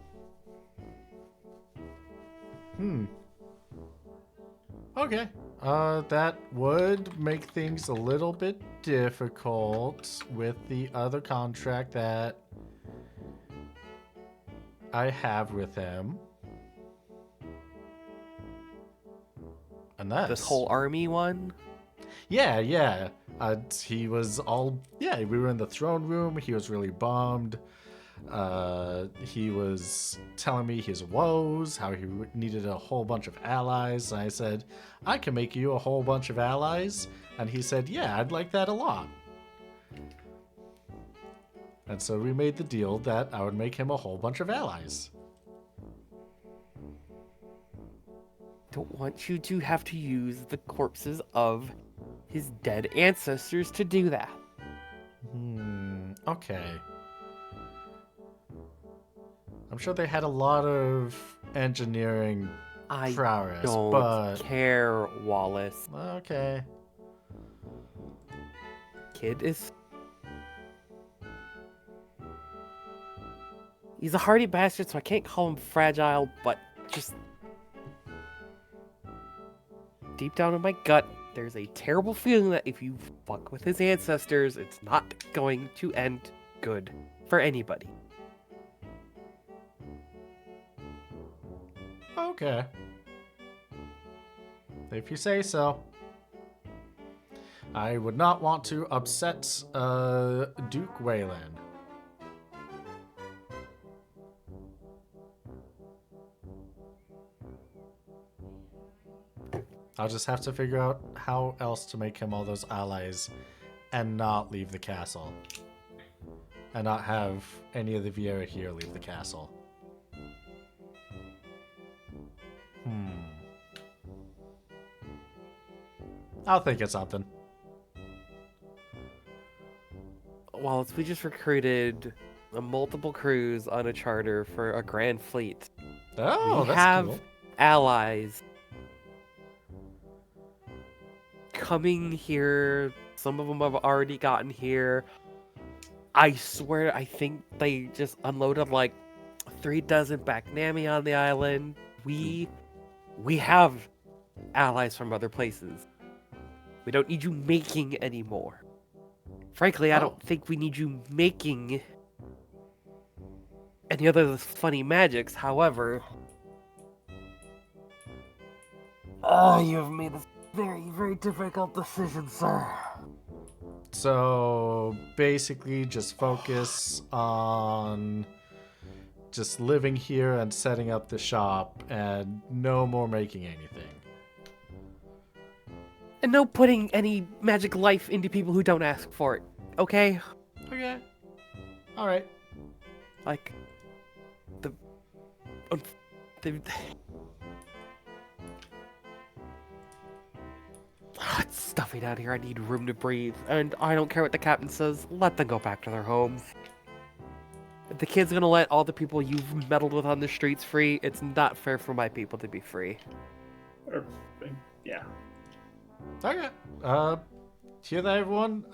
Okay. That would make things a little bit difficult with the other contract that I have with him. Unless... This whole army one? Yeah. He was all... Yeah, we were in the throne room. He was really bummed. He was telling me his woes, how he needed a whole bunch of allies. And I said, I can make you a whole bunch of allies. And he said, yeah, I'd like that a lot. And so we made the deal that I would make him a whole bunch of allies. Don't want you to have to use the corpses of his dead ancestors to do that. Okay. I'm sure they had a lot of engineering prowess, Don't but... care, Wallace. Okay. Kid is... He's a hardy bastard, so I can't call him fragile, but just... Deep down in my gut, there's a terrible feeling that if you fuck with his ancestors, it's not going to end good for anybody. Okay. If you say so. I would not want to upset Duke Wayland. I'll just have to figure out how else to make him all those allies and not leave the castle. And not have any of the Vieira here leave the castle. I'll think of something. Well, we just recruited multiple crews on a charter for a grand fleet. Oh, We that's have cool. allies coming here. Some of them have already gotten here. I swear, I think they just unloaded like 36 Backnami on the island. We have allies from other places. We don't need you making any more. Frankly, I don't think we need you making any other funny magics. However, you have made a very, very difficult decision, sir. So basically just focus on just living here and setting up the shop and no more making anything. And no putting any magic life into people who don't ask for it, okay? Okay. Alright. Like, the it's stuffy down here. I need room to breathe. And I don't care what the captain says. Let them go back to their homes. If the kid's gonna let all the people you've meddled with on the streets free, it's not fair for my people to be free. Or, yeah. Okay. hear that, everyone?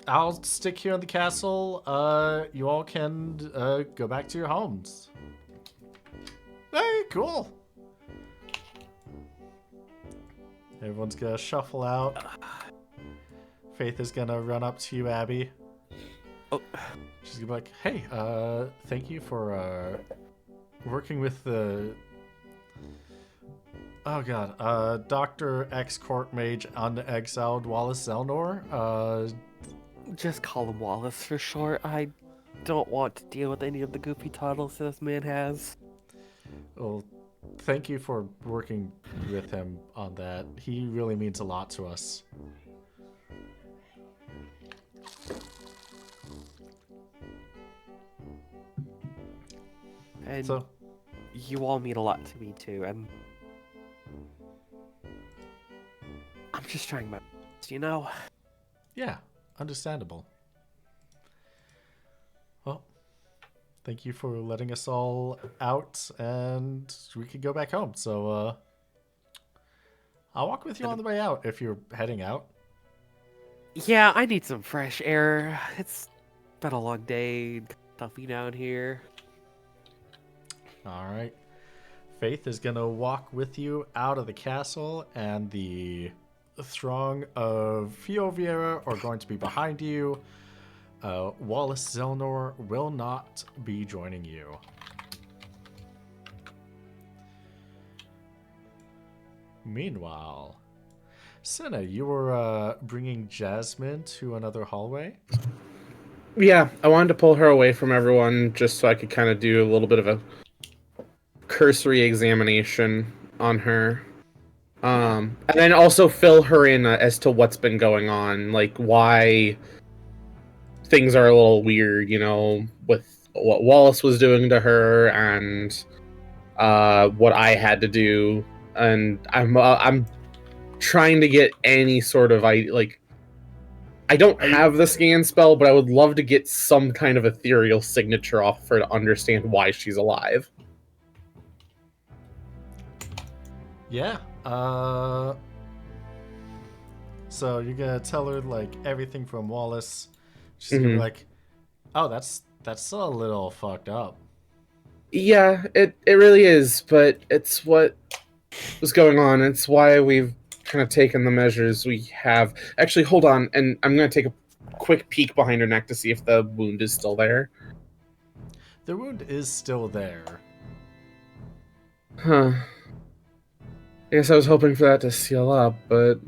I'll stick here in the castle. You all can go back to your homes. Hey, cool. Everyone's gonna shuffle out. Faith is gonna run up to you, Abby. Oh. She's gonna be like, "Hey, thank you for working with the Dr. X Court Mage Unexiled Wallace Zelnor. Just call him Wallace for short. I don't want to deal with any of the goofy titles this man has. Well, thank you for working with him on that. He really means a lot to us." And So, you all mean a lot to me too, and I'm just trying my best, you know? yeah, understandable. Well, thank you for letting us all out, and we can go back home. So, I'll walk with you on the way out if you're heading out. Yeah, I need some fresh air. It's been a long day, stuffy down here. All right. Faith is going to walk with you out of the castle, and the throng of Fio Vieira are going to be behind you. Wallace Zelnor will not be joining you. Meanwhile, Senna, you were bringing Jasmine to another hallway? Yeah, I wanted to pull her away from everyone just so I could kind of do a little bit of a cursory examination on her. And then also fill her in as to what's been going on, like why things are a little weird, you know, with what Wallace was doing to her and what I had to do. And I'm trying to get any sort of I don't have the scan spell, but I would love to get some kind of ethereal signature off her to understand why she's alive. Yeah. So you're gonna tell her like everything from Wallace. She's gonna be like, "Oh, that's a little fucked up." Yeah, it really is, but it's what was going on. It's why we've kind of taken the measures we have. Actually, hold on, and I'm going to take a quick peek behind her neck to see if the wound is still there. The wound is still there. Huh. I guess I was hoping for that to seal up, but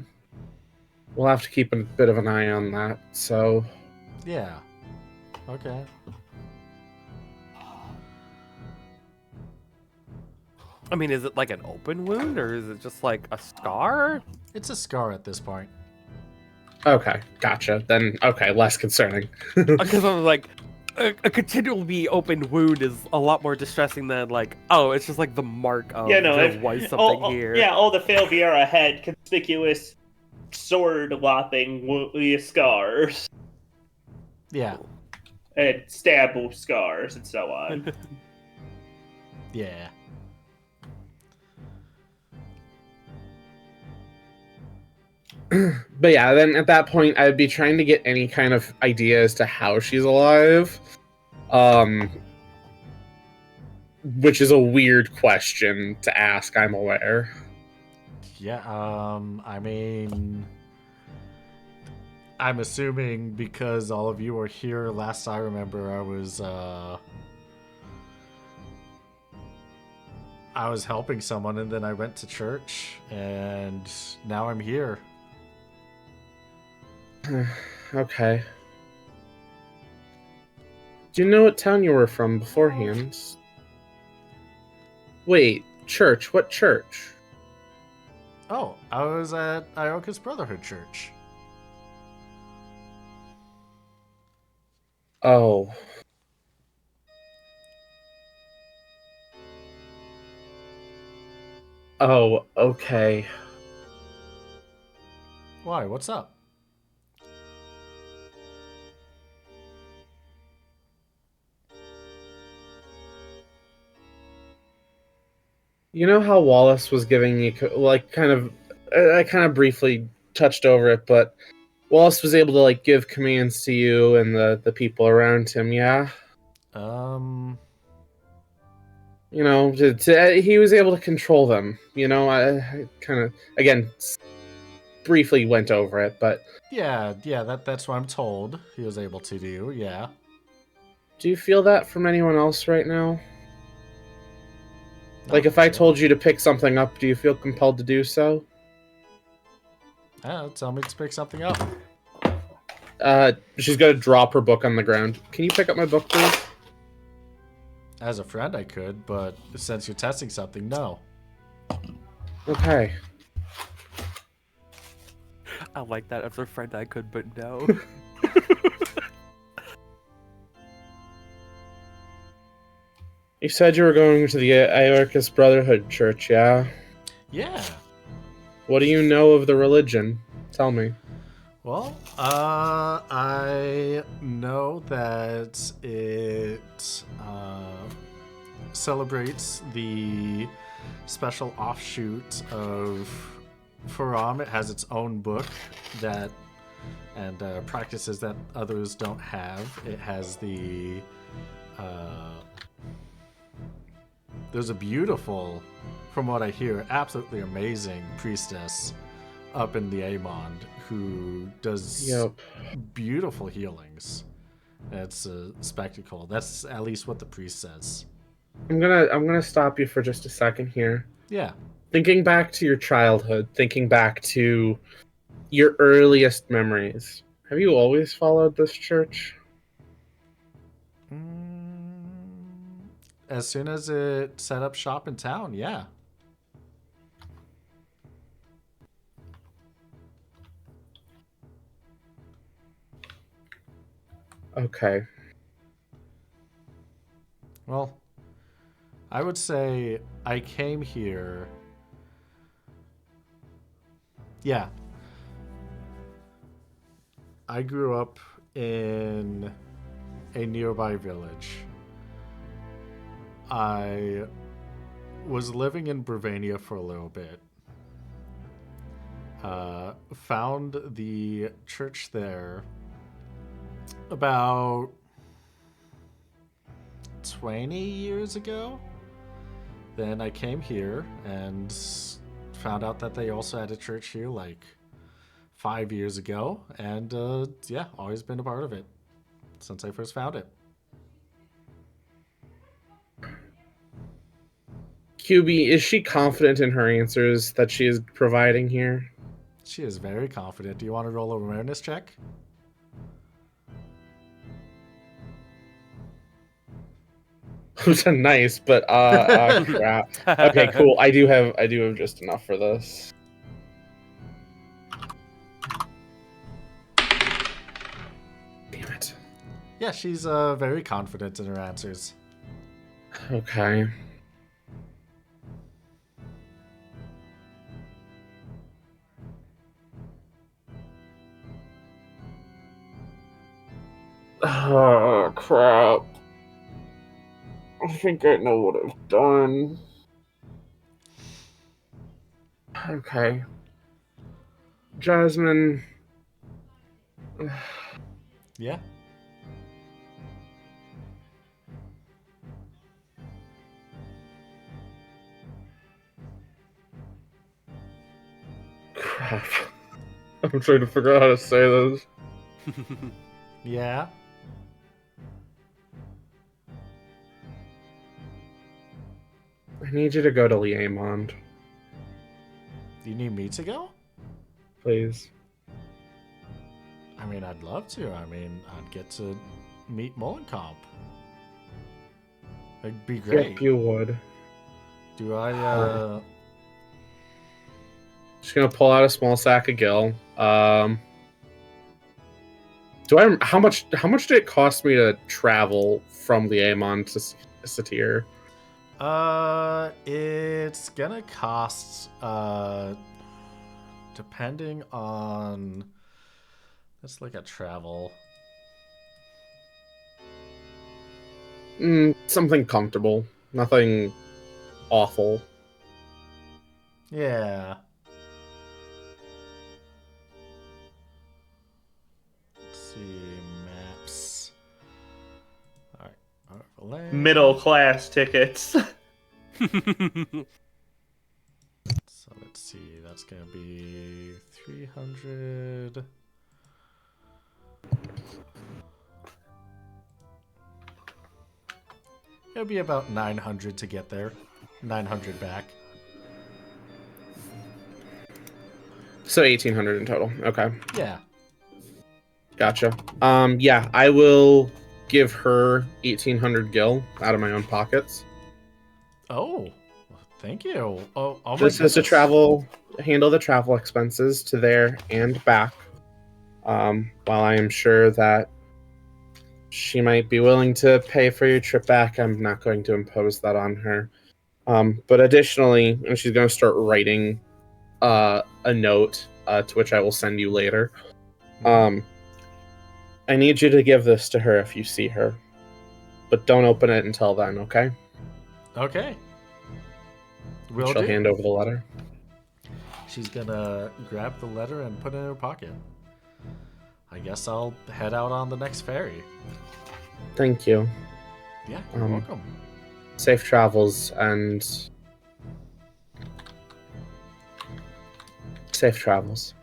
we'll have to keep a bit of an eye on that, so... Yeah. Okay. I mean, is it like an open wound, or is it just like a scar? It's a scar at this point. Okay, gotcha. Then, okay, less concerning. Because I was like, a continually open wound is a lot more distressing than like, oh, it's just like the mark of there was something here. Yeah, all the Fail Vieira had conspicuous sword lopping scars. Yeah. And stab scars and so on. Yeah. But yeah, then at that point, I'd be trying to get any kind of idea as to how she's alive. Which is a weird question to ask, I'm aware. Yeah, I mean, I'm assuming because all of you were here last I remember, I was helping someone and then I went to church and now I'm here. Okay. Do you know what town you were from beforehand? Wait, church? What church? Oh, I was at Ioka's Brotherhood Church. Oh. Oh, okay. Why? What's up? You know how Wallace was giving you, like, I kind of briefly touched over it, but Wallace was able to like give commands to you and the people around him. Yeah, you know, he was able to control them. You know, I kind of again briefly went over it, but Yeah, that's what I'm told he was able to do. Yeah. do you feel that from anyone else right now? Like, Not if I really. told you to pick something up, do you feel compelled to do so? Tell me to pick something up. She's gonna drop her book on the ground. Can you pick up my book, please? As a friend, I could, but since you're testing something, no. Okay. I like that. As a friend, I could, but no. You said you were going to the Iorcus Brotherhood Church, yeah? Yeah. What do you know of the religion? Tell me. Well, I know that it celebrates the special offshoot of Faram. It has its own book that and practices that others don't have. It has the there's a beautiful, from what I hear, absolutely amazing priestess up in the Amond who does beautiful healings. It's a spectacle. That's at least what the priest says. I'm gonna stop you for just a second here. Yeah. Thinking back to your childhood, thinking back to your earliest memories, have you always followed this church? As soon as it set up shop in town, yeah. Okay. Well, I would say I came here. Yeah. I grew up in a nearby village. I was living in Bravania for a little bit. Found the church there about 20 years ago. Then I came here and found out that they also had a church here like 5 years ago. And yeah, always been a part of it since I first found it. QB, is she confident in her answers that she is providing here? She is very confident. Do you want to roll a awareness check? Nice, but crap. Okay, cool. I do have just enough for this. Damn it. Yeah, she's very confident in her answers. Okay. Oh, crap. I think I know what I've done. Okay. Jasmine. Yeah. Crap. I'm trying to figure out how to say this. Yeah. I need you to go to Liamond, You need me to go? please. I mean, I'd love to. I mean, I'd get to meet Molenkamp. It'd be great. Yep, you would. Do I, Just gonna pull out a small sack of gill. How much did it cost me to travel from Liamond to Satir? It's gonna cost, depending on, let's look at travel. Something comfortable. Nothing awful. Yeah. middle class tickets. So let's see. That's gonna be 300. It'll be about 900 to get there. 900 back. So 1,800 in total. Okay. Yeah. Gotcha. Yeah, I will give her 1,800 gil out of my own pockets. Oh, thank you. Oh my Just as to goodness. handle the travel expenses to there and back. While I am sure that she might be willing to pay for your trip back, I'm not going to impose that on her. But additionally, and she's going to start writing a note to which I will send you later. I need you to give this to her if you see her, but don't open it until then, okay? Okay. Will She'll do. hand over the letter. She's gonna grab the letter and put it in her pocket. I guess I'll head out on the next ferry. Thank you. Yeah, you're welcome. Safe travels and safe travels.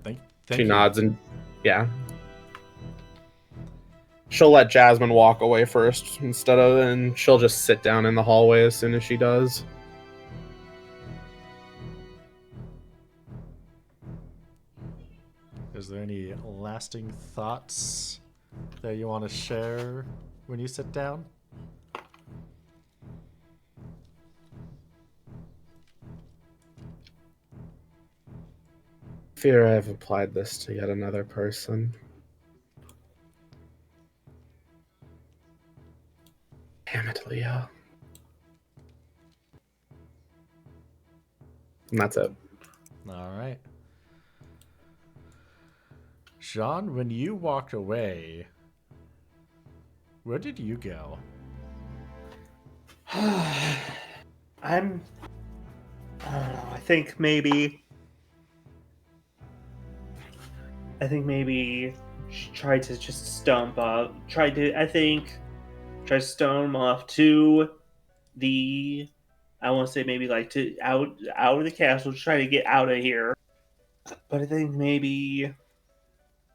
Thank She you. nods and yeah. She'll let Jasmine walk away first and she'll just sit down in the hallway as soon as she does. Is there any lasting thoughts that you want to share when you sit down? Fear I have applied this to yet another person. Damn it, Leo. And that's it. All right. Jean, when you walked away, where did you go? I don't know. I think maybe try to just stomp off. Try to stone him off to the. I want to say maybe like to out of the castle. Try to get out of here. But I think maybe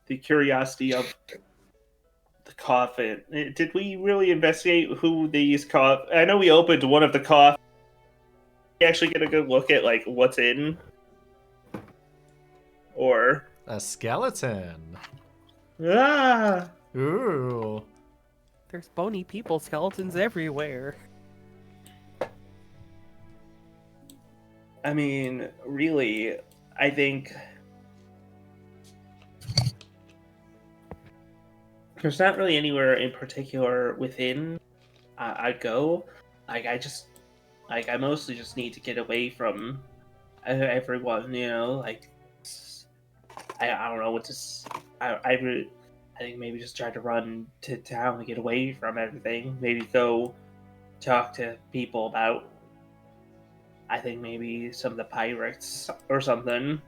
the curiosity of the coffin. Did we really investigate who these I know we opened one of the coffins. We actually get a good look at like what's in, or A skeleton. ah. Ooh. There's bony people skeletons everywhere. I mean, really, I think there's not really anywhere in particular within I'd go. Like I mostly just need to get away from everyone. You know, like I don't know what to. I think maybe just try to run to town to get away from everything. Maybe go talk to people about. I think maybe some of the pirates or something.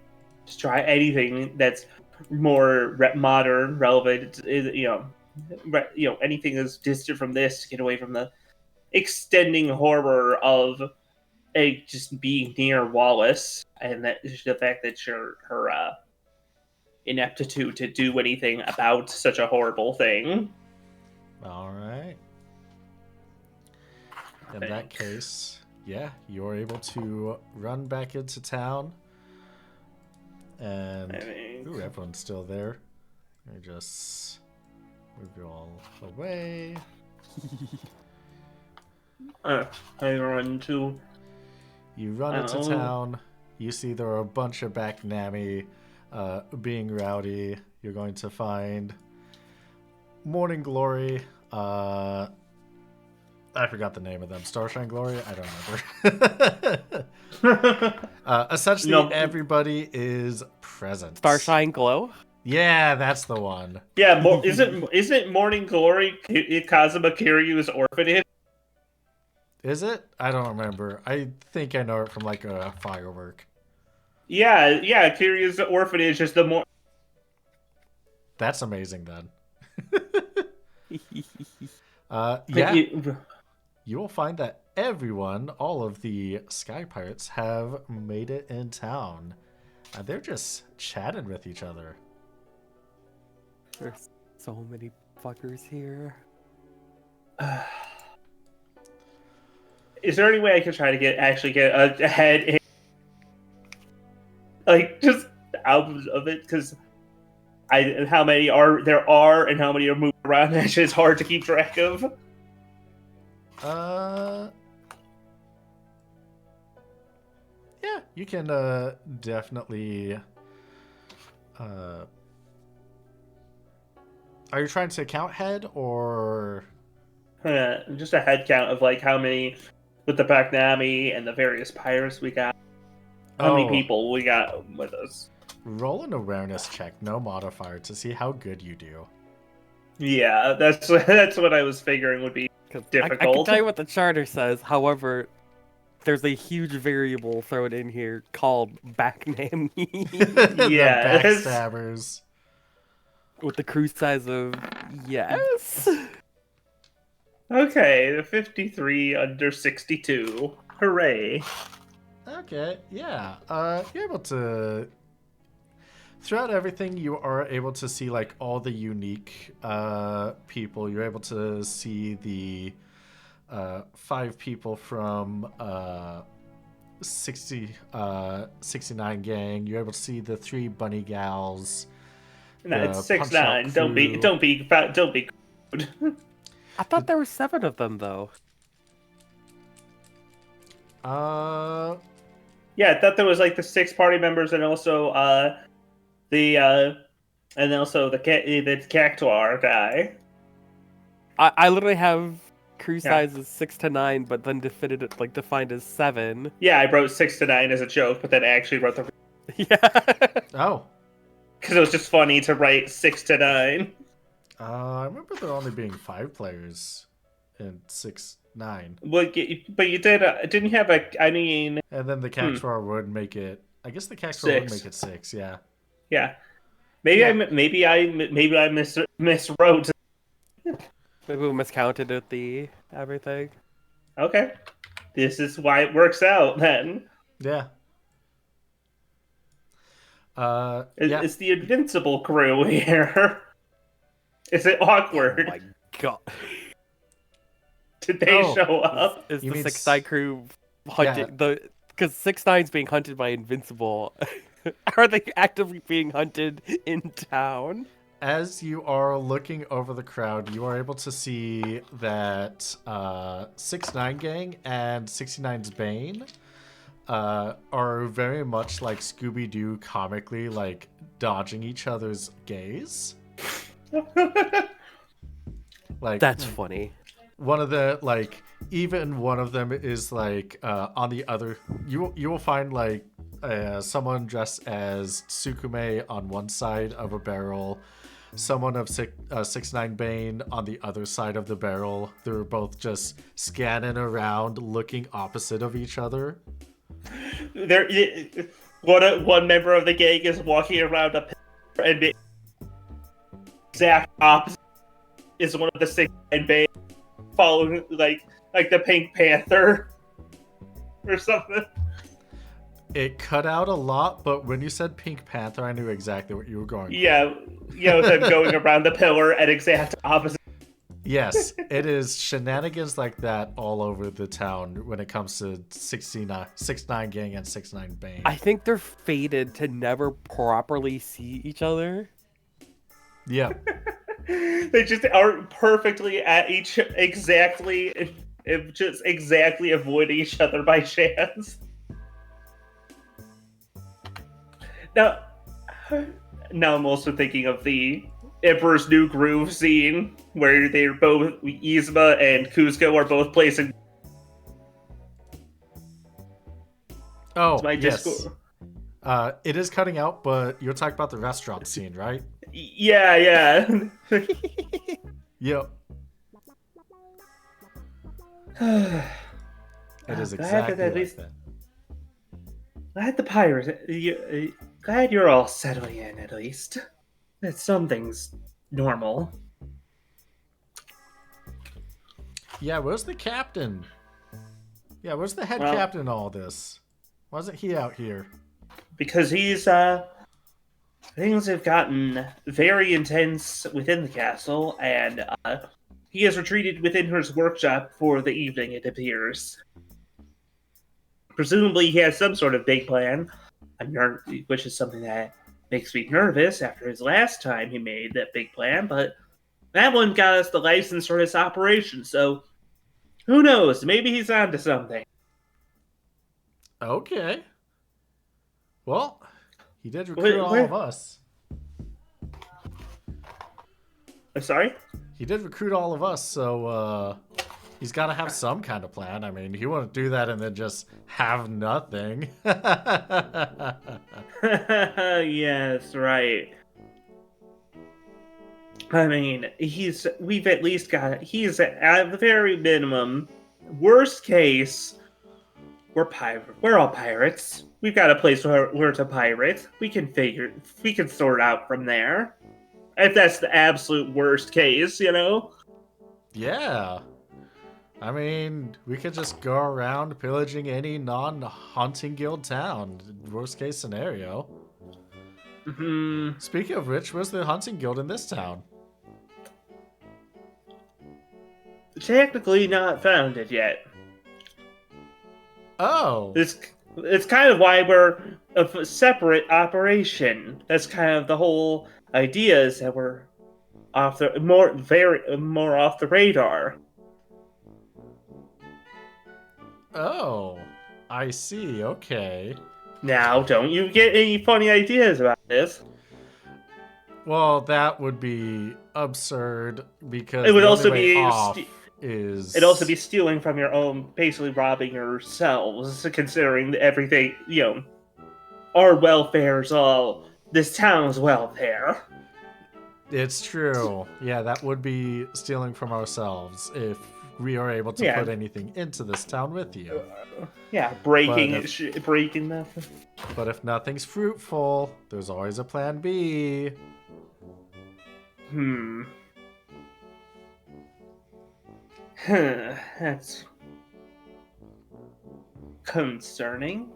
Just try anything that's more modern, relevant. Anything that's distant from this to get away from the extending horror of just being near Wallace, and that the fact that her ineptitude to do anything about such a horrible thing. All right. In that case, yeah, you're able to run back into town. And ooh, everyone's still there. I just move you all away. I run to. You run into town. You see there are a bunch of backnami being rowdy. You're going to find Morning Glory. I forgot the name of them. Starshine Glory? I don't remember. Essentially, everybody is present. Starshine Glow? Yeah, that's the one. Yeah, isn't Morning Glory Kazuma Kiryu's orphanage? Is it? I don't remember. I think I know it from like a firework. Yeah, Kiryu's orphanage is the more. That's amazing then. Yeah, You- you will find that everyone, all of the Sky Pirates, have made it in town. They're just chatting with each other. There's so many fuckers here. Is there any way I could try to actually get a head, like just out of it? Because how many there are and how many are moving around? Actually, it's hard to keep track of. Yeah, you can definitely. Are you trying to count head or? Just a head count of like how many with the Backnami and the various pirates we got. How many people we got with us? Roll an awareness check, no modifier, to see how good you do. Yeah, that's what I was figuring would be 'Cause difficult. I can tell you what the charter says. However, there's a huge variable thrown in here called backnammy Yeah, The backstabbers. with the crew size of yes. Okay, the 53 under 62. Hooray. Okay, yeah. You're able to. Throughout everything, you are able to see like all the unique people. You're able to see the 5 people from 69 gang. You're able to see the 3 bunny gals. No, the it's Punch-Out 6'9". Don't be crude. I thought there were 7 of them though. Yeah, I thought there was like the 6 party members and also the Cactuar guy. I literally have crew Yeah. sizes 6 to 9, but then defined as 7. Yeah, I wrote 6 to 9 as a joke, but then I actually wrote the Yeah. Oh. because it was just funny to write 6 to 9. I remember there only being 5 players in 6-9. Well, but you didn't you have a? I mean, And then the Cactuar would make it. I guess the Cactuar would 6. make it 6. Yeah. yeah. Maybe Yeah. I miswrote. Maybe we miscounted with the everything. Okay, this is why it works out then. Yeah. Yeah. It's the invincible crew here. Is it awkward? Oh my god. Did they Oh. show up? Is You the mean 6'9" crew hunting because 6'9's being hunted by Invincible. Are they actively being hunted in town? As you are looking over the crowd, you are able to see that 6-9 gang and 69's Bane are very much like Scooby-Doo comically, like dodging each other's gaze. Like That's funny. one of the like even one of them is like on the other. You will find like someone dressed as Tsukume on one side of a barrel. Someone of 6'9" Bane on the other side of the barrel. They're both just scanning around, looking opposite of each other. One member of the gang is walking around a pillar, and the exact opposite is one of the 6'9" Bane following like the Pink Panther or something. It cut out a lot, but when you said Pink Panther, I knew exactly what you were going for. Yeah, them going around the pillar at exact opposite. Yes, it is shenanigans like that all over the town when it comes to 6'9" gang and 6'9" Bane. I think they're fated to never properly see each other. Yeah. They just are perfectly at each exactly avoid each other by chance. Now I'm also thinking of the Emperor's New Groove scene where they're both Yzma and Kuzco are both placing. Oh, My yes. Discord. It is cutting out, but you're talking about the restaurant scene, right? Yeah. Yep. It is Glad exactly that at like least- that. Glad the pirates. Glad you're all settling in at least. That something's normal. Yeah, where's the captain? Yeah, where's the head Well- captain in all this? Why isn't he out here? Because things have gotten very intense within the castle, and he has retreated within his workshop for the evening, it appears. Presumably, he has some sort of big plan, which is something that makes me nervous after his last time he made that big plan, but that one got us the license for his operation, so who knows? Maybe he's onto something. Okay. Well, he did recruit all of us. I'm sorry? He did recruit all of us, so he's got to have some kind of plan. I mean, he wouldn't do that and then just have nothing. Yes, right. I mean, he's at the very minimum. Worst case, we're all pirates. We've got a place where we're to pirate. We can sort out from there. If that's the absolute worst case, you know? Yeah. I mean, we could just go around pillaging any non-hunting guild town. Worst case scenario. Speaking of which, where's the hunting guild in this town? Technically not founded yet. Oh. It's kind of why we're a separate operation. That's kind of the whole idea, is that we're more off the radar. Oh. I see. Okay. Now, don't you get any funny ideas about this? Well, that would be absurd because It would the also only way be off is It'd also be stealing from your own, basically robbing yourselves, considering everything, you know, our welfare is all this town's welfare. It's true. Yeah, that would be stealing from ourselves if we are able to Yeah. put anything into this town with you. Yeah, breaking But breaking nothing. But if nothing's fruitful, there's always a plan B. That's concerning.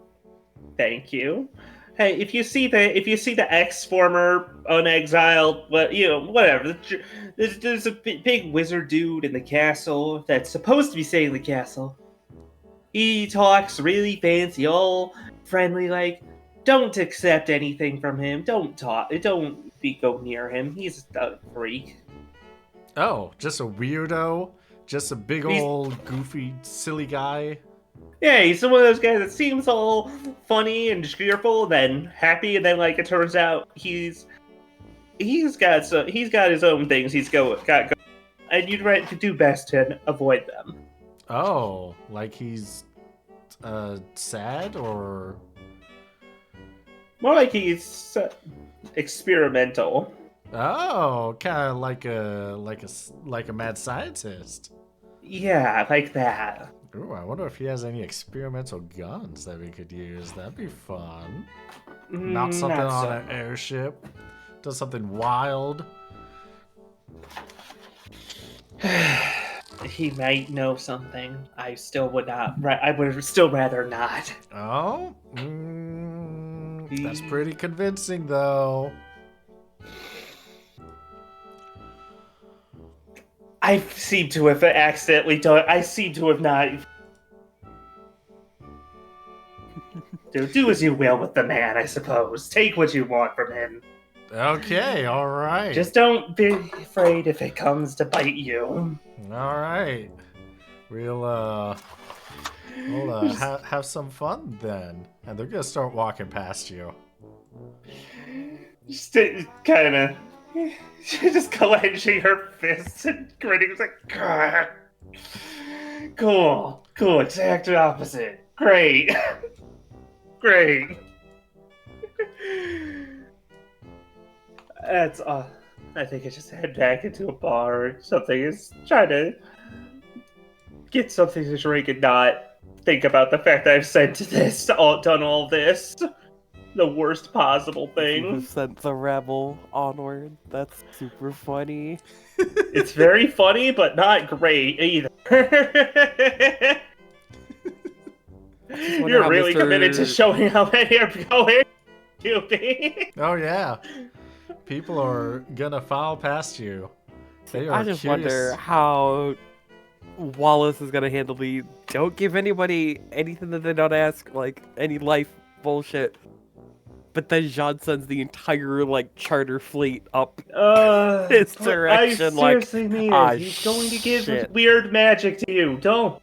Thank you. Hey, if you see the ex-former unexiled, whatever. There's a big wizard dude in the castle that's supposed to be staying in the castle. He talks really fancy, all friendly, like. Don't accept anything from him. Don't go near him. He's a freak. Oh, just a weirdo? Just a big He's- old goofy silly guy? Yeah, he's one of those guys that seems all funny and cheerful, then happy, and then it turns out he's got his own things he's got going, and you'd do best to avoid them. Oh, like he's sad or More like he's experimental. oh, kind of like a mad scientist. Yeah, like that. Ooh, I wonder if he has any experimental guns that we could use. That'd be fun. Mount something Not on so an airship. Does something wild. He might know something. I still would not. I would still rather not. Oh, that's pretty convincing, though. I seem to have accidentally done. I seem to have not. Do as you will with the man, I suppose. Take what you want from him. Okay, all right. Just don't be afraid if it comes to bite you. All right. We'll have some fun then, and they're gonna start walking past you. Just kind of, just clenching her fists and grinning. It's like, "Grr." Cool, exact opposite. Great, great. That's I think I just head back into a bar or something. Is trying to get something to drink and not think about the fact that I've done all this. the worst possible You thing. have sent the rebel onward. That's super funny. It's very funny, but not great either. wonder You're how really committed to Mr. showing how many are going to be. Oh yeah, people are gonna file past you. They are I just curious. wonder how Wallace is gonna handle the don't give anybody anything that they don't ask, like any life bullshit. But then Jean sends the entire like charter fleet up his But direction. I seriously mean ah, it. He's going to give shit. weird magic to you. Don't.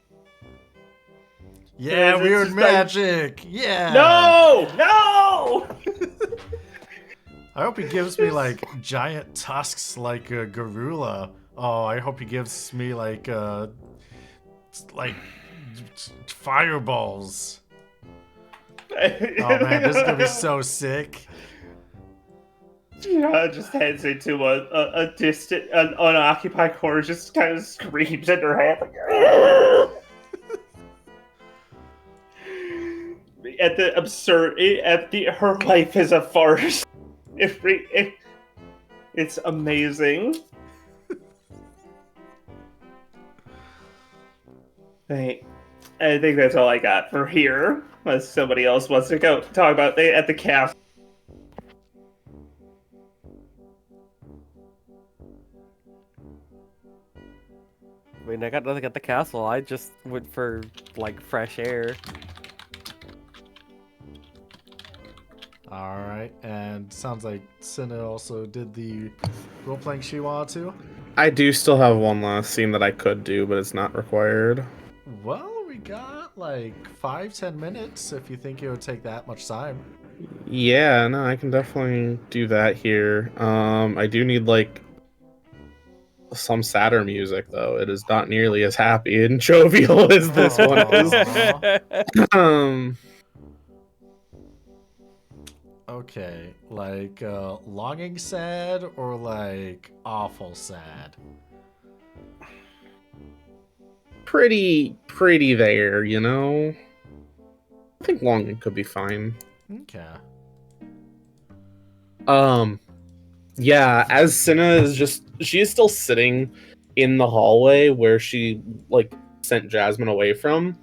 Yeah, It's weird just like- magic. Yeah. No! I hope he gives me like giant tusks like a gorilla. Oh, I hope he gives me like fireballs. Oh man, this is gonna be so sick. Just heads into a distant, an unoccupied corner, just kind of screams in her head. At the absurd, her life is a farce. It's amazing. I think that's all I got for here. Unless somebody else wants to go talk about at the cafe. I mean, I got nothing at the castle. I just went for like fresh air. All right, and sounds like Cinna also did the role playing she wanted to. I do still have one last scene that I could do, but it's not required. Well, we got like 5-10 minutes if you think it would take that much time. Yeah, no, I can definitely do that here. I do need like some sadder music though. It is not nearly as happy and jovial as this one is. Aw. Okay, like longing sad or like awful sad? Pretty there, you know. I think longing could be fine. Okay. Yeah, as Cinna is she is still sitting in the hallway where she like sent Jasmine away from,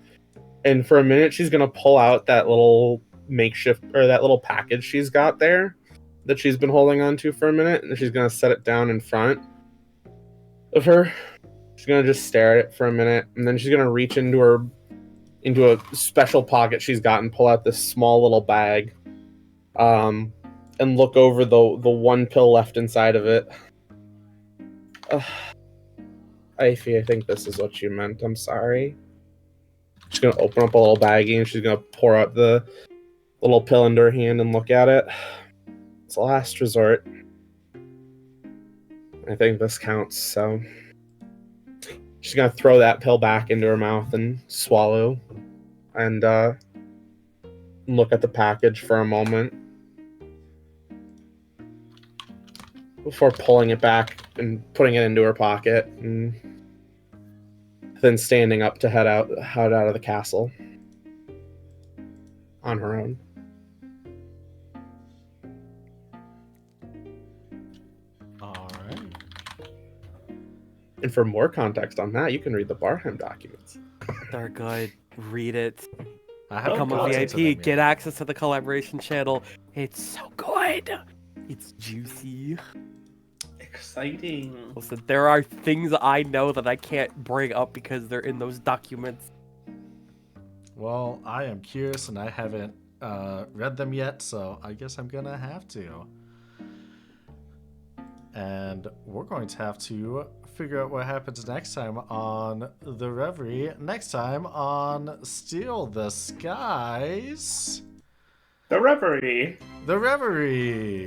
and for a minute she's gonna pull out that little makeshift or that little package she's got there that she's been holding on to for a minute, and she's gonna set it down in front of her. She's gonna just stare at it for a minute, and then she's gonna reach into a special pocket she's got and pull out this small little bag, and look over the one pill left inside of it. Ify, I think this is what you meant. I'm sorry. She's gonna open up a little baggie and she's gonna pour out the little pill into her hand and look at it. It's a last resort. I think this counts, so she's gonna throw that pill back into her mouth and swallow, and look at the package for a moment before pulling it back and putting it into her pocket, and then standing up to head out of the castle on her own. All right. And for more context on that, you can read the Barheim documents. They're good. Read it. I haven't Become a gotten to them VIP. yet. Get access to the collaboration channel. It's so good. It's juicy. Exciting. Listen, there are things I know that I can't bring up because they're in those documents. Well, I am curious and I haven't read them yet, so I guess I'm gonna have to. And we're going to have to figure out what happens next time on the Reverie. Next time on Steal the Skies. The Reverie. The Reverie.